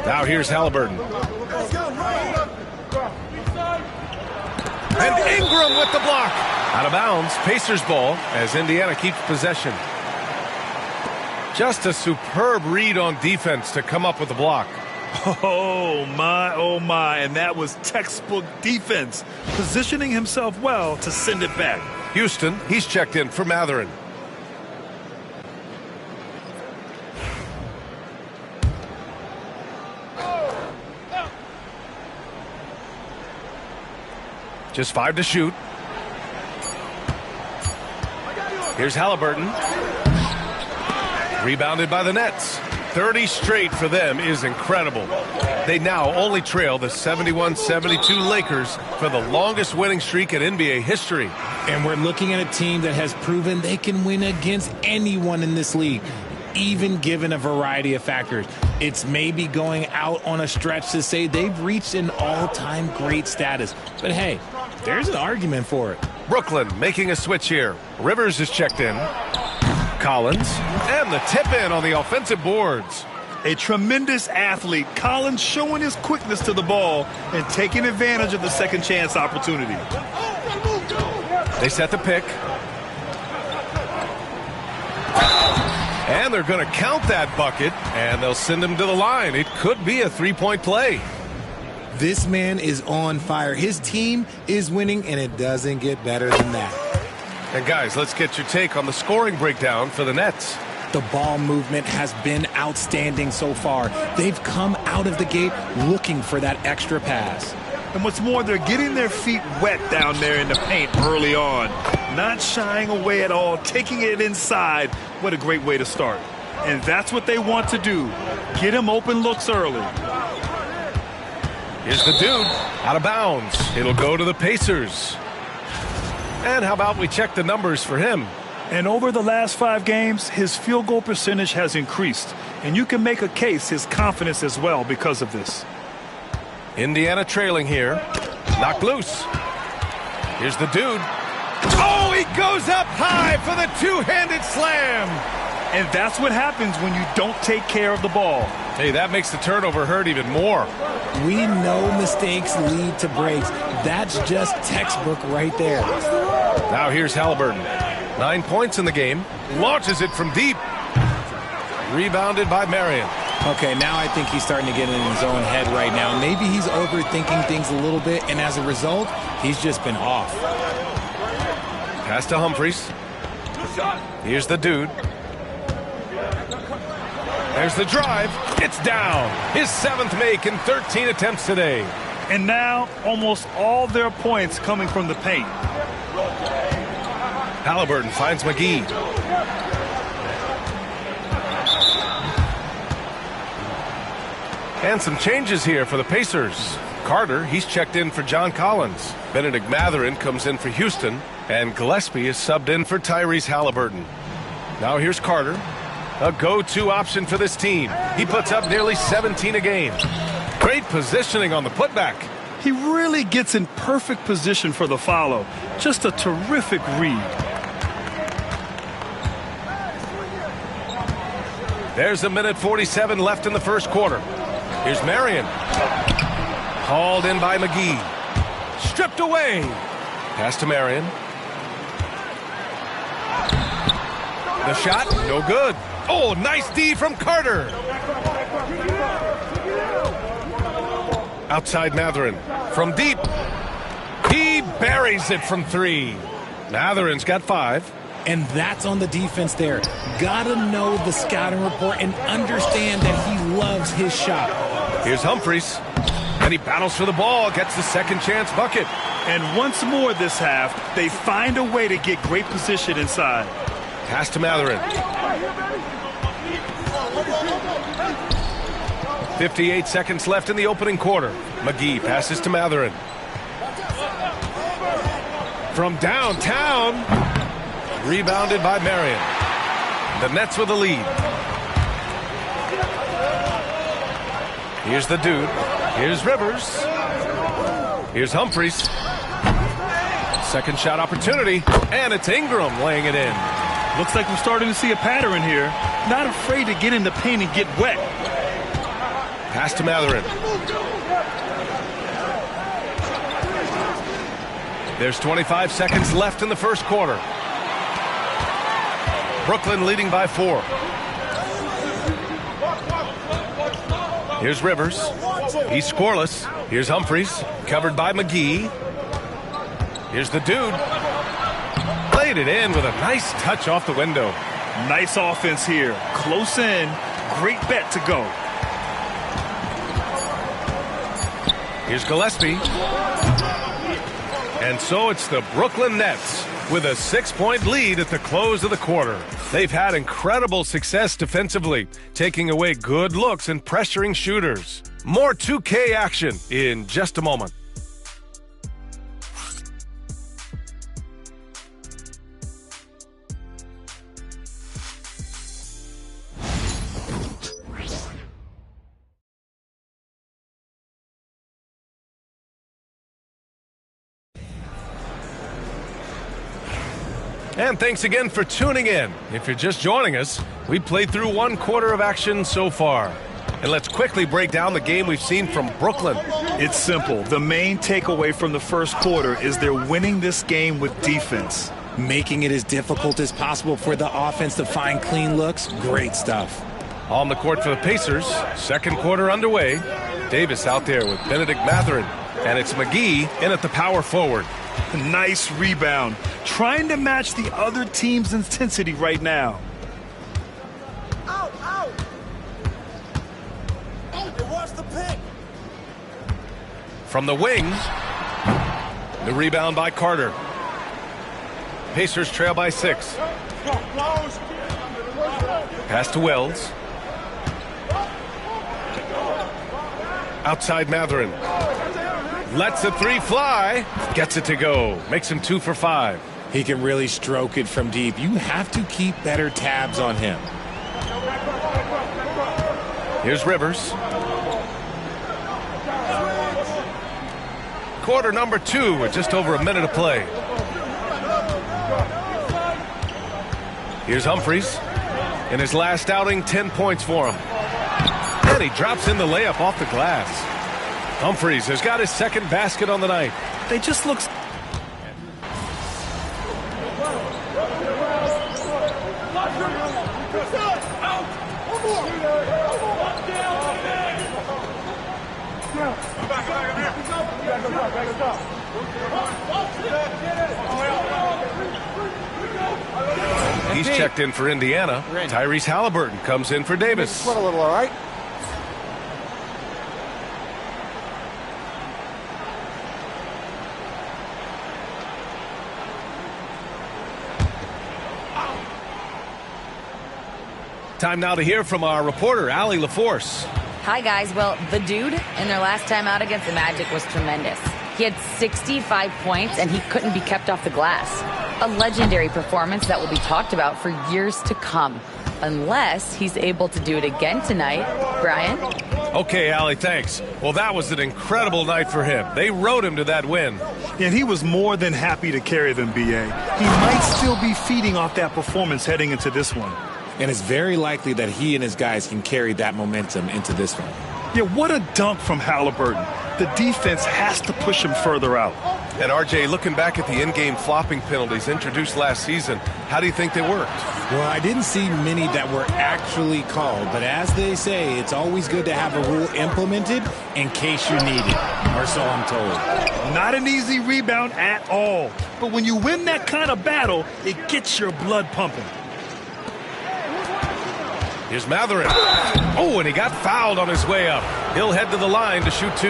Now here's Halliburton. And Ingram with the block. Out of bounds, Pacers ball as Indiana keeps possession. Just a superb read on defense to come up with the block. Oh, my, and that was textbook defense, positioning himself well to send it back. Houston, he's checked in for Matherin. Just 5 to shoot. Here's Halliburton. Rebounded by the Nets. 30 straight for them is incredible. They now only trail the 71-72 Lakers for the longest winning streak in NBA history. And we're looking at a team that has proven they can win against anyone in this league, even given a variety of factors. It's maybe going out on a stretch to say they've reached an all-time great status. But hey, there's an argument for it. Brooklyn making a switch here. Rivers is checked in. Collins, and the tip-in on the offensive boards. A tremendous athlete, Collins showing his quickness to the ball and taking advantage of the second chance opportunity. They set the pick. And they're going to count that bucket, and they'll send him to the line. It could be a three-point play. This man is on fire. His team is winning, and it doesn't get better than that. And guys, let's get your take on the scoring breakdown for the Nets. The ball movement has been outstanding so far. They've come out of the gate looking for that extra pass. And what's more, they're getting their feet wet down there in the paint early on. Not shying away at all, taking it inside. What a great way to start. And that's what they want to do. Get him open looks early. Here's the dude, out of bounds. It'll go to the Pacers. And how about we check the numbers for him? And over the last 5 games, his field goal percentage has increased. And you can make a case his confidence as well because of this. Indiana trailing here. Knocked loose. Here's the dude. Oh, he goes up high for the two-handed slam. And that's what happens when you don't take care of the ball. Hey, that makes the turnover hurt even more. We know mistakes lead to breaks. That's just textbook right there. Now here's Halliburton. 9 points in the game. Launches it from deep. Rebounded by Marion. Okay, now I think he's starting to get in his own head right now. Maybe he's overthinking things a little bit, and as a result, he's just been off. Pass to Humphries. Here's the dude. There's the drive. It's down. His 7th make in 13 attempts today. And now almost all their points coming from the paint. Halliburton finds McGee. And some changes here for the Pacers. Carter, he's checked in for John Collins. Benedict Matherin comes in for Houston. And Gillespie is subbed in for Tyrese Halliburton. Now here's Carter. A go-to option for this team. He puts up nearly 17 a game. Great positioning on the putback. He really gets in perfect position for the follow. Just a terrific read. There's 1:47 left in the first quarter. Here's Marion. Hauled in by McGee. Stripped away. Pass to Marion. The shot, no good. Oh, nice D from Carter. Outside Matherin. From deep. He buries it from 3. Matherin's got 5. And that's on the defense there. Gotta know the scouting report and understand that he loves his shot. Here's Humphries. And he battles for the ball, gets the second chance bucket. And once more this half, they find a way to get great position inside. Pass to Matherin. 58 seconds left in the opening quarter. McGee passes to Matherin. From downtown. Rebounded by Marion. The Nets with the lead. Here's the dude. Here's Rivers. Here's Humphries. Second shot opportunity. And it's Ingram laying it in. Looks like we're starting to see a pattern here. Not afraid to get in the paint and get wet. Pass to Matherin. There's 25 seconds left in the first quarter. Brooklyn leading by 4. Here's Rivers. He's scoreless. Here's Humphries, covered by McGee. Here's the dude. Played it in with a nice touch off the window. Nice offense here. Close in. Great bet to go. Here's Gillespie. And so it's the Brooklyn Nets with a 6-point lead at the close of the quarter. They've had incredible success defensively, taking away good looks and pressuring shooters. More 2K action in just a moment. And thanks again for tuning in. If you're just joining us, we played through 1 quarter of action so far. And let's quickly break down the game we've seen from Brooklyn. It's simple. The main takeaway from the first quarter is they're winning this game with defense. Making it as difficult as possible for the offense to find clean looks. Great stuff. On the court for the Pacers, second quarter underway. Davis out there with Benedict Mathurin. And it's McGee in at the power forward. Nice rebound. Trying to match the other team's intensity right now. From the wing, the rebound by Carter. Pacers trail by 6. Pass to Wells. Outside Mathurin. Lets a 3 fly. Gets it to go. Makes him 2 for 5. He can really stroke it from deep. You have to keep better tabs on him. Here's Rivers. Quarter number 2 with just over a minute to play. Here's Humphries. In his last outing, 10 points for him. And he drops in the layup off the glass. Humphries has got his second basket on the night. They just look... He's checked in for Indiana. Tyrese Halliburton comes in for Davis. Sweat a little, all right? Time now to hear from our reporter, Allie LaForce. Hi, guys. Well, the dude in their last time out against the Magic was tremendous. He had 65 points, and he couldn't be kept off the glass. A legendary performance that will be talked about for years to come, unless he's able to do it again tonight. Brian? Okay, Allie, thanks. Well, that was an incredible night for him. They rode him to that win. And he was more than happy to carry them, B.A. He might still be feeding off that performance heading into this one. And it's very likely that he and his guys can carry that momentum into this one. Yeah, what a dunk from Halliburton. The defense has to push him further out. And RJ, looking back at the in-game flopping penalties introduced last season, how do you think they worked? Well, I didn't see many that were actually called, but as they say, it's always good to have a rule implemented in case you need it, or so I'm told. Not an easy rebound at all, but when you win that kind of battle, it gets your blood pumping. Here's Mathurin. Oh, and he got fouled on his way up. He'll head to the line to shoot 2.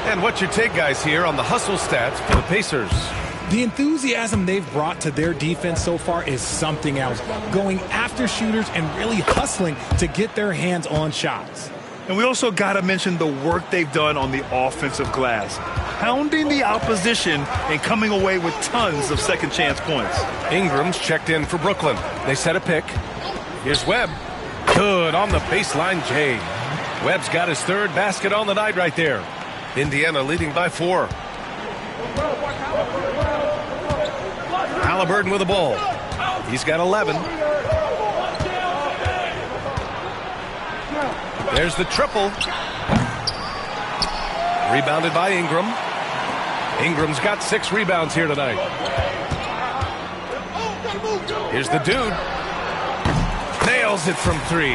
And what's your take, guys, here on the hustle stats for the Pacers? The enthusiasm they've brought to their defense so far is something else. Going after shooters and really hustling to get their hands on shots. And we also got to mention the work they've done on the offensive glass. Pounding the opposition and coming away with tons of second chance points. Ingram's checked in for Brooklyn. They set a pick. Here's Webb. Good on the baseline, Jay. Webb's got his 3rd basket on the night right there. Indiana leading by 4. Halliburton with the ball. He's got 11. There's the triple. Rebounded by Ingram. Ingram's got 6 rebounds here tonight. Here's the dude. Nails it from 3.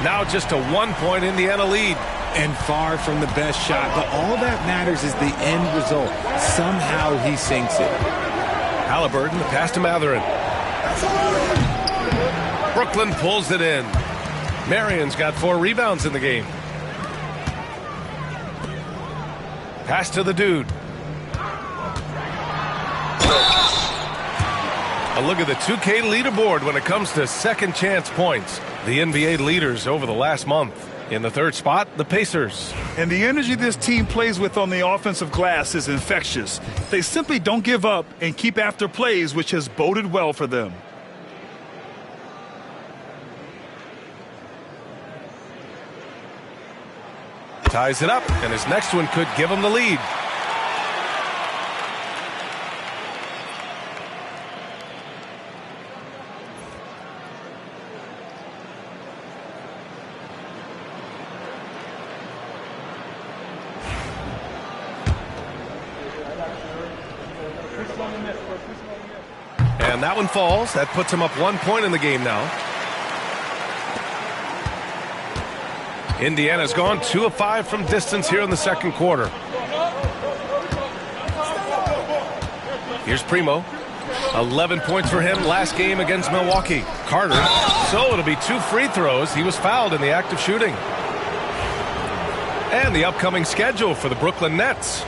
Now just a 1-point Indiana lead. And far from the best shot, but all that matters is the end result. Somehow he sinks it. Halliburton, the pass to Mathurin. Brooklyn pulls it in. Marion's got 4 rebounds in the game. Pass to the dude. A look at the 2K leaderboard when it comes to second chance points. The NBA leaders over the last month. In the 3rd spot, the Pacers. And the energy this team plays with on the offensive glass is infectious. They simply don't give up and keep after plays, which has boded well for them. Ties it up, and his next one could give him the lead. And that one falls. That puts him up 1 point in the game now. Indiana's gone 2 of 5 from distance here in the second quarter. Here's Primo. 11 points for him last game against Milwaukee. Carter. So it'll be 2 free throws. He was fouled in the act of shooting. And the upcoming schedule for the Brooklyn Nets.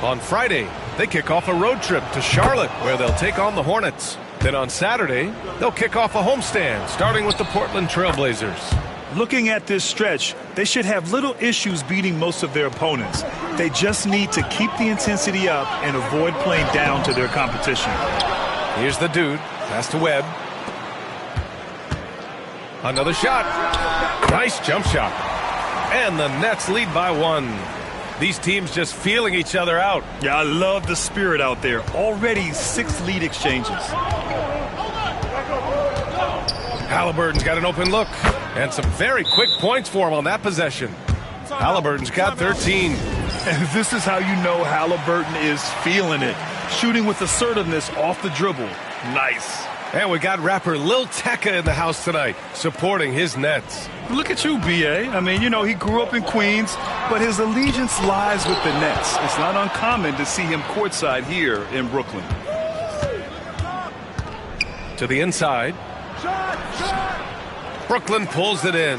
On Friday, they kick off a road trip to Charlotte, where they'll take on the Hornets. Then on Saturday, they'll kick off a homestand, starting with the Portland Trailblazers. Looking at this stretch, they should have little issues beating most of their opponents. They just need to keep the intensity up and avoid playing down to their competition. Here's the dude. Pass to Webb. Another shot. Nice jump shot. And the Nets lead by 1. These teams just feeling each other out. Yeah, I love the spirit out there. Already 6 lead exchanges. Halliburton's got an open look. And some very quick points for him on that possession. Halliburton's got 13. And this is how you know Halliburton is feeling it. Shooting with assertiveness off the dribble. Nice. And we got rapper Lil Tecca in the house tonight, supporting his Nets. Look at you, B.A. I mean, you know, he grew up in Queens, but his allegiance lies with the Nets. It's not uncommon to see him courtside here in Brooklyn. To the inside. Brooklyn pulls it in.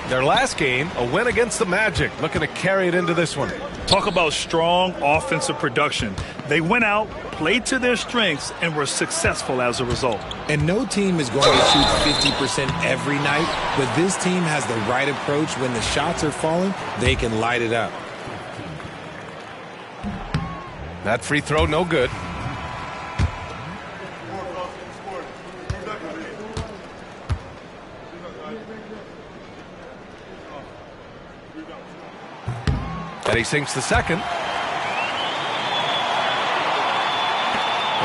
Their last game, a win against the Magic, looking to carry it into this one. Talk about strong offensive production. They went out, played to their strengths, and were successful as a result. And no team is going to shoot 50% every night, but this team has the right approach. When the shots are falling, they can light it up. That free throw, no good. And he sinks the second.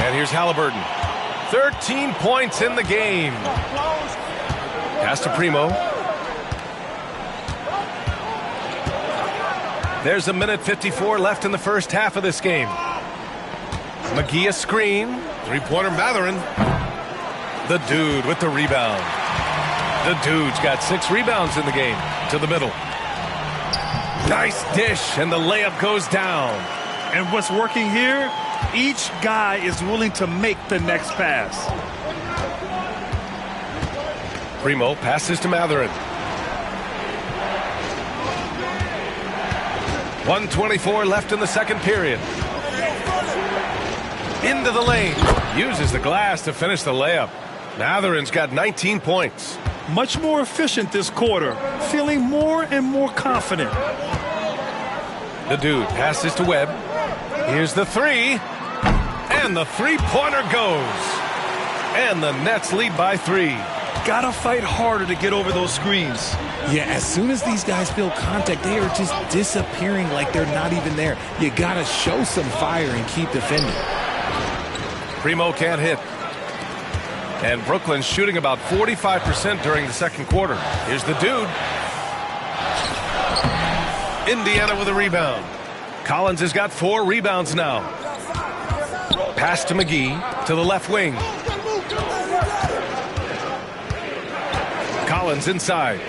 And here's Halliburton. 13 points in the game. Pass to Primo. There's a minute 54 left in the first half of this game. McGee a screen. Three-pointer Mathurin. The dude with the rebound. The dude's got 6 rebounds in the game. To the middle. Nice dish, and the layup goes down. And what's working here, each guy is willing to make the next pass. Primo passes to Mathurin. 1:24 left in the second period. Into the lane. Uses the glass to finish the layup. Mathurin's got 19 points. Much more efficient this quarter. Feeling more and more confident. The dude passes to Webb. Here's the three. And the three-pointer goes. And the Nets lead by 3. Gotta fight harder to get over those screens. Yeah, as soon as these guys feel contact, they are just disappearing like they're not even there. You gotta show some fire and keep defending. Primo can't hit. And Brooklyn's shooting about 45% during the second quarter. Here's the dude. Indiana with a rebound. Collins has got 4 rebounds now. Pass to McGee to the left wing. Collins inside.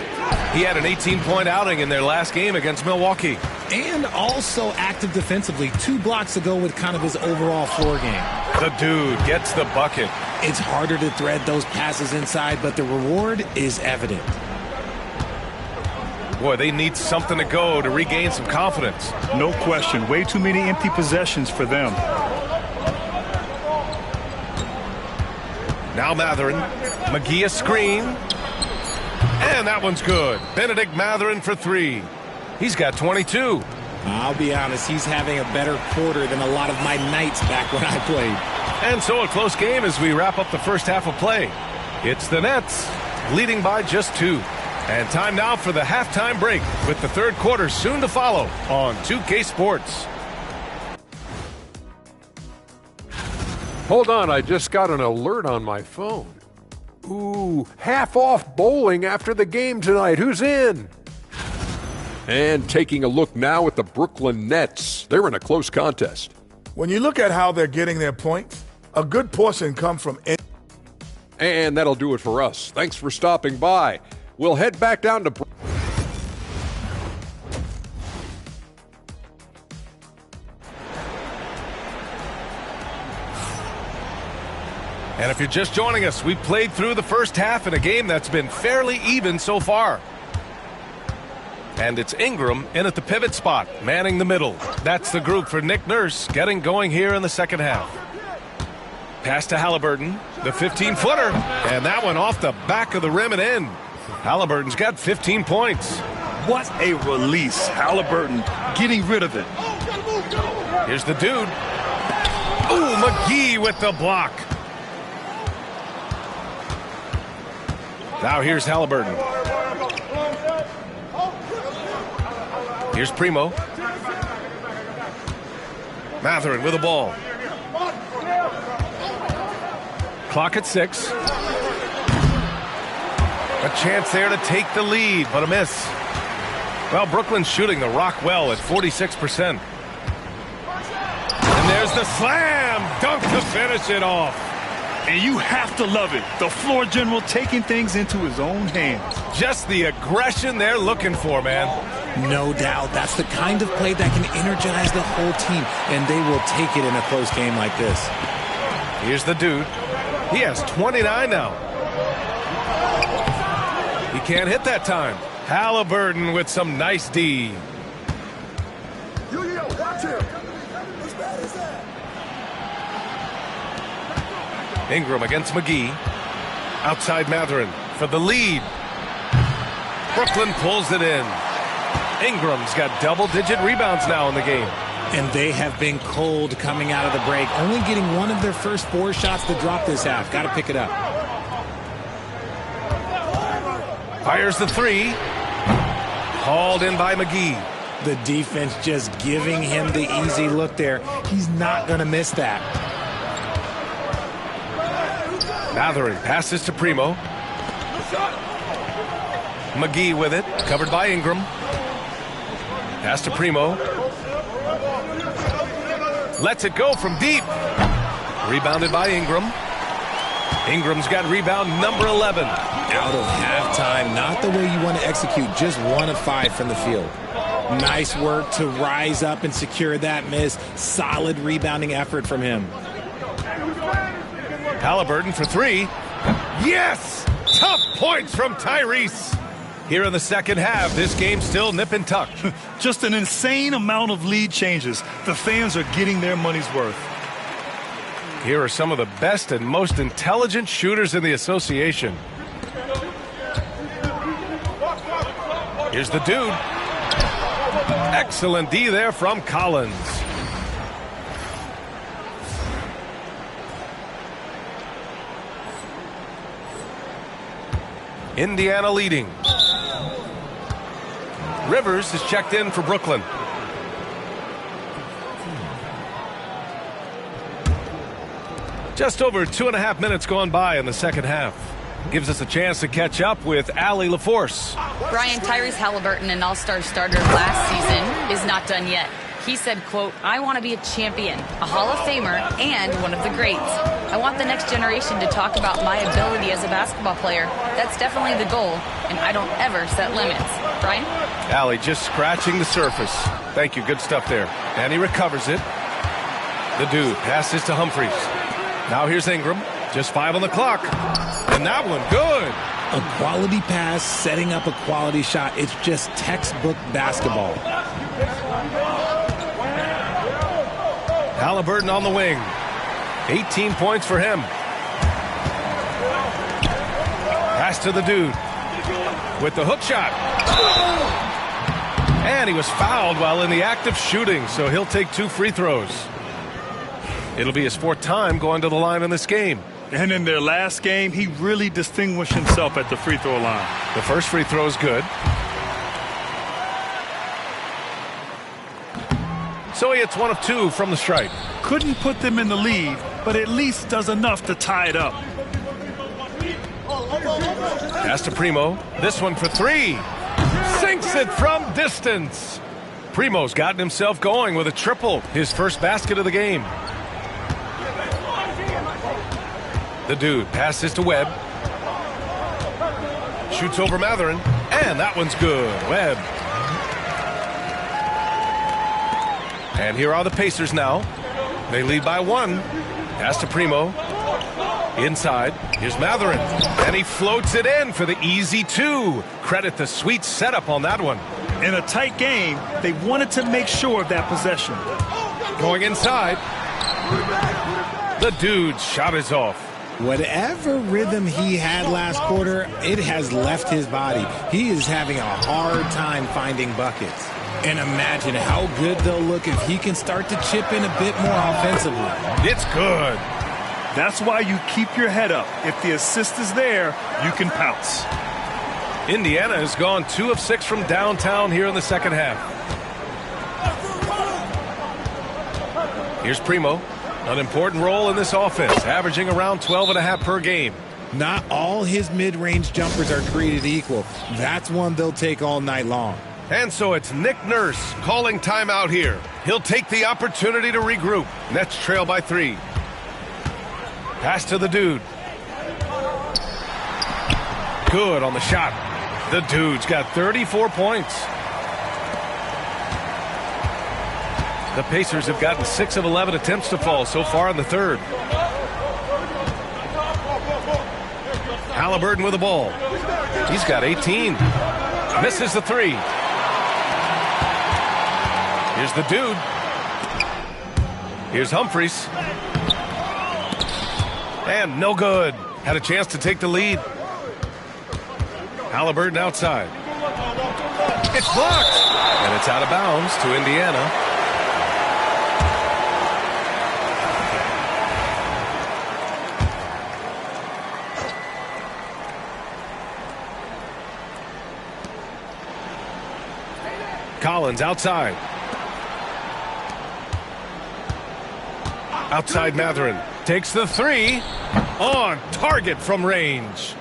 He had an 18-point outing in their last game against Milwaukee. And also active defensively. 2 blocks to go with kind of his overall floor game. The dude gets the bucket. It's harder to thread those passes inside, but the reward is evident. Boy, they need something to go to regain some confidence. No question. Way too many empty possessions for them. Now Mathurin. McGee a screen. And that one's good. Benedict Mathurin for 3. He's got 22. I'll be honest, he's having a better quarter than a lot of my nights back when I played. And so a close game as we wrap up the first half of play. It's the Nets leading by just 2. And time now for the halftime break with the third quarter soon to follow on 2K Sports. Hold on, I just got an alert on my phone. Ooh, half off bowling after the game tonight. Who's in? And taking a look now at the Brooklyn Nets. They're in a close contest. When you look at how they're getting their points, a good portion come from... And that'll do it for us. Thanks for stopping by. We'll head back down to... And if you're just joining us, we played through the first half in a game that's been fairly even so far. And it's Ingram in at the pivot spot, manning the middle. That's the group for Nick Nurse getting going here in the second half. Pass to Halliburton, the 15-footer. And that one off the back of the rim and in. Halliburton's got 15 points. What a release. Halliburton getting rid of it. Here's the dude. Ooh, McGee with the block. Now here's Halliburton. Here's Primo. Mathurin with the ball. Clock at 6. A chance there to take the lead, but a miss. Well, Brooklyn's shooting the rock well at 46%. And there's the slam dunk to finish it off. And you have to love it. The floor general taking things into his own hands. Just the aggression they're looking for, man. No doubt. That's the kind of play that can energize the whole team, and they will take it in a close game like this. Here's the dude. He has 29 now. He can't hit that time. Halliburton with some nice D. Watch him. Ingram against McGee. Outside Mathurin for the lead. Brooklyn pulls it in. Ingram's got double-digit rebounds now in the game. And they have been cold coming out of the break. Only getting one of their first 4 shots to drop this half. Got to pick it up. Fires the 3. Hauled in by McGee. The defense just giving him the easy look there. He's not going to miss that. Mathurin passes to Primo. McGee with it, covered by Ingram. Pass to Primo. Lets it go from deep. Rebounded by Ingram. Ingram's got rebound number 11. Out of halftime, not the way you want to execute, just 1 of 5 from the field. Nice work to rise up and secure that miss. Solid rebounding effort from him. Halliburton for 3. Yes! Tough points from Tyrese. Here in the second half, this game's still nip and tuck. Just an insane amount of lead changes. The fans are getting their money's worth. Here are some of the best and most intelligent shooters in the association. Here's the dude. Excellent D there from Collins. Indiana leading. Rivers is checked in for Brooklyn. Just over 2.5 minutes gone by in the second half. Gives us a chance to catch up with Allie LaForce. Brian, Tyrese Halliburton, an all-star starter last season, is not done yet. He said, quote, "I want to be a champion, a Hall of Famer, and one of the greats. I want the next generation to talk about my ability as a basketball player. That's definitely the goal, and I don't ever set limits." Brian? Allie just scratching the surface. Thank you. Good stuff there. And he recovers it. The dude passes to Humphries. Now here's Ingram. Just 5 on the clock. And that one, good. A quality pass, setting up a quality shot. It's just textbook basketball. Halliburton on the wing. 18 points for him. Pass to the dude. With the hook shot. And he was fouled while in the act of shooting, so he'll take 2 free throws. It'll be his 4th time going to the line in this game. And in their last game, he really distinguished himself at the free throw line. The first free throw is good. So he hits 1 of 2 from the stripe. Couldn't put them in the lead, but at least does enough to tie it up. Pass to Primo. This one for 3. Sinks it from distance. Primo's gotten himself going with a triple. His first basket of the game. The dude passes to Webb. Shoots over Matherin. And that one's good. Webb. And here are the Pacers now. They lead by 1. Pass to Primo. Inside. Here's Matherin. And he floats it in for the easy 2. Credit the sweet setup on that one. In a tight game, they wanted to make sure of that possession. Going inside. The dude's shot is off. Whatever rhythm he had last quarter, it has left his body. He is having a hard time finding buckets. And imagine how good they'll look if he can start to chip in a bit more offensively. It's good. That's why you keep your head up. If the assist is there, you can pounce. Indiana has gone 2 of 6 from downtown here in the second half. Here's Primo. An important role in this offense, averaging around 12.5 per game. Not all his mid-range jumpers are created equal. That's one they'll take all night long. And so it's Nick Nurse calling timeout here. He'll take the opportunity to regroup. Nets trail by 3. Pass to the dude. Good on the shot. The dude's got 34 points. The Pacers have gotten 6 of 11 attempts to fall so far in the third. Halliburton with the ball. He's got 18. Misses the 3. Here's the dude. Here's Humphries. And no good. Had a chance to take the lead. Halliburton outside. It's blocked. And it's out of bounds to Indiana. Collins outside. Outside Matherin. Takes the 3. On target from range.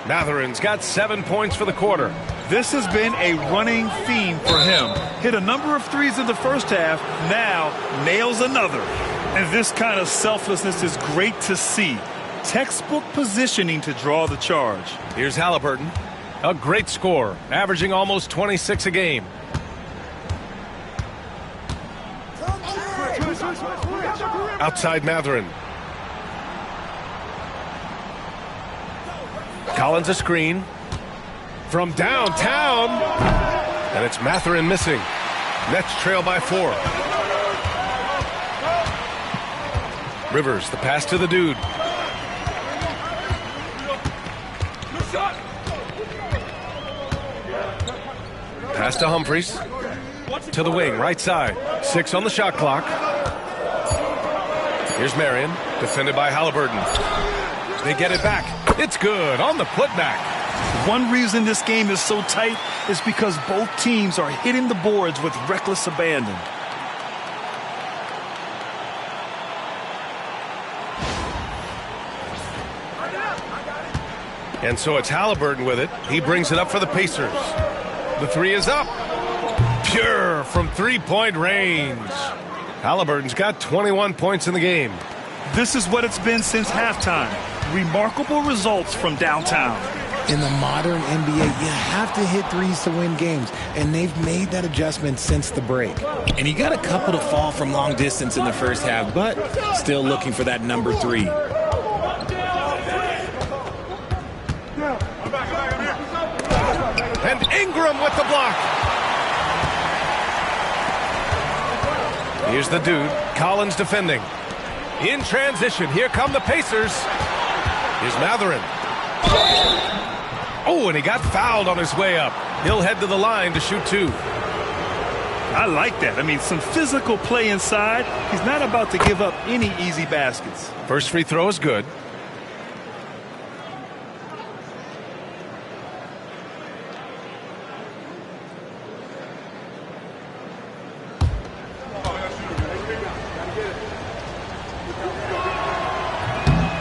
Matherin's got 7 points for the quarter. This has been a running theme for him. Hit a number of 3s in the first half. Now nails another. And this kind of selflessness is great to see. Textbook positioning to draw the charge. Here's Halliburton. A great score, averaging almost 26 a game. Outside Matherin. Collins a screen. From downtown. And it's Matherin missing. Nets trail by 4. Rivers, the pass to the dude. Pass to Humphries. To the wing, right side. 6 on the shot clock. Here's Marion, defended by Halliburton. They get it back. It's good on the putback. One reason this game is so tight is because both teams are hitting the boards with reckless abandon. And so it's Halliburton with it. He brings it up for the Pacers. The 3 is up. pure from three-point range. Halliburton's got 21 points in the game. This is what it's been since halftime. Remarkable results from downtown. In the modern NBA, you have to hit threes to win games, and they've made that adjustment since the break. And he got a couple to fall from long distance in the first half, but still looking for that number 3. And Ingram with the block. Here's the dude. Collins defending. In transition, here come the Pacers. Here's Mathurin. Oh, and he got fouled on his way up. He'll head to the line to shoot 2. I like that. I mean, some physical play inside. He's not about to give up any easy baskets. First free throw is good.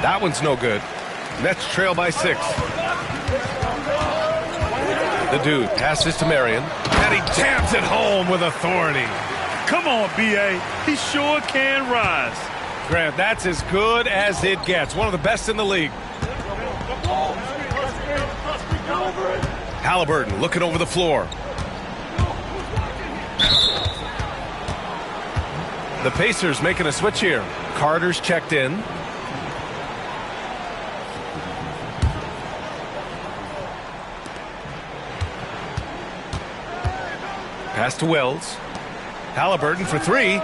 That one's no good. Nets trail by 6. The dude passes to Marion, and he jams it home with authority. Come on, B.A. He sure can rise. Grant, that's as good as it gets. One of the best in the league. Halliburton looking over the floor. The Pacers making a switch here. Carter's checked in. Pass to Wells. Halliburton for 3.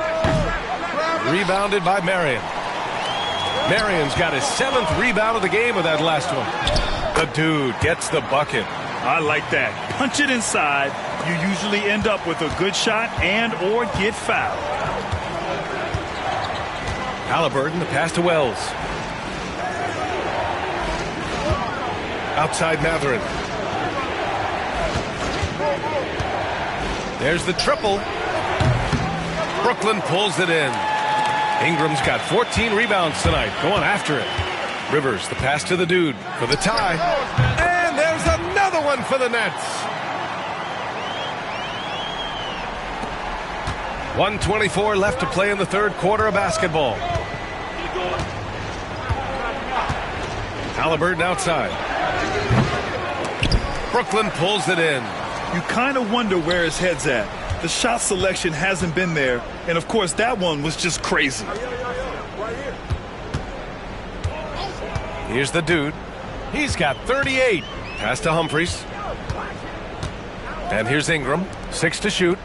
Rebounded by Marion. Marion's got his 7th rebound of the game with that last one. The dude gets the bucket. I like that. Punch it inside. You usually end up with a good shot and or get fouled. Halliburton, the pass to Wells. Outside Mathurin. There's the triple. Brooklyn pulls it in. Ingram's got 14 rebounds tonight, going after it. Rivers, the pass to the dude for the tie. And there's another one for the Nets. 1:24 left to play in the third quarter of basketball. Halliburton outside. Brooklyn pulls it in. You kind of wonder where his head's at. The shot selection hasn't been there, and of course that one was just crazy. Here's the dude. He's got 38. Pass to Humphries. And here's Ingram. 6 to shoot.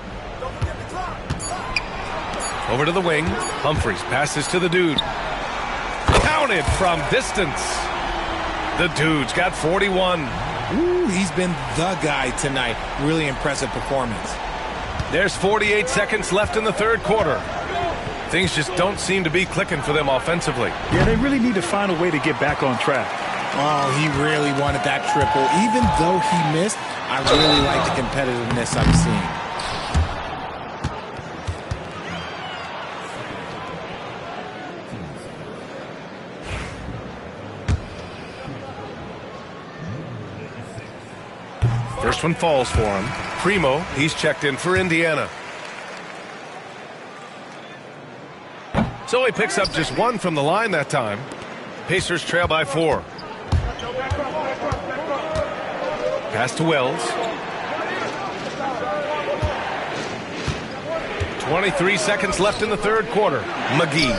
Over to the wing. Humphries passes to the dude. Counted from distance. The dude's got 41. Ooh, he's been the guy tonight. Really impressive performance. There's 48 seconds left in the third quarter. Things just don't seem to be clicking for them offensively. Yeah, they really need to find a way to get back on track. Oh, he really wanted that triple. Even though he missed, I really like the competitiveness I'm seeing. First one falls for him. Primo, he's checked in for Indiana. So he picks up just 1 from the line that time. Pacers trail by 4. Pass to Wells. 23 seconds left in the third quarter. McGee.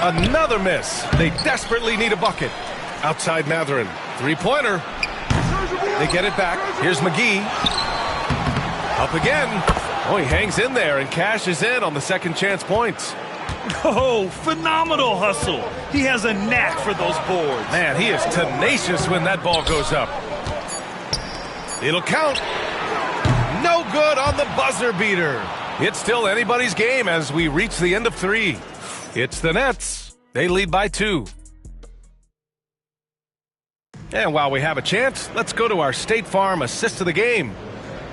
Another miss. They desperately need a bucket. Outside Mathurin. 3-pointer. They get it back. Here's McGee. Up again. Oh, he hangs in there and cashes in on the second chance points. Oh, phenomenal hustle. He has a knack for those boards. Man, he is tenacious when that ball goes up. It'll count. No good on the buzzer beater. It's still anybody's game as we reach the end of 3. It's the Nets. They lead by 2. And while we have a chance, let's go to our State Farm assist of the game.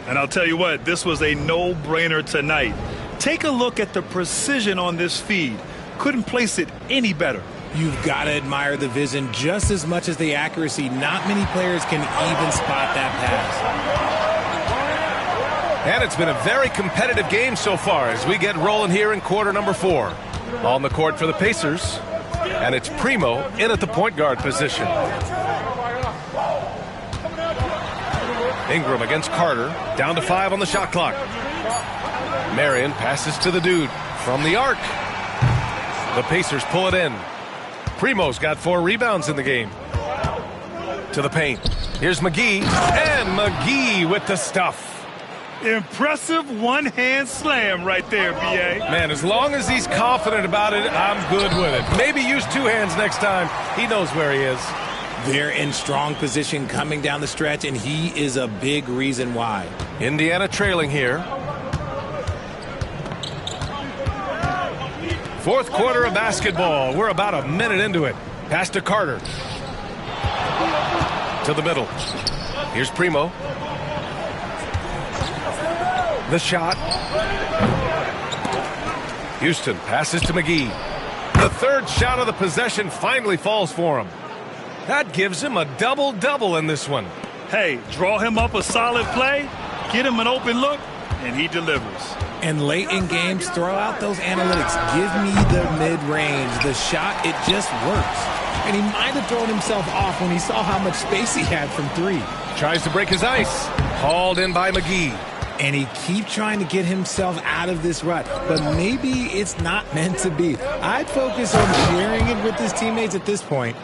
And I'll tell you what, this was a no-brainer tonight. Take a look at the precision on this feed. Couldn't place it any better. You've got to admire the vision just as much as the accuracy. Not many players can even spot that pass. And it's been a very competitive game so far as we get rolling here in quarter number 4. On the court for the Pacers, and it's Primo in at the point guard position. Ingram against Carter, down to 5 on the shot clock. Marion passes to the dude from the arc. The Pacers pull it in. Primo's got 4 rebounds in the game. To the paint. Here's McGee, and McGee with the stuff. Impressive one-hand slam right there, B.A. Man, as long as he's confident about it, I'm good with it. Maybe use 2 hands next time. He knows where he is. They're in strong position coming down the stretch, and he is a big reason why. Indiana trailing here. 4th quarter of basketball. We're about a minute into it. Pass to Carter. To the middle. Here's Primo. The shot. Houston passes to McGee. The 3rd shot of the possession finally falls for him. That gives him a double-double in this one. Hey, draw him up a solid play, get him an open look, and he delivers. And late in games, throw out those analytics. Give me the mid-range. The shot, it just works. And he might have thrown himself off when he saw how much space he had from 3. Tries to break his ice. Hauled in by McGee. And he keeps trying to get himself out of this rut. But maybe it's not meant to be. I'd focus on sharing it with his teammates at this point.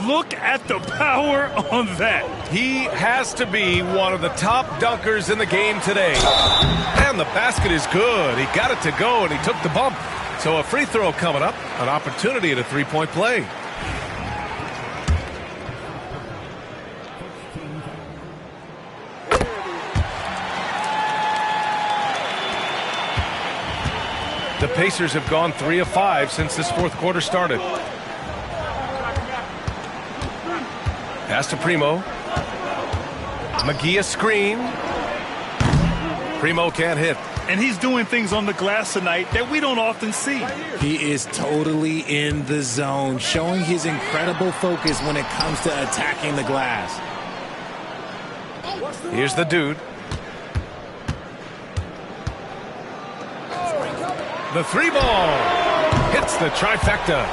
Look at the power on that. He has to be one of the top dunkers in the game today. And the basket is good. He got it to go, and he took the bump. So a free throw coming up, an opportunity at a 3-point play. The Pacers have gone 3 of 5 since this 4th quarter started. Pass to Primo. McGee a screen. Primo can't hit. And he's doing things on the glass tonight that we don't often see. He is totally in the zone, showing his incredible focus when it comes to attacking the glass. Here's the dude. The 3 ball hits the trifecta.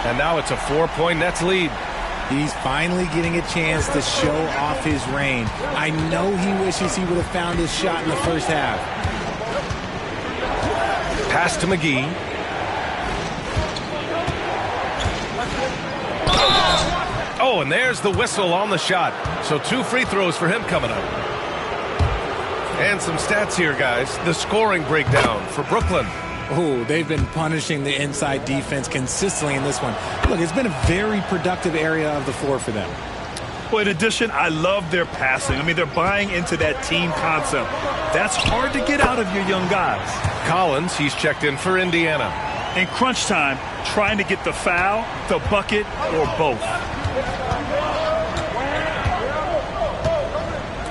And now it's a 4-point Nets lead. He's finally getting a chance to show off his range. I know he wishes he would have found his shot in the first half. Pass to McGee. Oh, and there's the whistle on the shot. So 2 free throws for him coming up. And some stats here, guys. The scoring breakdown for Brooklyn. Oh, they've been punishing the inside defense consistently in this one. Look, it's been a very productive area of the floor for them. Well, in addition, I love their passing. I mean, they're buying into that team concept. That's hard to get out of your young guys. Collins, he's checked in for Indiana. In crunch time, trying to get the foul, the bucket, or both.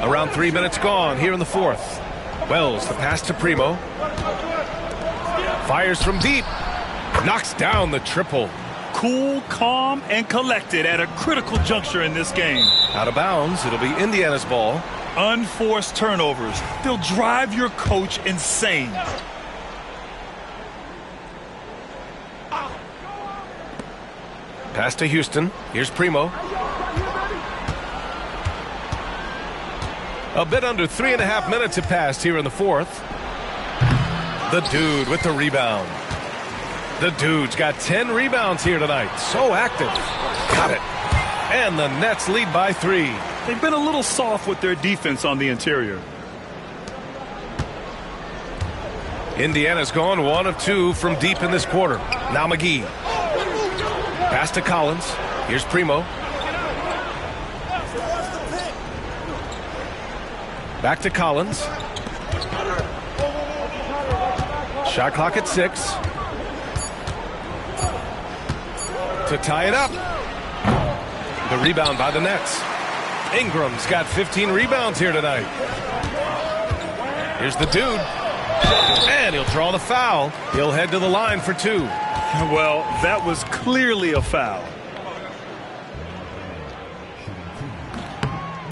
Around 3 minutes gone here in the 4th. Wells, the pass to Primo. Fires from deep. Knocks down the triple. Cool, calm, and collected at a critical juncture in this game. Out of bounds. It'll be Indiana's ball. Unforced turnovers. They'll drive your coach insane. Pass to Houston. Here's Primo. A bit under 3.5 minutes have passed here in the 4th. The dude with the rebound. The dude's got 10 rebounds here tonight. So active. Got it. And the Nets lead by 3. They've been a little soft with their defense on the interior. Indiana's gone 1 of 2 from deep in this quarter. Now McGee. Pass to Collins. Here's Primo. Back to Collins. Shot clock at 6. To tie it up. The rebound by the Nets. Ingram's got 15 rebounds here tonight. Here's the dude. And he'll draw the foul. He'll head to the line for 2. Well, that was clearly a foul.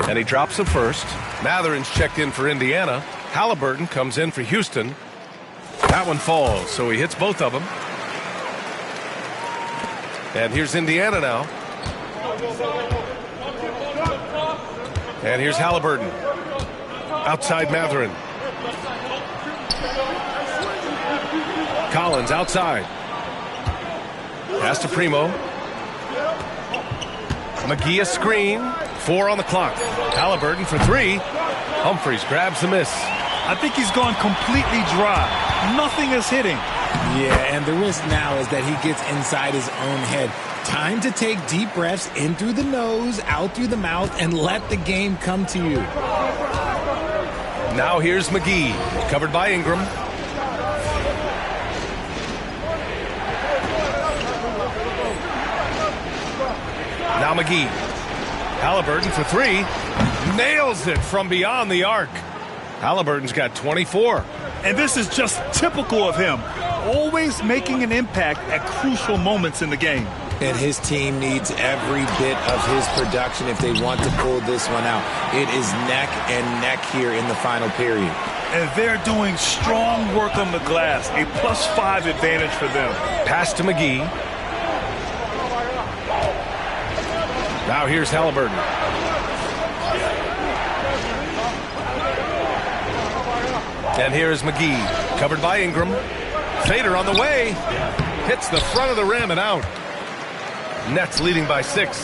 And he drops the first. Matherin's checked in for Indiana. Halliburton comes in for Houston. That one falls, so he hits both of them. And here's Indiana now. And here's Halliburton. Outside Matherin. Collins outside. Pass to Primo. McGee a screen. 4 on the clock. Halliburton for 3. Humphries grabs the miss. I think he's gone completely dry. Nothing is hitting. Yeah, and the risk now is that he gets inside his own head. Time to take deep breaths in through the nose, out through the mouth, and let the game come to you. Now here's McGee, covered by Ingram. Now McGee. Halliburton for 3. Nails it from beyond the arc. Halliburton's got 24. And this is just typical of him. Always making an impact at crucial moments in the game. And his team needs every bit of his production if they want to pull this one out. It is neck and neck here in the final period. And they're doing strong work on the glass. A +5 advantage for them. Pass to McGee. Now here's Halliburton. And here's McGee, covered by Ingram. Fader on the way. Hits the front of the rim and out. Nets leading by 6.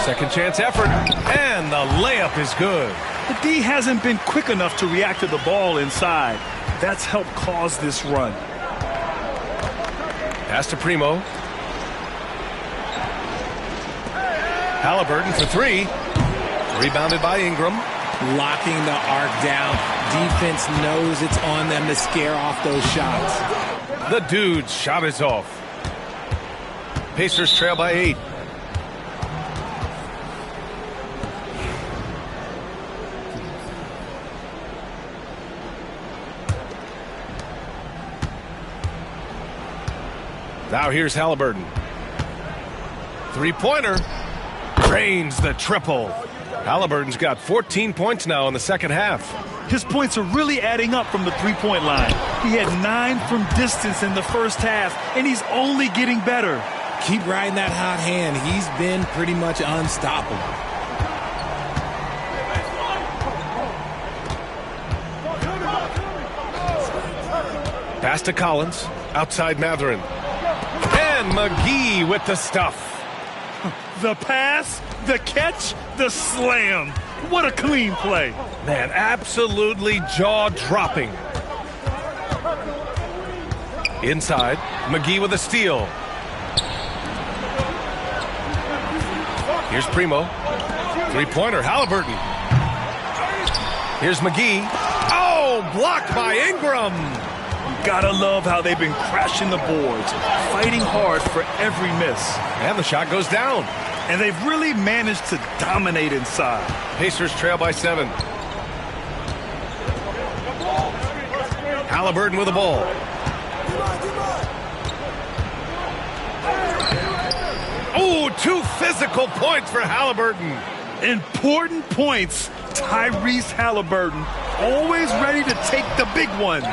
Second chance effort. And the layup is good. The D hasn't been quick enough to react to the ball inside. That's helped cause this run. Pass to Primo. Halliburton for 3. Rebounded by Ingram. Locking the arc down. Defense knows it's on them to scare off those shots. The dude's shot is off. Pacers trail by 8. Now here's Halliburton. Three-pointer. Drains the triple. Halliburton's got 14 points now in the second half. His points are really adding up from the three-point line. He had 9 from distance in the first half, and he's only getting better. Keep riding that hot hand. He's been pretty much unstoppable. Pass to Collins. Outside Matherin. And McGee with the stuff. The pass, the catch, the slam. What a clean play. Man, absolutely jaw-dropping. Inside, McGee with a steal. Here's Primo. Three-pointer, Halliburton. Here's McGee. Oh, blocked by Ingram. Gotta love how they've been crashing the boards, fighting hard for every miss. And the shot goes down. And they've really managed to dominate inside. Pacers trail by 7. Halliburton with the ball. Oh, 2 physical points for Halliburton. Important points. Tyrese Halliburton, always ready to take the big one.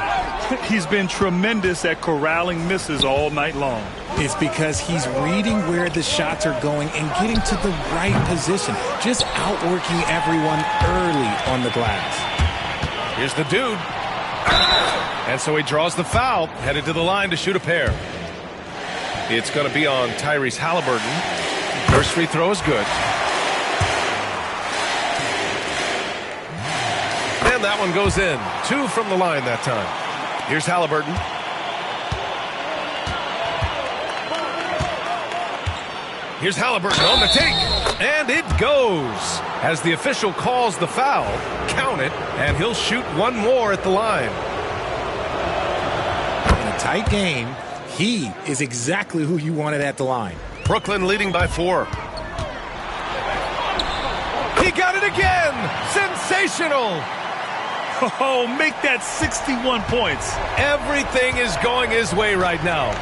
He's been tremendous at corralling misses all night long. It's because he's reading where the shots are going and getting to the right position, just outworking everyone early on the glass. Here's the dude. And so he draws the foul, headed to the line to shoot a pair. It's going to be on Tyrese Halliburton. First free throw is good. And that one goes in. 2 from the line that time. Here's Halliburton. Here's Halliburton on the take. And it goes. As the official calls the foul, count it, and he'll shoot one more at the line. In a tight game, he is exactly who you wanted at the line. Brooklyn leading by 4. He got it again. Sensational. Oh, make that 61 points. Everything is going his way right now.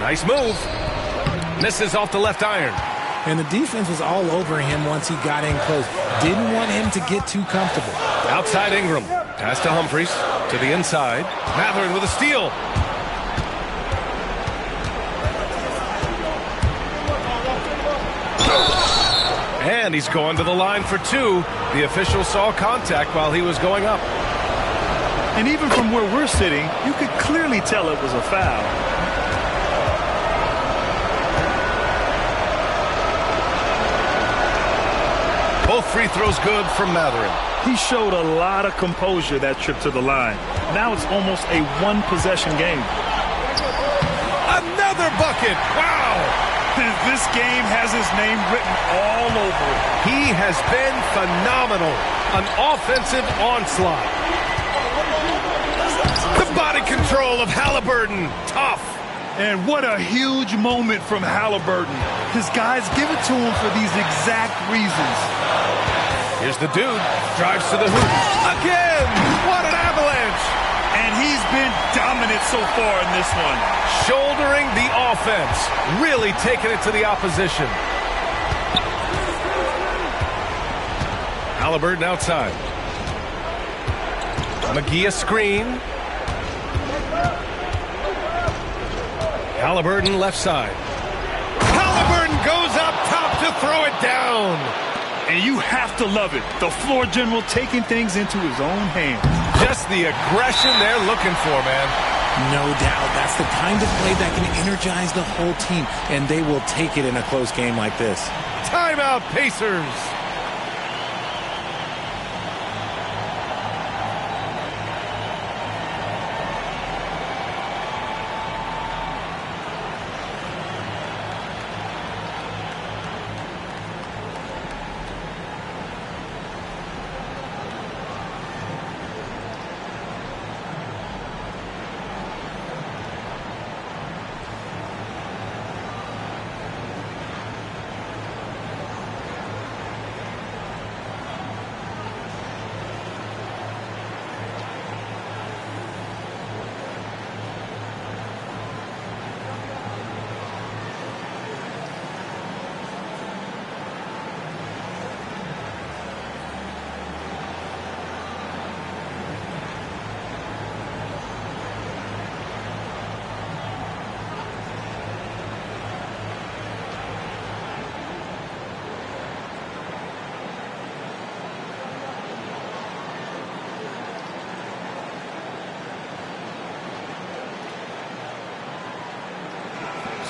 Nice move. Misses off the left iron. And the defense was all over him once he got in close. Didn't want him to get too comfortable. Outside Ingram. Pass to Humphries. To the inside. Matherin with a steal. And he's going to the line for two. The official saw contact while he was going up. And even from where we're sitting, you could clearly tell it was a foul. Both free throws good from Matherin. He showed a lot of composure that trip to the line. Now it's almost a one-possession game. Another bucket! Wow! This game has his name written all over it. He has been phenomenal. An offensive onslaught. The body control of Halliburton. Tough. And what a huge moment from Halliburton. His guys give it to him for these exact reasons. Here's the dude. Drives to the hoop. Again! What an avalanche! And he's been dominant so far in this one. Shouldering the offense. Really taking it to the opposition. Halliburton outside. McGee a screen. Halliburton left side. Halliburton goes up top to throw it down. And you have to love it. The floor general taking things into his own hands. Just the aggression they're looking for, man. No doubt. That's the kind of play that can energize the whole team, and they will take it in a close game like this. Timeout, Pacers.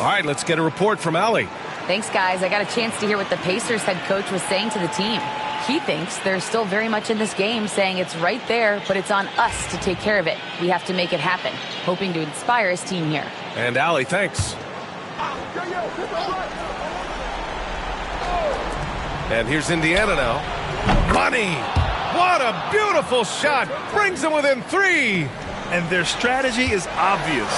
All right, let's get a report from Allie. Thanks, guys. I got a chance to hear what the Pacers head coach was saying to the team. He thinks they're still very much in this game, saying it's right there, but it's on us to take care of it. We have to make it happen, hoping to inspire his team here. And Allie, thanks. And here's Indiana now. Money! What a beautiful shot! Brings them within 3. And their strategy is obvious.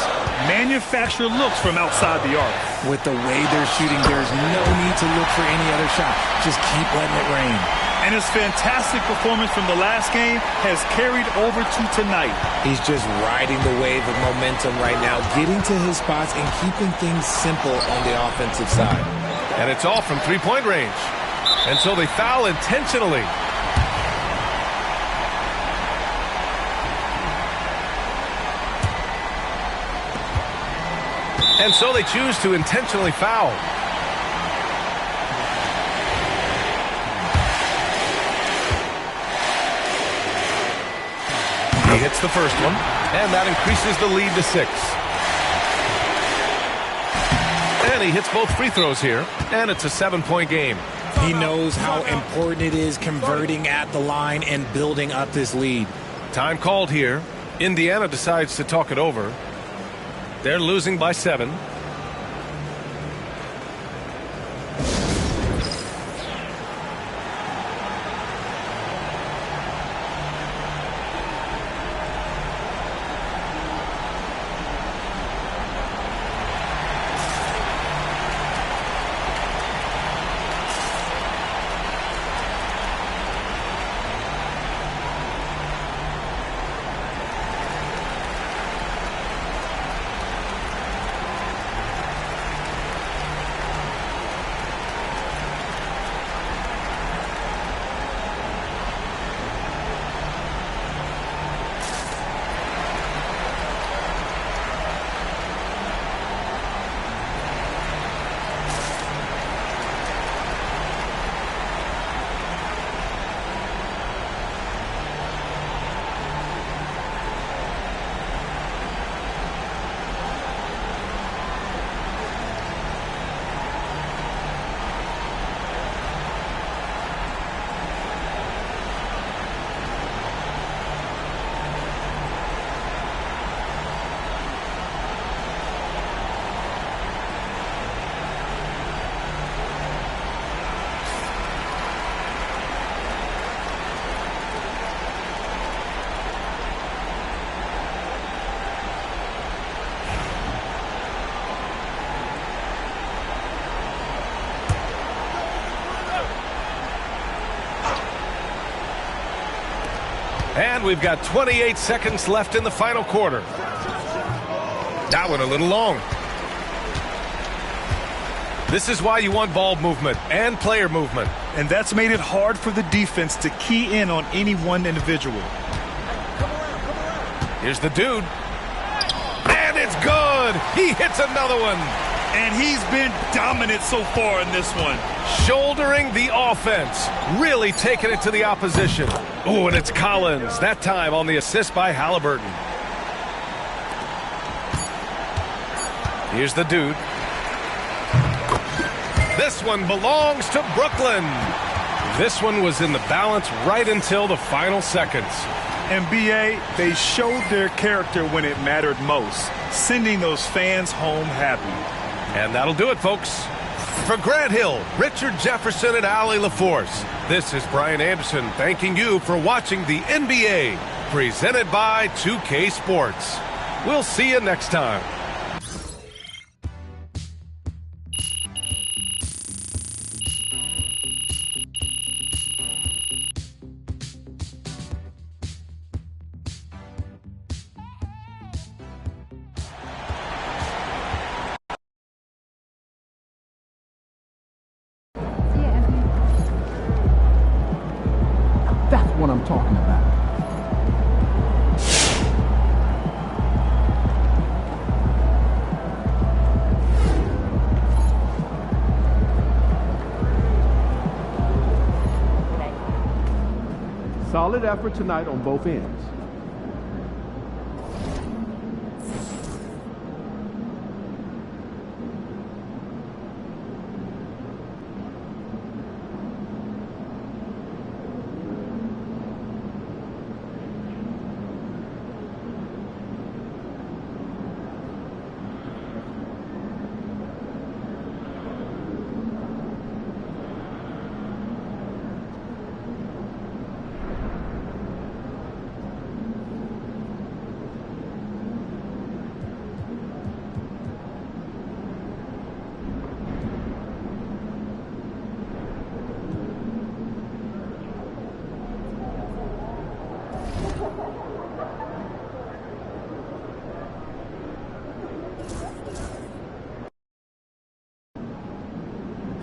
Manufacture looks from outside the arc. With the way they're shooting, there's no need to look for any other shot. Just keep letting it rain. And his fantastic performance from the last game has carried over to tonight. He's just riding the wave of momentum right now, getting to his spots and keeping things simple on the offensive side. And it's all from three-point range. And so they foul intentionally. And so they choose to intentionally foul. He hits the first one, and that increases the lead to 6. And he hits both free throws here, and it's a 7-point game. He knows how important it is converting at the line and building up this lead. Time called here. Indiana decides to talk it over. They're losing by 7. And we've got 28 seconds left in the final quarter. That one a little long. This is why you want ball movement and player movement. And that's made it hard for the defense to key in on any one individual. Here's the dude. And it's good. He hits another one. And he's been dominant so far in this one. Shouldering the offense. Really taking it to the opposition. Oh, and it's Collins. That time on the assist by Halliburton. Here's the dude. This one belongs to Brooklyn. This one was in the balance right until the final seconds. And BA, they showed their character when it mattered most, sending those fans home happy. And that'll do it, folks. For Grant Hill, Richard Jefferson, and Allie LaForce, this is Brian Anderson thanking you for watching the NBA, presented by 2K Sports. We'll see you next time. That's what I'm talking about. Solid effort tonight on both ends.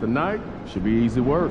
Tonight should be easy work.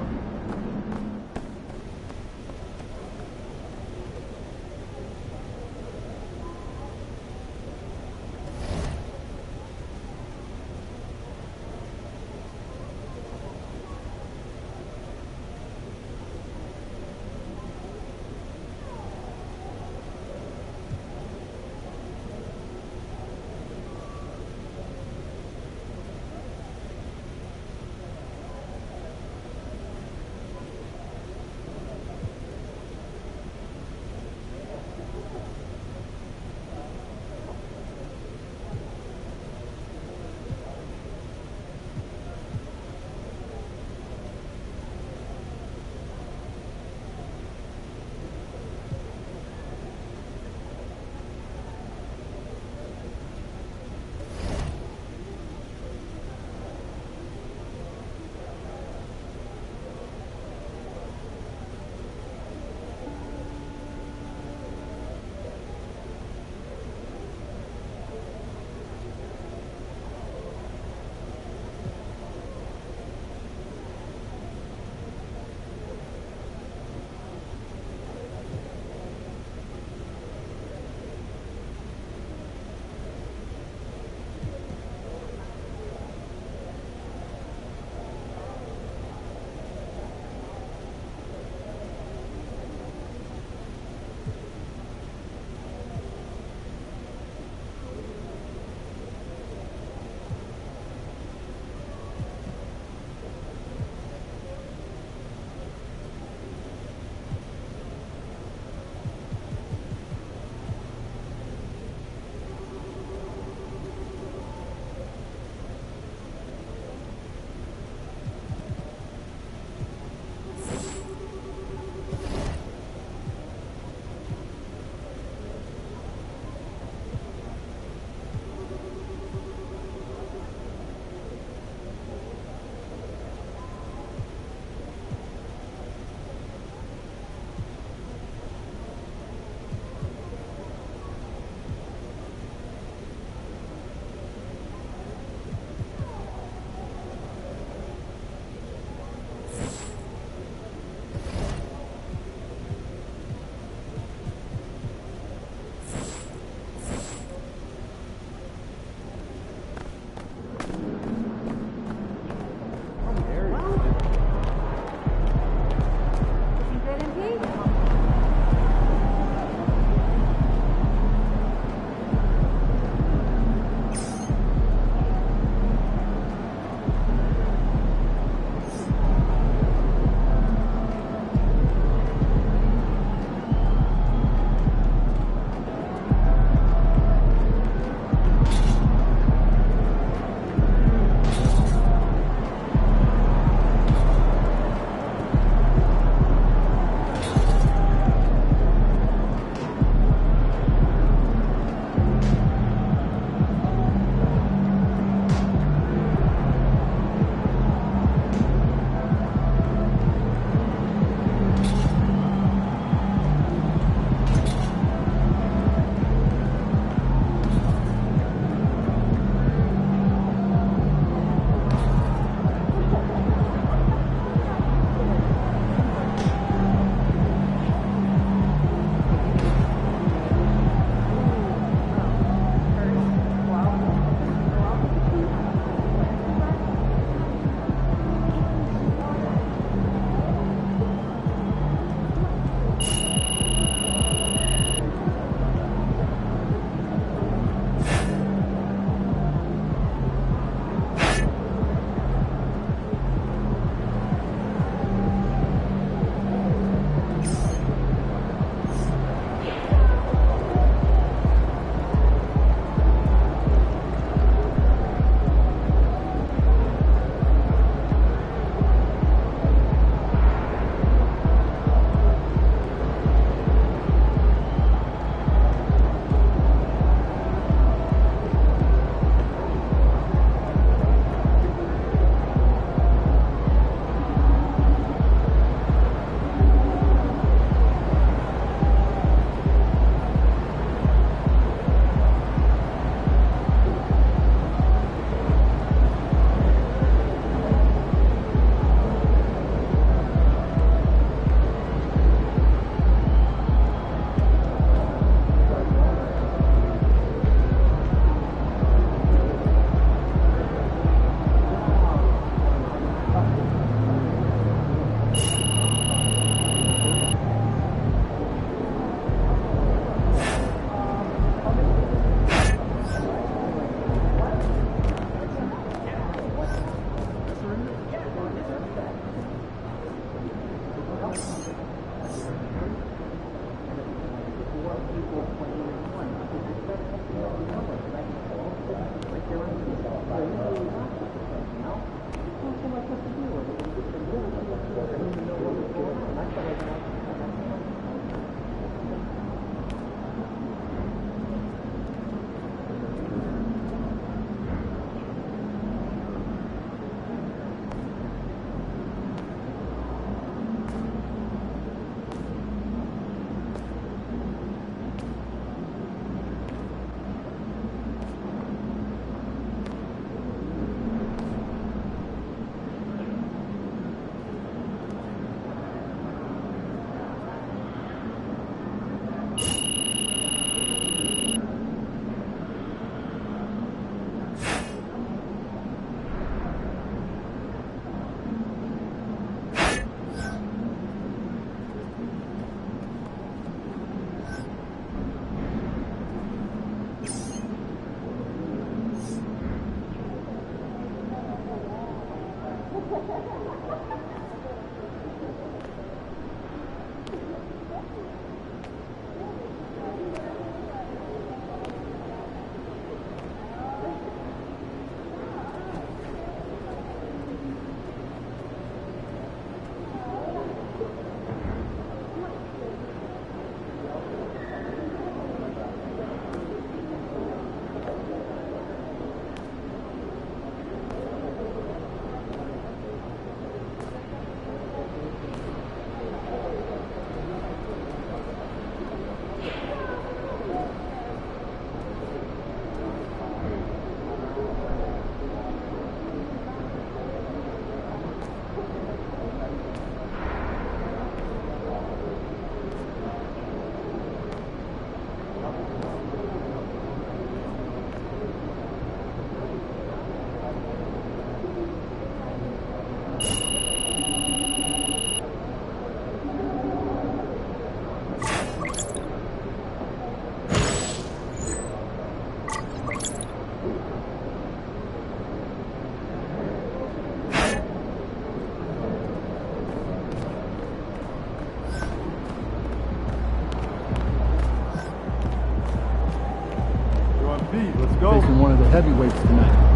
feet. Let's go. Facing one of the heavyweights tonight.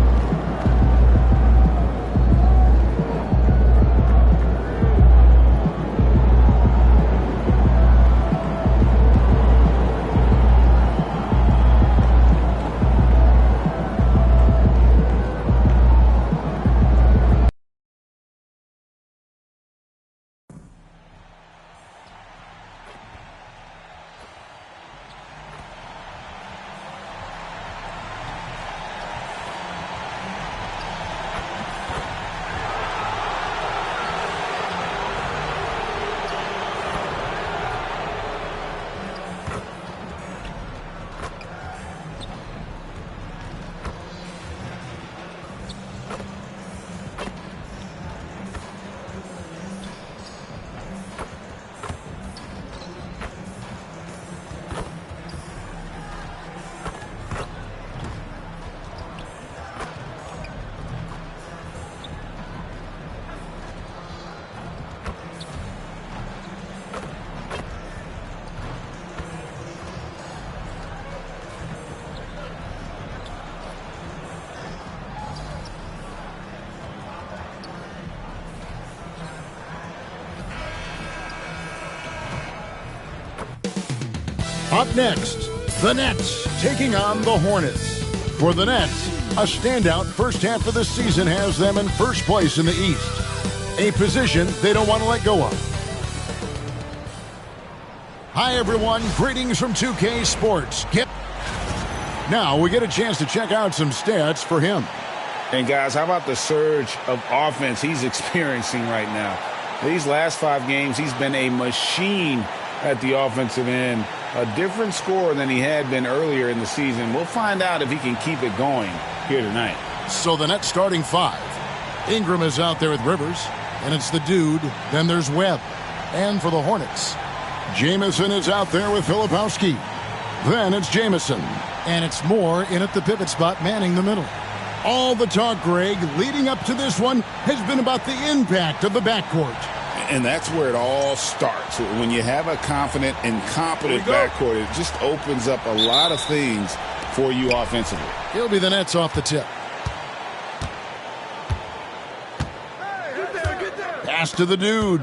Up next, the Nets taking on the Hornets. For the Nets, a standout first half of the season has them in first place in the East, a position they don't want to let go of. Hi, everyone. Greetings from 2K Sports. Now we get a chance to check out some stats for him. And, guys, how about the surge of offense he's experiencing right now? These last 5 games, he's been a machine at the offensive end. A different score than he had been earlier in the season. We'll find out if he can keep it going here tonight. So the Nets starting 5. Ingram is out there with Rivers, and it's the dude. Then there's Webb. And for the Hornets, Jamison is out there with Filipowski. Then it's Jamison. And it's Moore in at the pivot spot, manning the middle. All the talk, Greg, leading up to this one has been about the impact of the backcourt. And that's where it all starts. When you have a confident and competent backcourt, it just opens up a lot of things for you offensively. He'll be the Nets off the tip. Pass to the dude.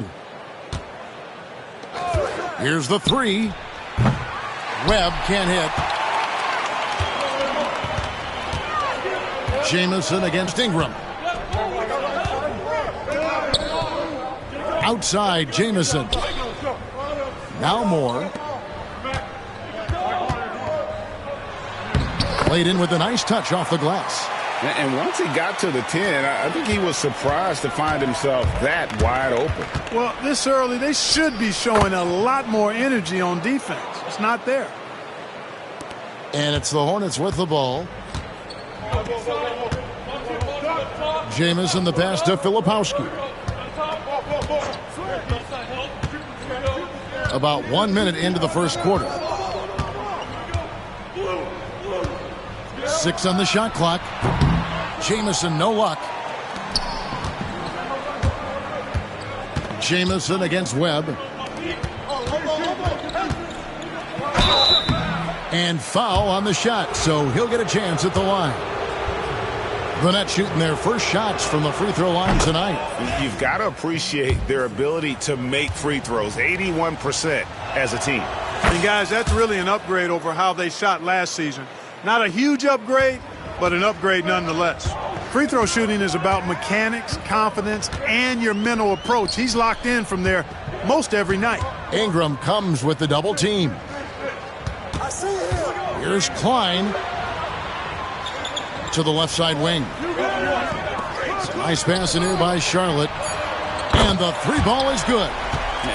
Here's the 3. Webb can't hit. Jamison against Ingram. Outside, Jamison. Now Moore. Played in with a nice touch off the glass. And once he got to the 10, I think he was surprised to find himself that wide open. Well, this early, they should be showing a lot more energy on defense. It's not there. And it's the Hornets with the ball. Jamison the pass to Filipowski. About 1 minute into the first quarter. 6 on the shot clock. Jamison, no luck. Jamison against Webb. And foul on the shot, so he'll get a chance at the line. The Nets shooting their first shots from the free throw line tonight. You've got to appreciate their ability to make free throws, 81% as a team. And, guys, that's really an upgrade over how they shot last season. Not a huge upgrade, but an upgrade nonetheless. Free throw shooting is about mechanics, confidence, and your mental approach. He's locked in from there most every night. Ingram comes with the double team. Here's Klein to the left side wing. Nice pass in here by Charlotte. And the 3 ball is good.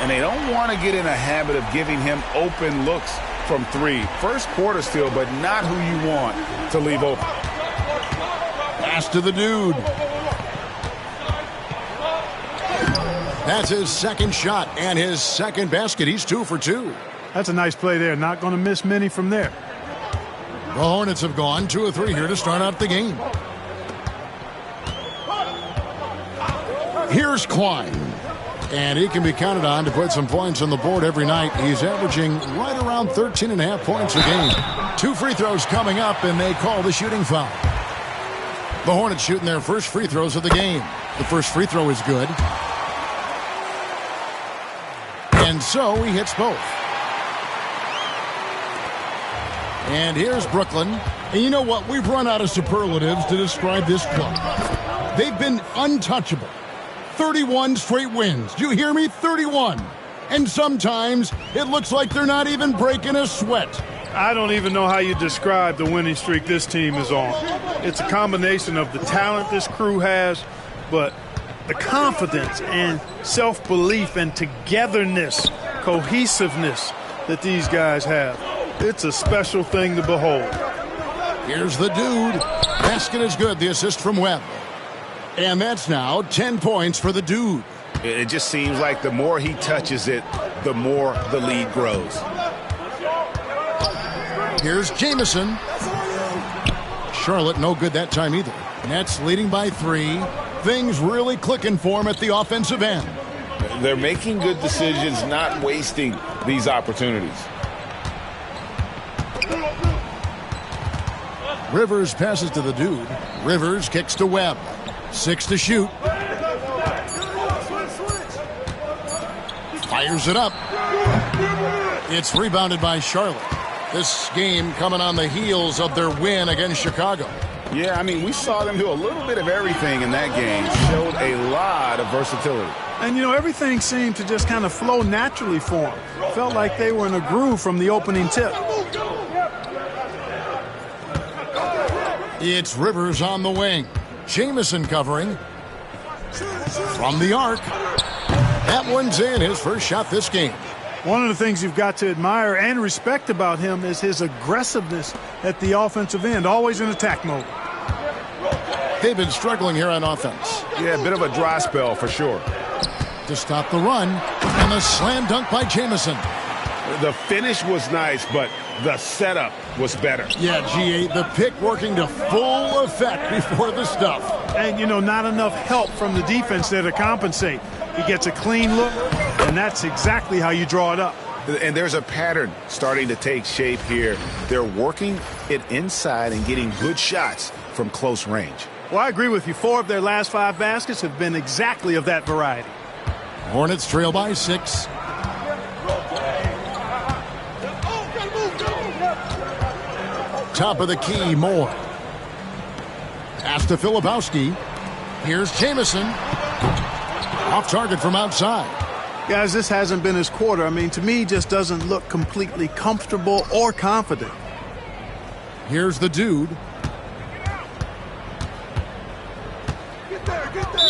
And they don't want to get in a habit of giving him open looks from 3. First quarter still, but not who you want to leave open. Pass to the dude. That's his second shot and his second basket. He's 2 for 2. That's a nice play there. Not going to miss many from there. The Hornets have gone 2 of 3 here to start out the game. Here's Klein. And he can be counted on to put some points on the board every night. He's averaging right around 13.5 points a game. 2 free throws coming up, and they call the shooting foul. The Hornets shooting their first free throws of the game. The first free throw is good. And so he hits both. And here's Brooklyn. And you know what? We've run out of superlatives to describe this club. They've been untouchable. 31 straight wins. Do you hear me? 31. And sometimes it looks like they're not even breaking a sweat. I don't even know how you describe the winning streak this team is on. It's a combination of the talent this crew has, but the confidence and self-belief and togetherness, cohesiveness that these guys have. It's a special thing to behold. Here's the dude. Basket is good. The assist from Webb. And that's now 10 points for the dude. It just seems like the more he touches it, the more the lead grows. Here's Jamison. Charlotte no good that time either. Nets leading by 3. Things really clicking for him at the offensive end. They're making good decisions, not wasting these opportunities. Rivers passes to the dude. Rivers kicks to Webb. 6 to shoot. Fires it up. It's rebounded by Charlotte. This game coming on the heels of their win against Chicago. Yeah, I mean, we saw them do a little bit of everything in that game. Showed a lot of versatility. And, you know, everything seemed to just kind of flow naturally for them. Felt like they were in a groove from the opening tip. It's Rivers on the wing. Jamison covering. From the arc. That one's in. His first shot this game. One of the things you've got to admire and respect about him is his aggressiveness at the offensive end, always in attack mode. They've been struggling here on offense. Yeah, a bit of a dry spell for sure. To stop the run, and a slam dunk by Jamison. The finish was nice, but the setup was better. Yeah, G8, the pick working to full effect before the stuff. And, you know, not enough help from the defense there to compensate. He gets a clean look, and that's exactly how you draw it up. And there's a pattern starting to take shape here. They're working it inside and getting good shots from close range. Well, I agree with you. 4 of their last 5 baskets have been exactly of that variety. Hornets trail by 6. Top of the key, Moore. Pass to Filipowski. Here's Jamison. Off target from outside. Guys, this hasn't been his quarter. I mean, to me, he just doesn't look completely comfortable or confident. Here's the dude. Get there, get there.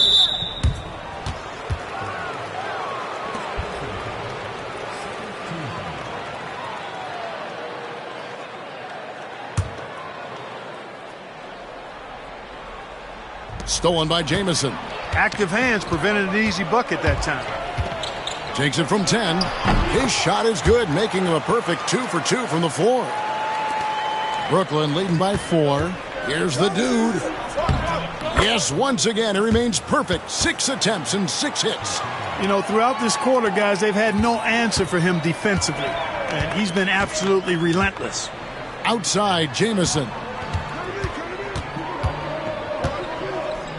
Stolen by Jamison. Active hands prevented an easy bucket that time. Takes it from 10. His shot is good, making him a perfect 2 for 2 from the floor. Brooklyn leading by 4. Here's the dude. Yes, once again, he remains perfect. 6 attempts and 6 hits. You know, throughout this quarter, guys, they've had no answer for him defensively. And he's been absolutely relentless. Outside, Jamison.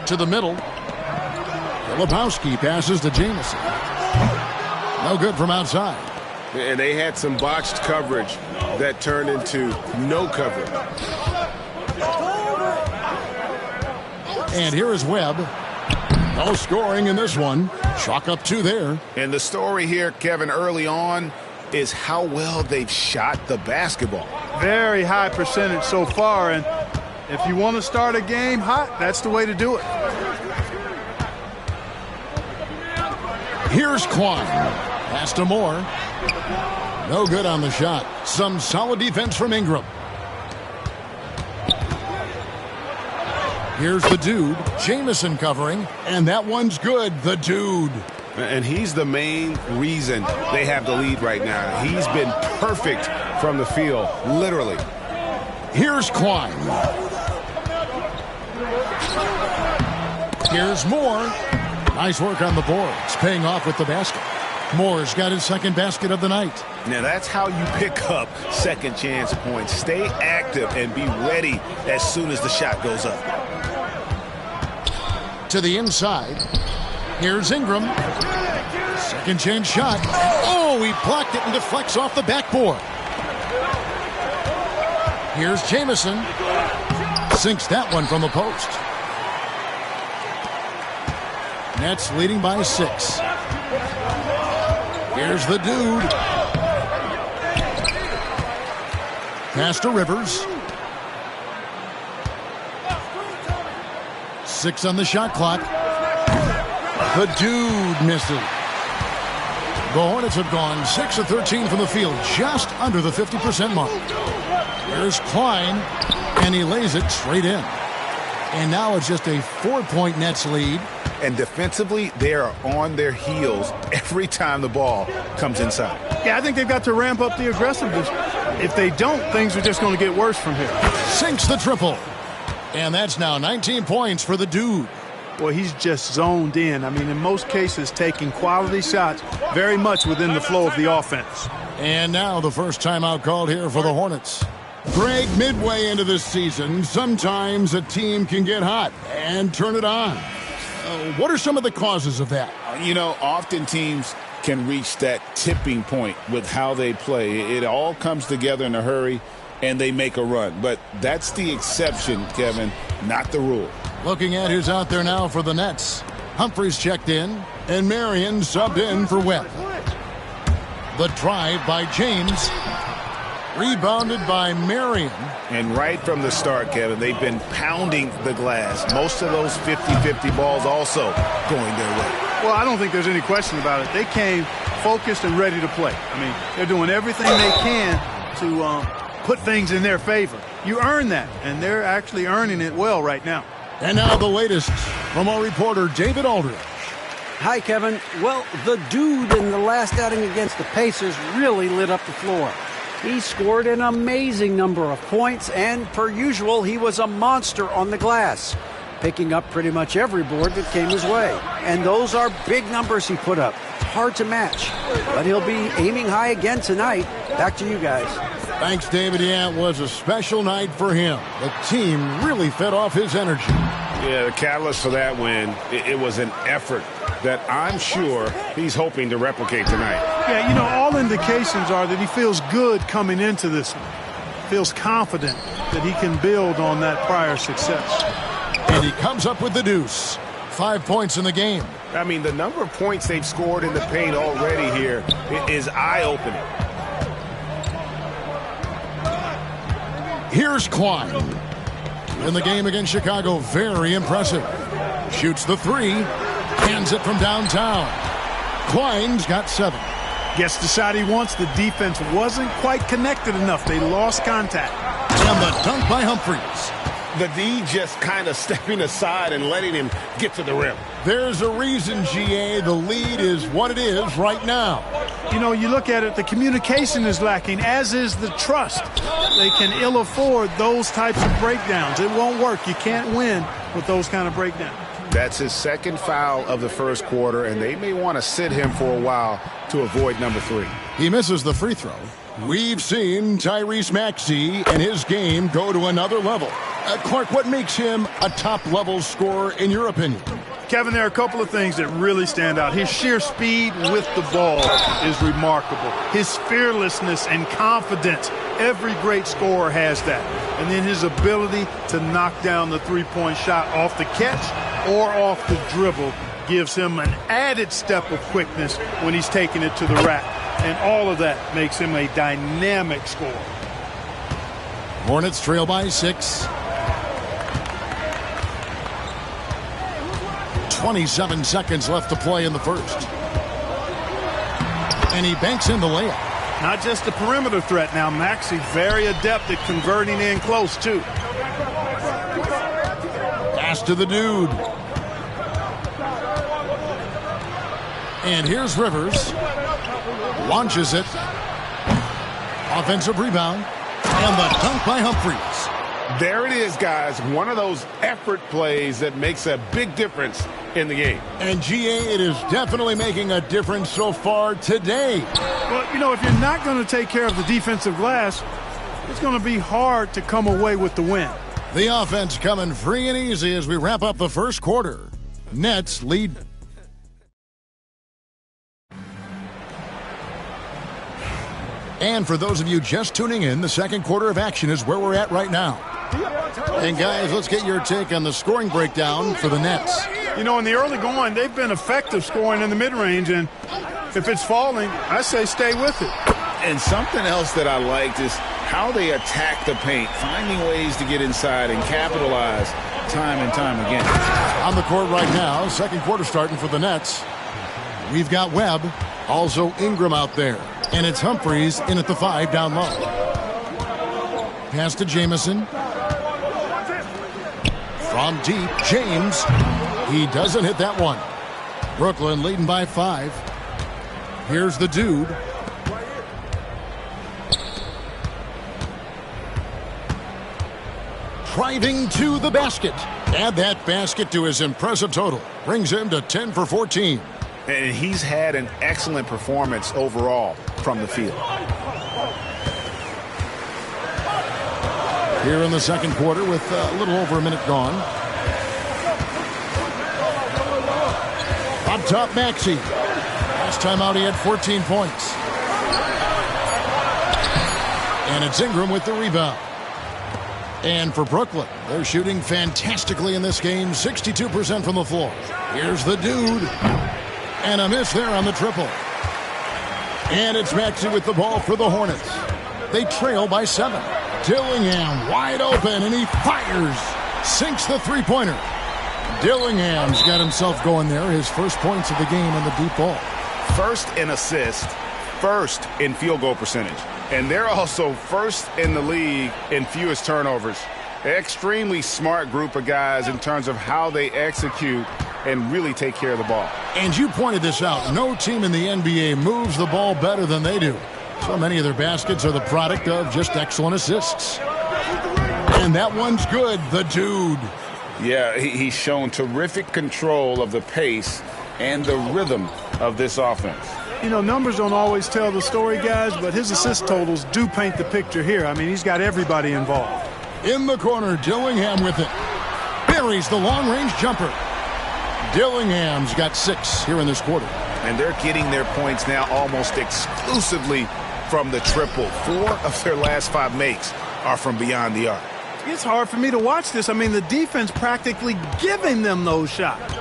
To the middle. Filipowski passes to Jamison. No good from outside. And they had some botched coverage that turned into no coverage. And here is Webb. No scoring in this one. Chalk up 2 there. And the story here, Kevin, early on is how well they've shot the basketball. Very high percentage so far, and if you want to start a game hot, that's the way to do it. Here's Klein. Pass to Moore. No good on the shot. Some solid defense from Ingram. Here's the dude. Jamison covering. And that one's good. The dude. And he's the main reason they have the lead right now. He's been perfect from the field, literally. Here's Klein. Here's Moore. Nice work on the boards, paying off with the basket. Moore's got his second basket of the night. Now that's how you pick up second chance points. Stay active and be ready as soon as the shot goes up. To the inside. Here's Ingram. Second chance shot. Oh, he blocked it and deflects off the backboard. Here's Jamison. Sinks that one from the post. Nets leading by 6. Here's the dude. Pass to Rivers. 6 on the shot clock. The dude misses. The Hornets have gone 6 of 13 from the field, just under the 50% mark. Here's Klein, and he lays it straight in. And now it's just a 4-point Nets lead. And defensively, they are on their heels every time the ball comes inside. Yeah, I think they've got to ramp up the aggressiveness. If they don't, things are just going to get worse from here. Sinks the triple. And that's now 19 points for the dude. Well, he's just zoned in. I mean, in most cases, taking quality shots very much within the flow of the offense. And now the first timeout called here for the Hornets. Greg, midway into this season, sometimes a team can get hot and turn it on. What are some of the causes of that? You know, often teams can reach that tipping point with how they play. It all comes together in a hurry, and they make a run. But that's the exception, Kevin, not the rule. Looking at who's out there now for the Nets. Humphries checked in, and Marion subbed in for Webb. The drive by James. Rebounded by Marion. And right from the start, Kevin, they've been pounding the glass. Most of those 50-50 balls also going their way. Well, I don't think there's any question about it. They came focused and ready to play. I mean, they're doing everything they can to put things in their favor. You earn that, and they're actually earning it well right now. And now the latest from our reporter, David Aldridge. Hi, Kevin. Well, the dude in the last outing against the Pacers really lit up the floor. He scored an amazing number of points, and per usual, he was a monster on the glass, picking up pretty much every board that came his way. And those are big numbers he put up. Hard to match, but he'll be aiming high again tonight. Back to you guys. Thanks, David. Yeah, it was a special night for him. The team really fed off his energy. Yeah, the catalyst for that win, it was an effort that I'm sure he's hoping to replicate tonight. Yeah, you know, all indications are that he feels good coming into this one. Feels confident that he can build on that prior success. And he comes up with the deuce. 5 points in the game. I mean, the number of points they've scored in the paint already here is eye-opening. Here's Klein. In the game against Chicago, very impressive. Shoots the 3. Hands it from downtown. Klein's got 7. Gets the shot he wants. The defense wasn't quite connected enough. They lost contact. And the dunk by Humphries. The D just kind of stepping aside and letting him get to the rim. There's a reason, GA, the lead is what it is right now. You know, you look at it, the communication is lacking, as is the trust. They can ill afford those types of breakdowns. It won't work. You can't win with those kind of breakdowns. That's his second foul of the first quarter, and they may want to sit him for a while to avoid number 3. He misses the free throw. We've seen Tyrese Maxey and his game go to another level. Clark, what makes him a top-level scorer in your opinion? Kevin, there are a couple of things that really stand out. His sheer speed with the ball is remarkable. His fearlessness and confidence, every great scorer has that. And then his ability to knock down the three-point shot off the catch or off the dribble gives him an added step of quickness when he's taking it to the rack. And all of that makes him a dynamic scorer. Hornets trail by 6. 27 seconds left to play in the first. And he banks in the layup. Not just a perimeter threat now. Maxey very adept at converting in close, too. Pass to the dude. And here's Rivers. Launches it. Offensive rebound. And the dunk by Humphries. There it is, guys. One of those effort plays that makes a big difference in the game. And GA, it is definitely making a difference so far today. Well, you know, if you're not going to take care of the defensive glass, it's going to be hard to come away with the win. The offense coming free and easy as we wrap up the first quarter. Nets lead. And for those of you just tuning in, the second quarter of action is where we're at right now. And guys, let's get your take on the scoring breakdown for the Nets. You know, in the early going, they've been effective scoring in the mid-range, and if it's falling, I say stay with it. And something else that I liked is how they attack the paint, finding ways to get inside and capitalize time and time again. On the court right now, second quarter starting for the Nets. We've got Webb, also Ingram out there. And it's Humphries in at the 5 down low. Pass to Jamison. From deep, James. He doesn't hit that one. Brooklyn leading by 5. Here's the dude. Driving to the basket. Add that basket to his impressive total. Brings him to 10 for 14. And he's had an excellent performance overall from the field. Here in the second quarter with a little over a minute gone. Up top, Maxey. Last time out, he had 14 points. And it's Ingram with the rebound. And for Brooklyn, they're shooting fantastically in this game, 62% from the floor. Here's the dude. And a miss there on the triple. And it's Maxey with the ball for the Hornets. They trail by 7. Dillingham wide open, and he fires. Sinks the three-pointer. Dillingham's got himself going there. His first points of the game on the deep ball. First in assist, first in field goal percentage. And they're also first in the league in fewest turnovers. Extremely smart group of guys in terms of how they execute and really take care of the ball. And you pointed this out. No team in the NBA moves the ball better than they do. So many of their baskets are the product of just excellent assists. And that one's good, the dude. Yeah, he's shown terrific control of the pace and the rhythm of this offense. You know, numbers don't always tell the story, guys, but his assist totals do paint the picture here. I mean, he's got everybody involved. In the corner, Dillingham with it. Buries the long-range jumper. Dillingham's got 6 here in this quarter. And they're getting their points now almost exclusively from the triple. 4 of their last 5 makes are from beyond the arc. It's hard for me to watch this. I mean, the defense practically giving them those shots.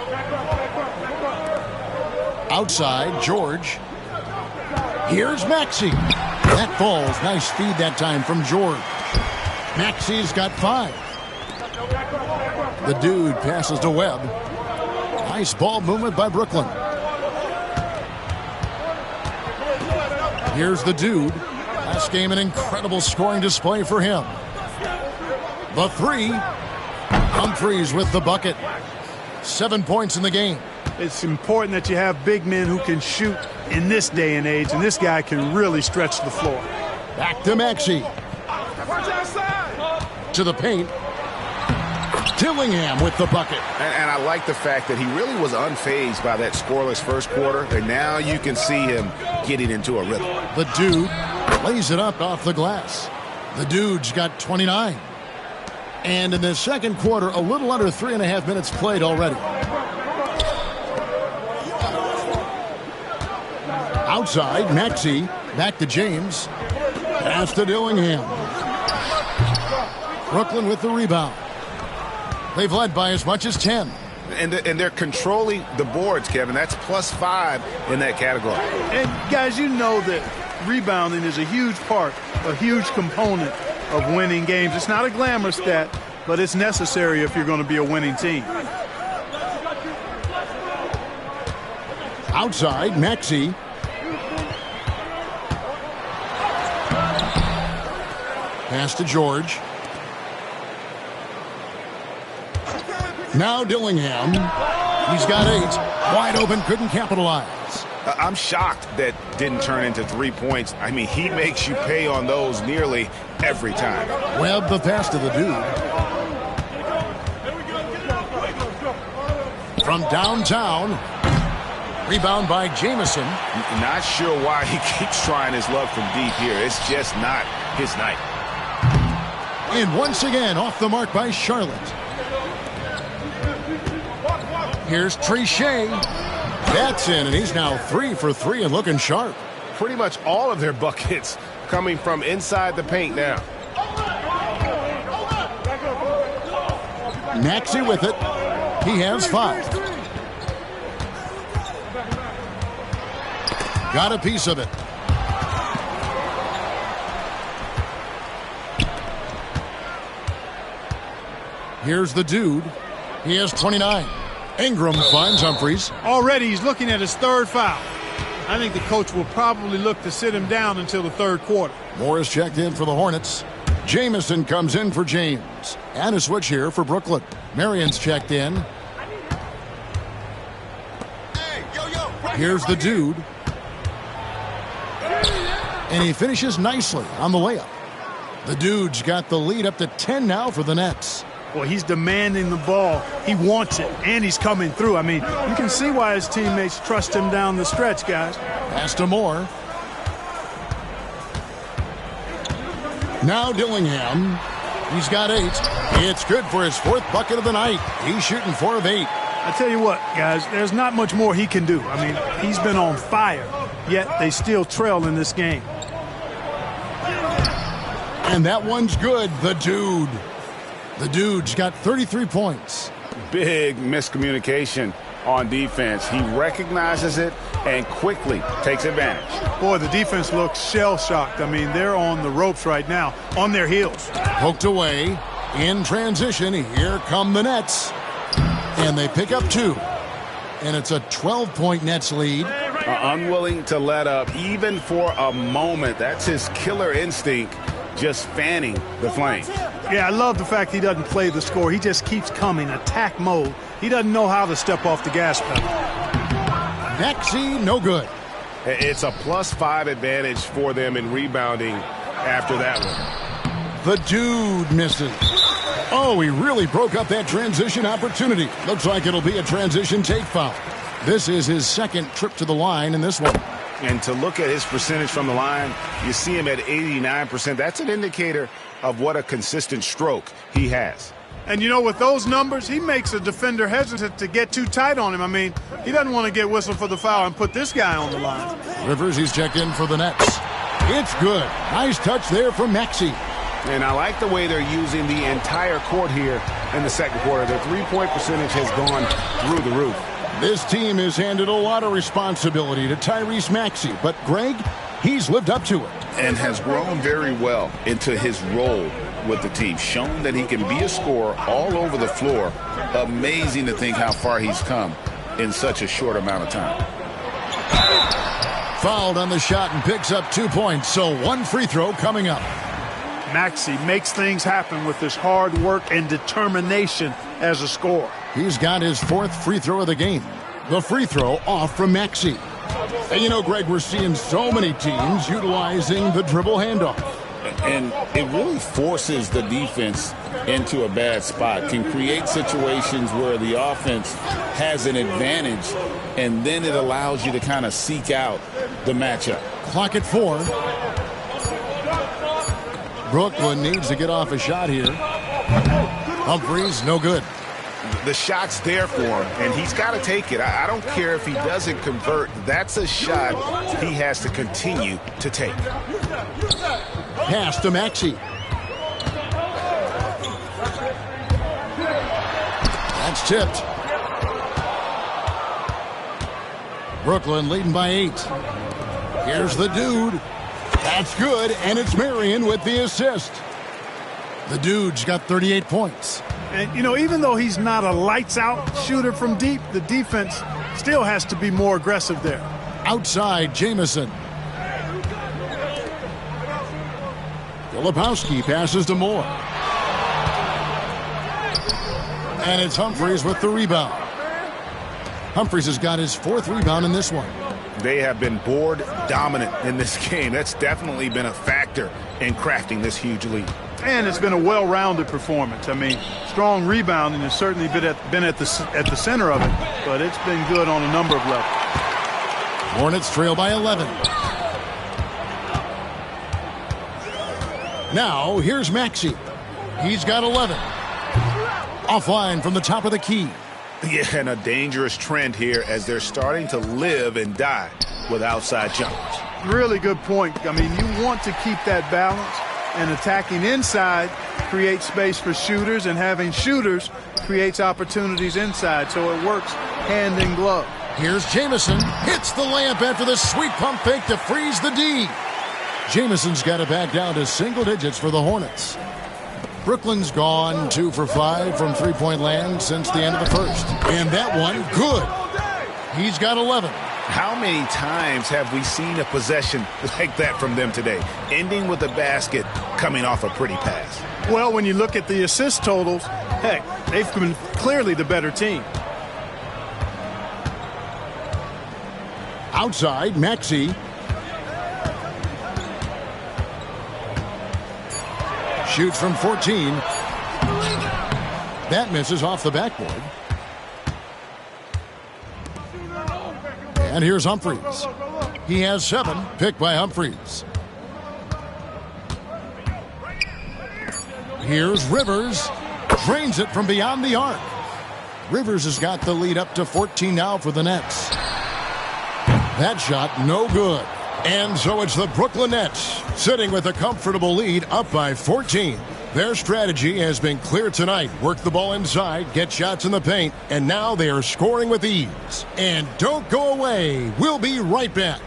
Outside, George. Here's Maxey. That falls. Nice feed that time from George. Maxey's got 5. The dude passes to Webb. Nice ball movement by Brooklyn. Here's the dude. Last game, an incredible scoring display for him. The 3. Humphries with the bucket. 7 points in the game. It's important that you have big men who can shoot in this day and age, and this guy can really stretch the floor. Back to Maxey. To the paint. Dillingham with the bucket. And I like the fact that he really was unfazed by that scoreless first quarter, and now you can see him getting into a rhythm. The dude lays it up off the glass. The dude's got 29. And in the second quarter, a little under 3.5 minutes played already. Outside, Maxey. Back to James. Pass to Dillingham. Brooklyn with the rebound. They've led by as much as 10. And they're controlling the boards, Kevin. That's +5 in that category. And, guys, you know that rebounding is a huge part, a huge component of winning games. It's not a glamour stat, but it's necessary if you're going to be a winning team. Outside, Maxey. Pass to George. Now Dillingham. He's got 8. Wide open, couldn't capitalize. I'm shocked that didn't turn into 3 points. I mean, he makes you pay on those nearly every time. Webb the pass to the dude. From downtown. Rebound by Jamison. Not sure why he keeps trying his luck from deep here. It's just not his night. And once again, off the mark by Charlotte. Here's Trichet. That's in, and he's now 3 for 3 and looking sharp. Pretty much all of their buckets coming from inside the paint now. Maxey with it. He has 5. Got a piece of it. Here's the dude. He has 29. Ingram finds Humphries. Already he's looking at his 3rd foul. I think the coach will probably look to sit him down until the 3rd quarter. Morris checked in for the Hornets. Jamison comes in for James. And a switch here for Brooklyn. Marion's checked in. Here's the dude. And he finishes nicely on the layup. The dude's got the lead up to 10 now for the Nets. Well, he's demanding the ball. He wants it, and he's coming through. I mean, you can see why his teammates trust him down the stretch, guys. Pass to Moore. Now Dillingham. He's got 8. It's good for his 4th bucket of the night. He's shooting 4 of 8. I tell you what, guys, there's not much more he can do. I mean, he's been on fire, yet they still trail in this game. And that one's good. The dude. The dude's got 33 points. Big miscommunication on defense. He recognizes it and quickly takes advantage. Boy, the defense looks shell-shocked. I mean, they're on the ropes right now, on their heels. Poked away. In transition, here come the Nets. And they pick up 2. And it's a 12-point Nets lead. Unwilling to let up even for a moment. That's his killer instinct, just fanning the flames. Yeah, I love the fact he doesn't play the score. He just keeps coming, attack mode. He doesn't know how to step off the gas pedal. Maxey, no good. It's a +5 advantage for them in rebounding after that one. The dude misses. Oh, he really broke up that transition opportunity. Looks like it'll be a transition take foul. This is his 2nd trip to the line in this one. And to look at his percentage from the line, you see him at 89%. That's an indicator of what a consistent stroke he has. And, you know, with those numbers, he makes a defender hesitant to get too tight on him. I mean, he doesn't want to get whistled for the foul and put this guy on the line. Rivers, he's checked in for the Nets. It's good. Nice touch there from Maxey. And I like the way they're using the entire court here in the 2nd quarter. Their 3-point percentage has gone through the roof. This team has handed a lot of responsibility to Tyrese Maxey, but Greg, he's lived up to it. And has grown very well into his role with the team. Shown that he can be a scorer all over the floor. Amazing to think how far he's come in such a short amount of time. Fouled on the shot and picks up 2 points, so 1 free throw coming up. Maxey makes things happen with his hard work and determination as a scorer. He's got his 4th free throw of the game. The free throw off from Maxey. And you know, Greg, we're seeing so many teams utilizing the dribble handoff. And it really forces the defense into a bad spot. Can create situations where the offense has an advantage, and then it allows you to kind of seek out the matchup. Clock at 4. Brooklyn needs to get off a shot here. Humphries, no good. The shot's there for him, and he's got to take it. I don't care if he doesn't convert. That's a shot he has to continue to take. Pass to Maxey. That's tipped. Brooklyn leading by 8. Here's the dude. That's good, and it's Marion with the assist. The dude's got 38 points. And, you know, even though he's not a lights-out shooter from deep, the defense still has to be more aggressive there. Outside, Jamison. Filipowski passes to Moore. And it's Humphries with the rebound. Humphries has got his 4th rebound in this one. They have been board dominant in this game. That's definitely been a factor in crafting this huge lead. And it's been a well-rounded performance. I mean, strong rebounding has certainly been at the center of it, but it's been good on a number of levels. Hornets trail by 11. Now, here's Maxey. He's got 11. Offline from the top of the key. Yeah, and a dangerous trend here as they're starting to live and die with outside jumpers. Really good point. I mean, you want to keep that balance, and attacking inside creates space for shooters, and having shooters creates opportunities inside, so it works hand in glove. Here's Jamison. Hits the layup after the sweet pump fake to freeze the D. Jamison's got it back down to single digits for the Hornets. Brooklyn's gone 2 for 5 from three-point land since the end of the first. And that one, good. He's got 11. How many times have we seen a possession like that from them today, ending with a basket coming off a pretty pass? Well, when you look at the assist totals, heck, they've been clearly the better team. Outside, Maxey. Shoots from 14. That misses off the backboard. And here's Humphries. He has 7, picked by Humphries. Here's Rivers. Drains it from beyond the arc. Rivers has got the lead up to 14 now for the Nets. That shot no good. And so it's the Brooklyn Nets sitting with a comfortable lead up by 14. Their strategy has been clear tonight. Work the ball inside, get shots in the paint, and now they are scoring with ease. And don't go away. We'll be right back.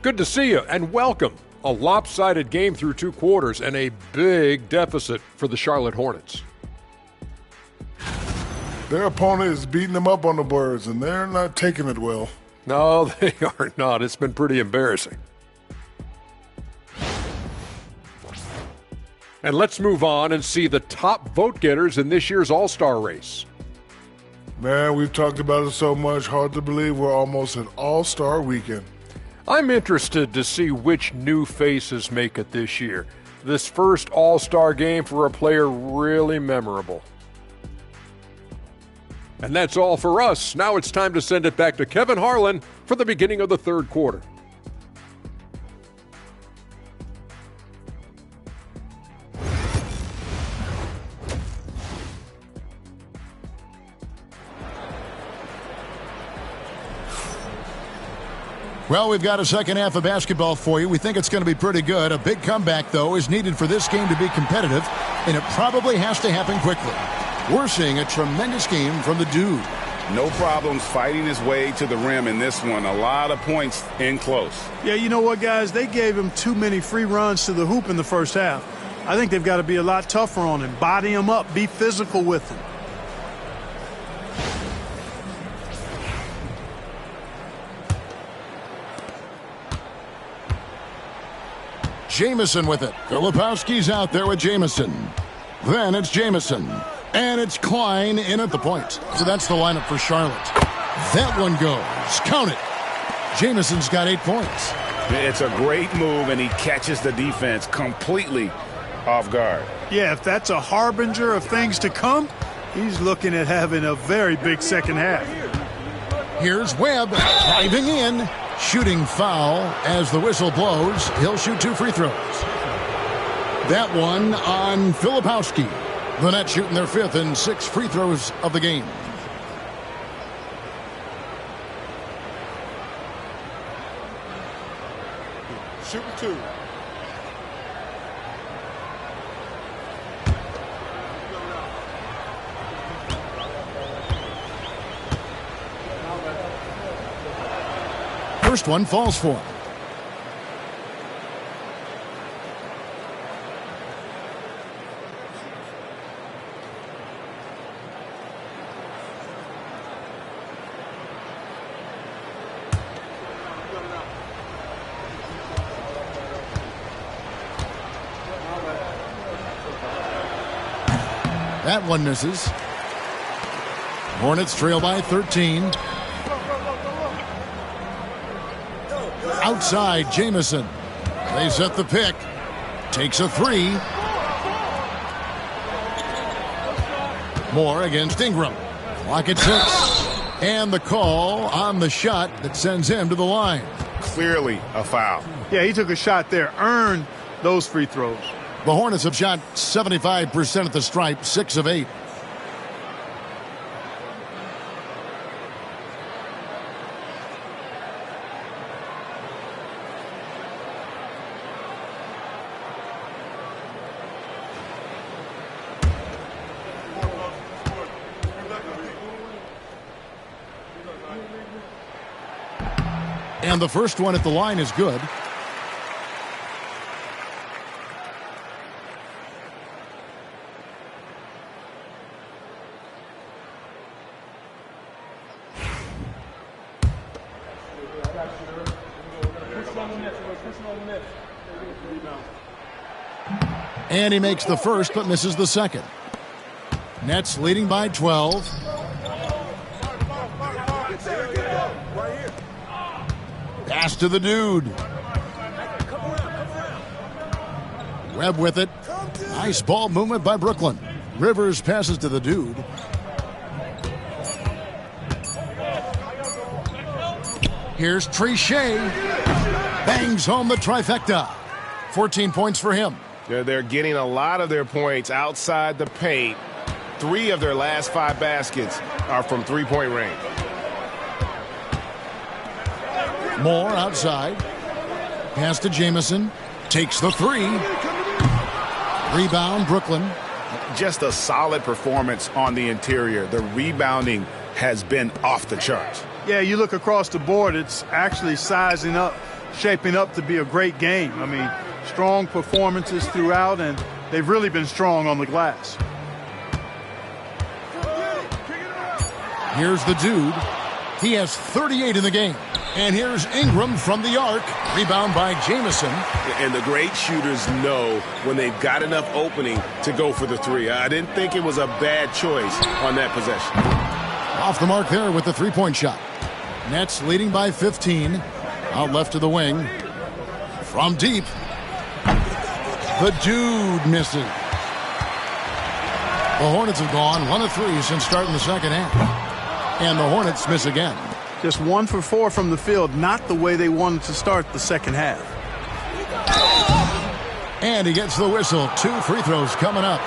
Good to see you and welcome. A lopsided game through 2 quarters and a big deficit for the Charlotte Hornets. Their opponent is beating them up on the boards, and they're not taking it well. No, they are not. It's been pretty embarrassing. And let's move on and see the top vote getters in this year's All-Star race. Man, we've talked about it so much. Hard to believe we're almost at All-Star weekend. I'm interested to see which new faces make it this year. This first All-Star game for a player really memorable. And that's all for us. Now it's time to send it back to Kevin Harlan for the beginning of the third quarter. Well, we've got a second half of basketball for you. We think it's going to be pretty good. A big comeback, though, is needed for this game to be competitive, and it probably has to happen quickly. We're seeing a tremendous game from the dude. No problems fighting his way to the rim in this one. A lot of points in close. Yeah, you know what, guys? They gave him too many free runs to the hoop in the first half. I think they've got to be a lot tougher on him. Body him up. Be physical with him. Jamison with it. Filipowski's out there with Jamison. Then it's Jamison. And it's Klein in at the point. So that's the lineup for Charlotte. That one goes. Count it. Jamison's got 8 points. It's a great move, and he catches the defense completely off guard. Yeah, if that's a harbinger of things to come, he's looking at having a very big second half. Here's Webb driving in. Shooting foul as the whistle blows. He'll shoot 2 free throws. That one on Filipowski. The Nets shooting their 5th and 6 free throws of the game. Shooting 2. First one falls for him. That one misses. Hornets trail by 13. Outside, Jamison. They set the pick. Takes a three. Moore against Ingram. Clock at 6. And the call on the shot that sends him to the line. Clearly a foul. Yeah, he took a shot there, earned those free throws. The Hornets have shot 75% at the stripe, 6 of 8. And the first one at the line is good. And he makes the first but misses the second. Nets leading by 12. Pass to the dude. Webb with it. Nice ball movement by Brooklyn. Rivers passes to the dude. Here's Trichet. Bangs home the trifecta. 14 points for him. They're getting a lot of their points outside the paint. 3 of their last 5 baskets are from three-point range. Moore outside. Pass to Jamison. Takes the three. Rebound, Brooklyn. Just a solid performance on the interior. The rebounding has been off the charts. Yeah, you look across the board, it's actually sizing up, shaping up to be a great game. I mean, strong performances throughout, and they've really been strong on the glass. Here's the dude. He has 38 in the game. And here's Ingram from the arc. Rebound by Jamison. And the great shooters know when they've got enough opening to go for the three. I didn't think it was a bad choice on that possession. Off the mark there with the three-point shot. Nets leading by 15. Out left to the wing. From deep. The dude misses. The Hornets have gone 1 of 3 since starting the second half. And the Hornets miss again. Just 1 for 4 from the field, not the way they wanted to start the second half. And he gets the whistle. 2 free throws coming up.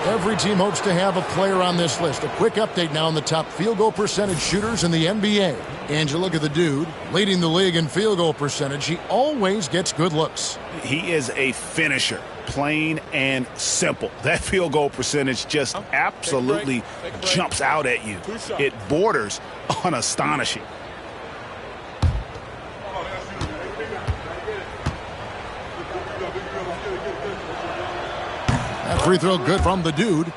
Every team hopes to have a player on this list. A quick update now on the top field goal percentage shooters in the NBA. And you look at the dude, leading the league in field goal percentage. He always gets good looks. He is a finisher, plain and simple. That field goal percentage just absolutely jumps out at you. It borders on astonishing. That free throw good from the dude.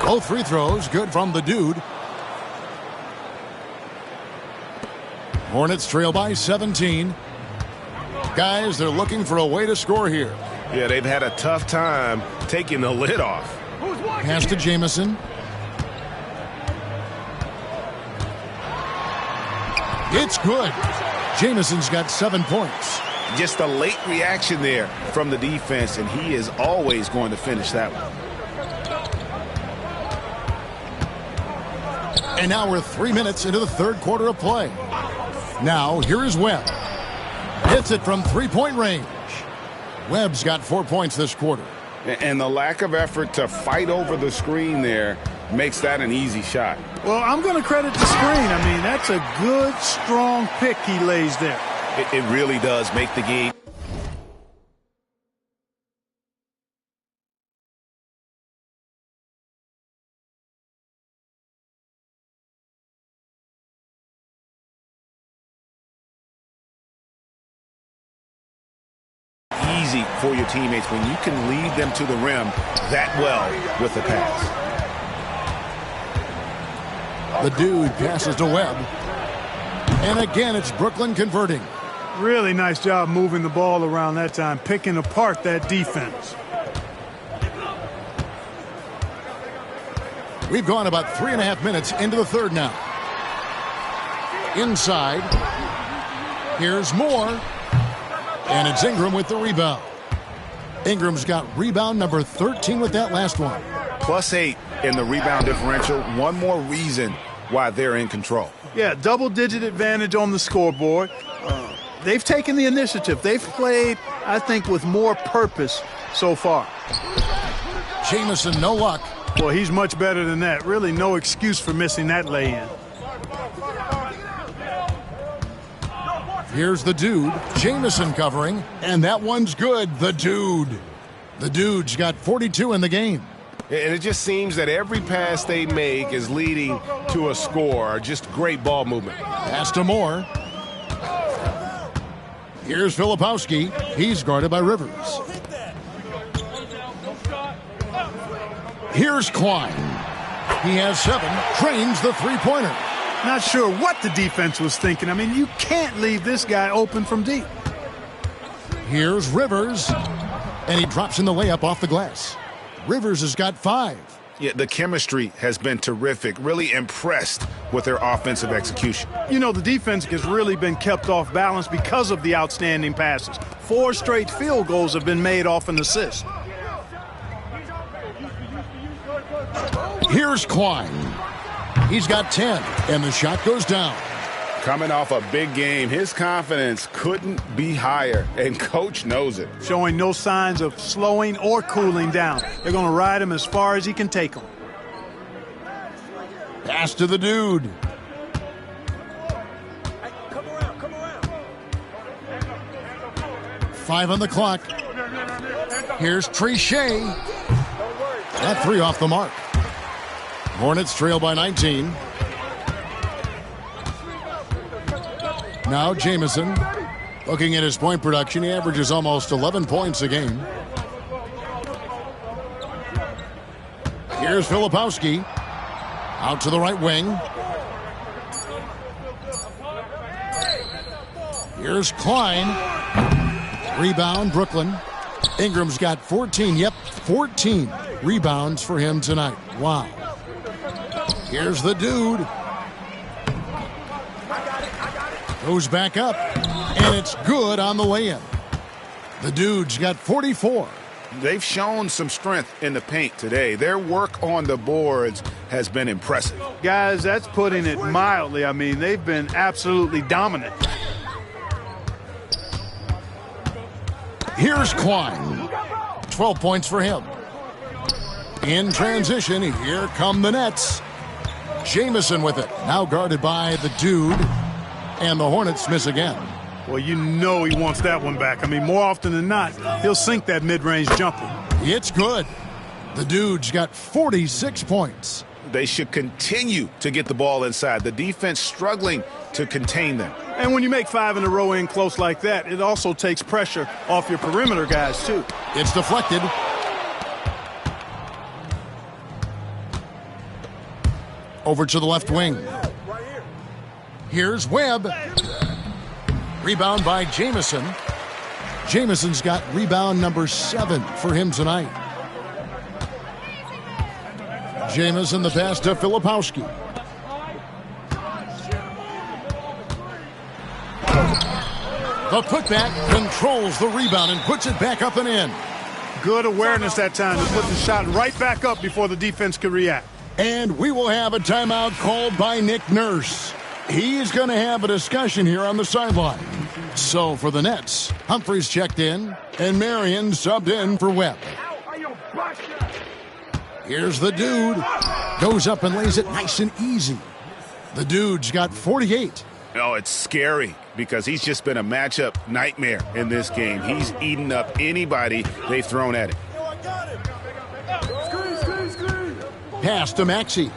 Both free throws good from the dude. Hornets trail by 17. Guys, they're looking for a way to score here. Yeah, they've had a tough time taking the lid off. Pass to Jamison. It's good. Jamison's got 7 points. Just a late reaction there from the defense, and he is always going to finish that one. And now we're 3 minutes into the third quarter of play. Now, here is Webb. Hits it from three-point range. Webb's got 4 points this quarter. And the lack of effort to fight over the screen there makes that an easy shot. Well, I'm going to credit the screen. I mean, that's a good, strong pick he lays there. It really does make the game. easy for your teammates when you can lead them to the rim that well with the pass. The dude passes to Webb. And again, it's Brooklyn converting. Really nice job moving the ball around that time, picking apart that defense. We've gone about 3.5 minutes into the third now. Inside. Here's Moore. And it's Ingram with the rebound. Ingram's got rebound number 13 with that last one. +8 in the rebound differential. One more reason why they're in control. Yeah, double-digit advantage on the scoreboard. They've taken the initiative. They've played, I think, with more purpose so far. Jamison, no luck. Well, he's much better than that. Really no excuse for missing that lay-in. Here's the dude. Jamison covering. And that one's good. The dude. The dude's got 42 in the game. And it just seems that every pass they make is leading to a score. Just great ball movement. Pass to Moore. Here's Filipowski. He's guarded by Rivers. Here's Klein. He has 7. Drains the three-pointer. Not sure what the defense was thinking. I mean, you can't leave this guy open from deep. Here's Rivers. And he drops in the layup off the glass. Rivers has got 5. Yeah, the chemistry has been terrific. Really impressed with their offensive execution. You know, the defense has really been kept off balance because of the outstanding passes. 4 straight field goals have been made off an assist. Here's Klein. He's got 10, and the shot goes down. Coming off a big game, his confidence couldn't be higher, and coach knows it. Showing no signs of slowing or cooling down. They're going to ride him as far as he can take him. Pass to the dude. Five on the clock. Here's Trichet. That 3 off the mark. Hornets trail by 19. Now Jamison. Looking at his point production, he averages almost 11 points a game. Here's Filipowski. Out to the right wing. Here's Klein. Rebound, Brooklyn. Ingram's got 14. Yep, 14 rebounds for him tonight. Wow. Here's the dude. Goes back up, and it's good on the lay-in. The dude's got 44. They've shown some strength in the paint today. Their work on the boards has been impressive. Guys, that's putting it mildly. I mean, they've been absolutely dominant. Here's Klein. 12 points for him. In transition, here come the Nets. Jamison with it. Now guarded by the dude. And the Hornets miss again. Well, you know he wants that one back. I mean, more often than not, he'll sink that mid-range jumper. It's good. The dude's got 46 points. They should continue to get the ball inside. The defense struggling to contain them. And when you make 5 in a row in close like that, it also takes pressure off your perimeter guys, too. It's deflected. Over to the left wing. Here's Webb. Rebound by Jamison. Jamison's got rebound number 7 for him tonight. Jamison the pass to Filipowski. The putback controls the rebound and puts it back up and in. Good awareness that time to put the shot right back up before the defense could react. And we will have a timeout called by Nick Nurse. He's going to have a discussion here on the sideline. So for the Nets, Humphries checked in, and Marion subbed in for Webb. Here's the dude. Goes up and lays it nice and easy. The dude's got 48. Oh, it's scary because he's just been a matchup nightmare in this game. He's eaten up anybody they've thrown at him. Pass to Maxey.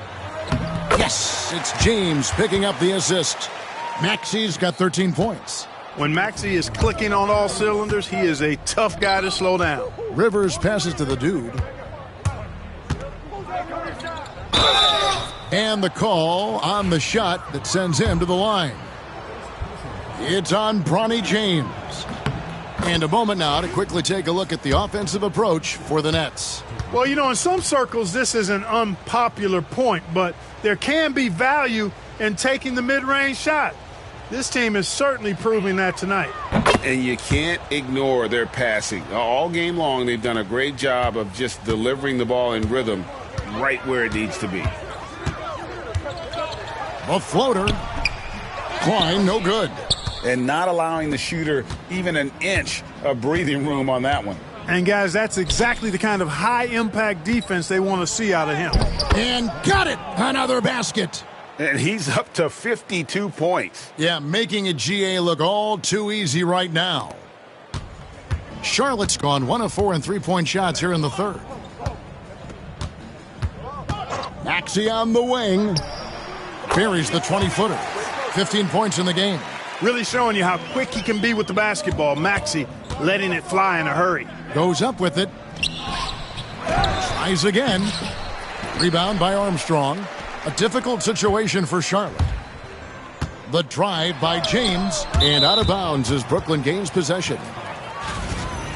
Yes, it's James picking up the assist. Maxey's got 13 points. When Maxey is clicking on all cylinders, he is a tough guy to slow down. Rivers passes to the dude. And the call on the shot that sends him to the line. It's on Bronny James. And a moment now to quickly take a look at the offensive approach for the Nets. Well, you know, in some circles, this is an unpopular point, but there can be value in taking the mid-range shot. This team is certainly proving that tonight. And you can't ignore their passing. All game long, they've done a great job of just delivering the ball in rhythm right where it needs to be. A floater. Klein, no good. And not allowing the shooter even an inch of breathing room on that one. And, guys, that's exactly the kind of high-impact defense they want to see out of him. And got it! Another basket. And he's up to 52 points. Yeah, making a GA look all too easy right now. Charlotte's gone 1 of 4 in three-point shots here in the third. Maxey on the wing. Buries the 20-footer. 15 points in the game. Really showing you how quick he can be with the basketball. Maxey letting it fly in a hurry. Goes up with it. Tries again. Rebound by Armstrong. A difficult situation for Charlotte. The drive by James. And out of bounds as Brooklyn gains possession.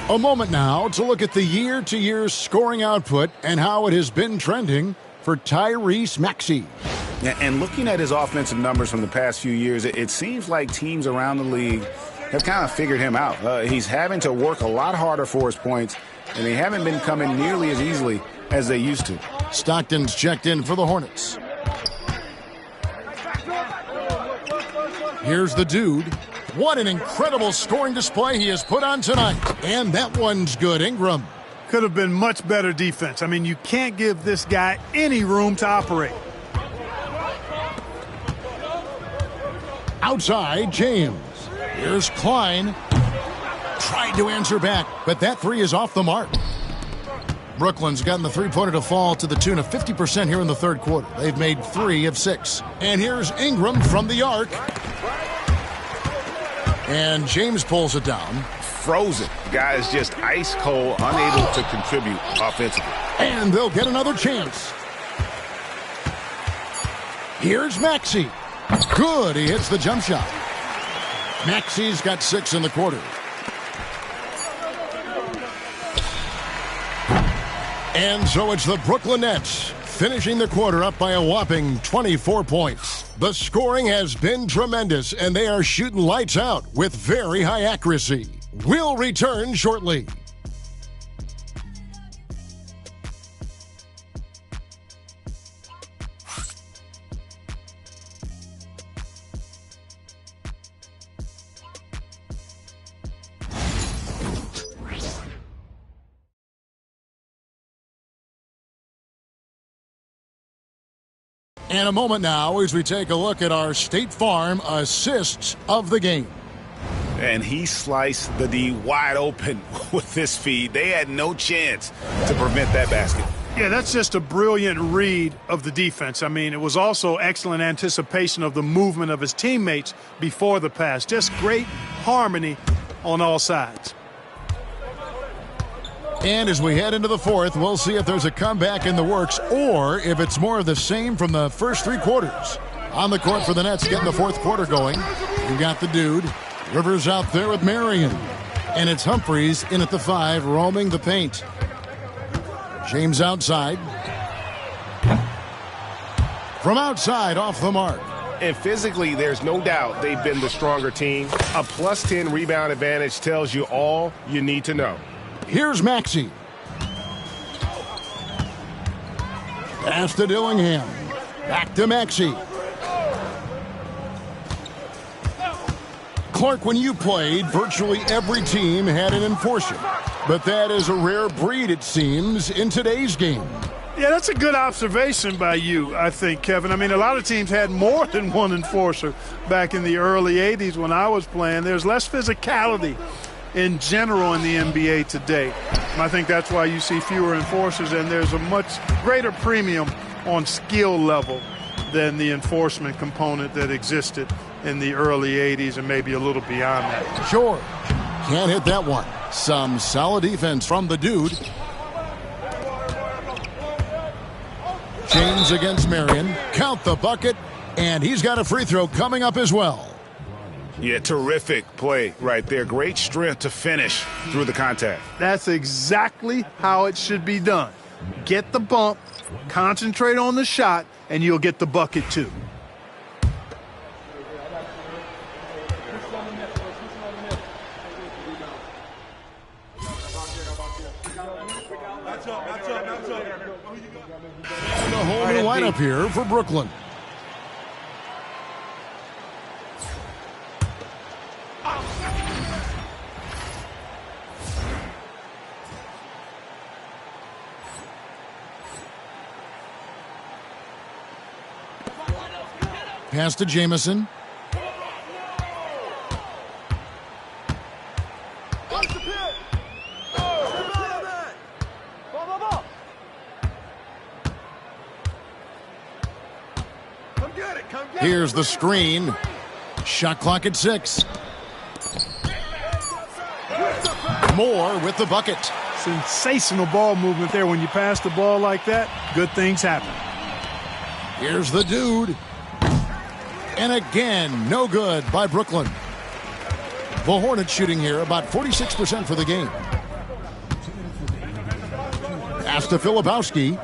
A moment now to look at the year-to-year scoring output and how it has been trending for Tyrese Maxey. And looking at his offensive numbers from the past few years, it seems like teams around the league have kind of figured him out. He's having to work a lot harder for his points, and they haven't been coming nearly as easily as they used to. Stockton's checked in for the Hornets. Here's the dude. What an incredible scoring display he has put on tonight. And that one's good. Ingram. Could have been much better defense. I mean, you can't give this guy any room to operate. Outside, James. Here's Klein. Tried to answer back, but that three is off the mark. Brooklyn's gotten the three-pointer to fall to the tune of 50% here in the third quarter. They've made 3 of 6. And here's Ingram from the arc. And James pulls it down. Frozen. Guy is just ice cold, unable to contribute offensively. And they'll get another chance. Here's Maxey. Good. He hits the jump shot. Maxey's got 6 in the quarter. And so it's the Brooklyn Nets finishing the quarter up by a whopping 24 points. The scoring has been tremendous, and they are shooting lights out with very high accuracy. We'll return shortly. And a moment now as we take a look at our State Farm assists of the game. And he sliced the D wide open with this feed. They had no chance to prevent that basket. Yeah, that's just a brilliant read of the defense. I mean, it was also excellent anticipation of the movement of his teammates before the pass. Just great harmony on all sides. And as we head into the fourth, we'll see if there's a comeback in the works or if it's more of the same from the first 3 quarters. On the court for the Nets, getting the fourth quarter going. We've got the dude. Rivers out there with Marion. And it's Humphreys in at the 5, roaming the paint. James outside. From outside, off the mark. And physically, there's no doubt they've been the stronger team. A plus 10 rebound advantage tells you all you need to know. Here's Maxey. Pass to Dillingham. Back to Maxey. Clark, when you played, virtually every team had an enforcer. But that is a rare breed, it seems, in today's game. Yeah, that's a good observation by you, I think, Kevin. I mean, a lot of teams had more than one enforcer back in the early 80s when I was playing. There's less physicality in general in the NBA today. And I think that's why you see fewer enforcers, and there's a much greater premium on skill level than the enforcement component that existed in the early 80s and maybe a little beyond that. Sure. Can't hit that one. Some solid defense from the dude. James against Marion. Count the bucket. And he's got a free throw coming up as well. Yeah, terrific play right there. Great strength to finish through the contact. That's exactly how it should be done. Get the bump, concentrate on the shot, and you'll get the bucket too. And a whole new lineup here for Brooklyn. Pass to Jamison. Here's the screen. Shot clock at 6. Moore with the bucket. Sensational ball movement there. When you pass the ball like that, good things happen. Here's the dude. And again, no good by Brooklyn. The Hornets shooting here about 46% for the game. Pass to Filipowski.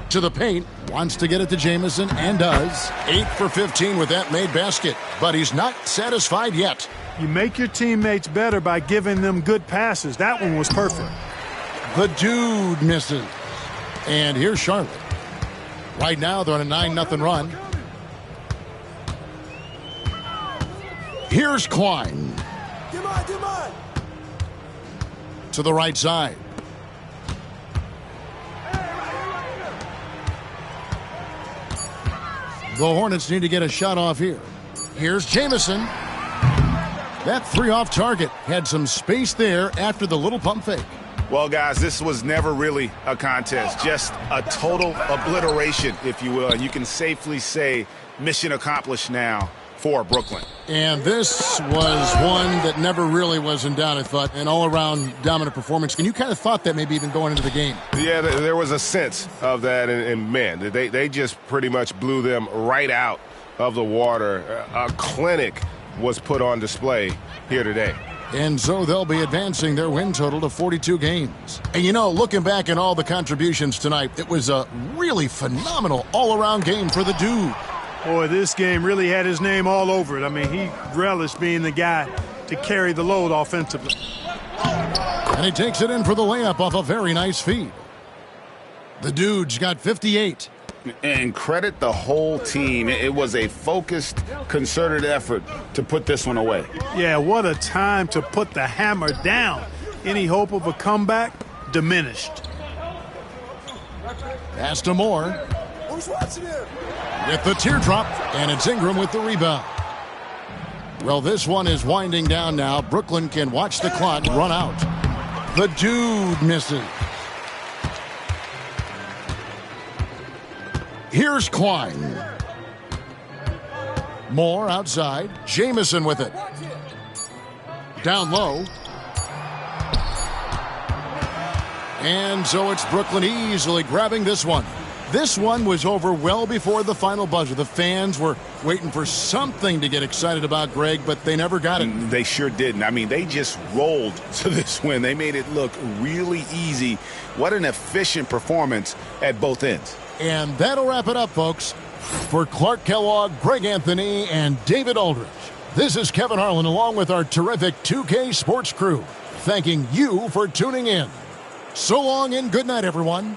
To the paint. Wants to get it to Jamison and does. 8 for 15 with that made basket. But he's not satisfied yet. You make your teammates better by giving them good passes. That one was perfect. The dude misses. And here's Charlotte. Right now they're on a 9-0 run. Here's Klein. To the right side. The Hornets need to get a shot off here. Here's Jamison. That 3 off target. Had some space there after the little pump fake. Well, guys, this was never really a contest. Just a total obliteration, if you will. And you can safely say mission accomplished now for Brooklyn. And this was one that never really was in doubt, I thought. An all-around dominant performance. And you kind of thought that maybe even going into the game. Yeah, there was a sense of that. And man, they just pretty much blew them right out of the water. A clinic was put on display here today. And so they'll be advancing their win total to 42 games. And you know, looking back at all the contributions tonight, it was a really phenomenal all-around game for the dude. Boy, this game really had his name all over it. I mean, he relished being the guy to carry the load offensively. And he takes it in for the layup off a very nice feed. The dude's got 58. And credit the whole team. It was a focused, concerted effort to put this one away. Yeah, what a time to put the hammer down. Any hope of a comeback diminished. Pass to Moore. Who's watching him? With the teardrop, and it's Ingram with the rebound. Well, this one is winding down now. Brooklyn can watch the clock run out. The dude misses. Here's Klein. Moore outside. Jamison with it. Down low. And so it's Brooklyn easily grabbing this one. This one was over well before the final buzzer. The fans were waiting for something to get excited about, Greg, but they never got it. They sure didn't. I mean, they just rolled to this win. They made it look really easy. What an efficient performance at both ends. And that'll wrap it up, folks. For Clark Kellogg, Greg Anthony, and David Aldridge, this is Kevin Harlan along with our terrific 2K Sports crew, thanking you for tuning in. So long and good night, everyone.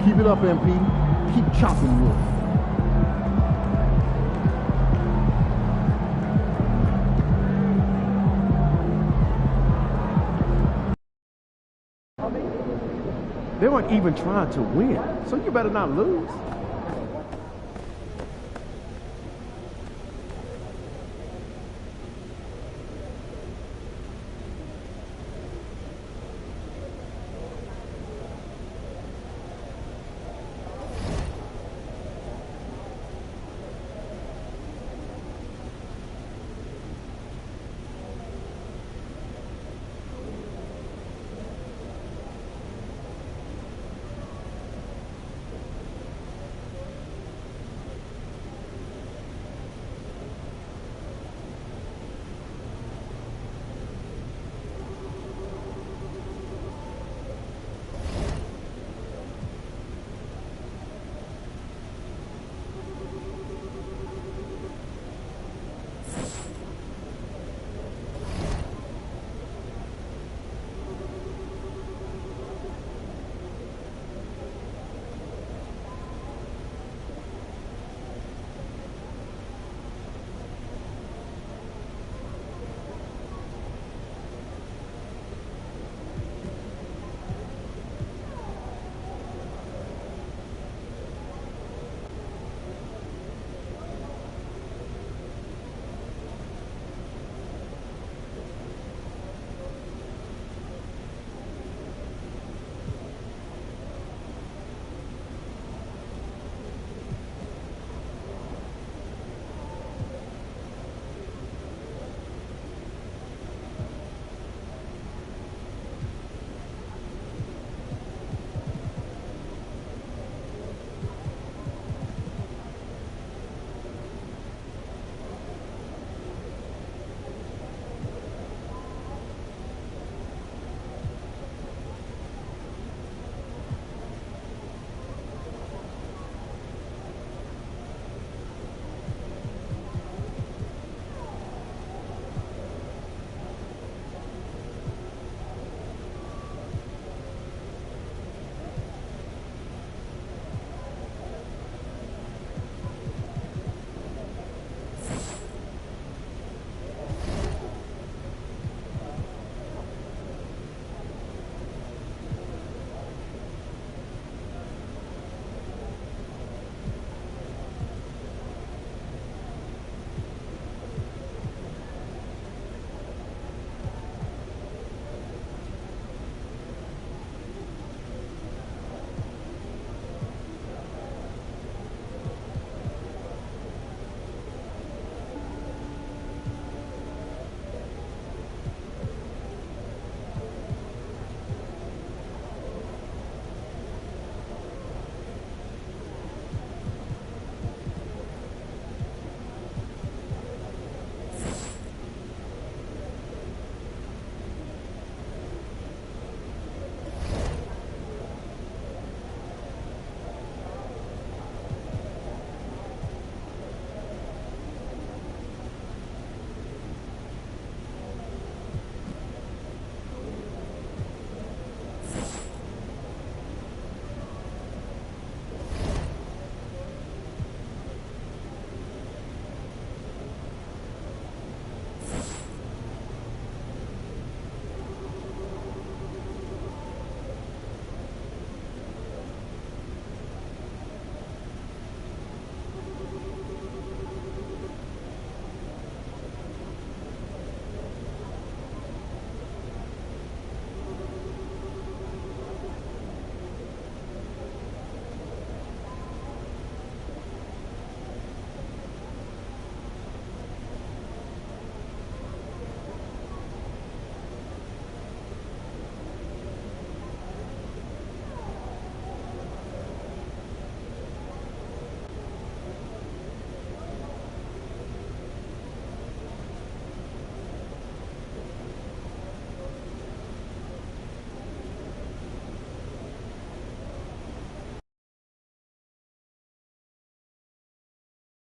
Keep it up, MP. Keep chopping wood. They weren't even trying to win, so you better not lose.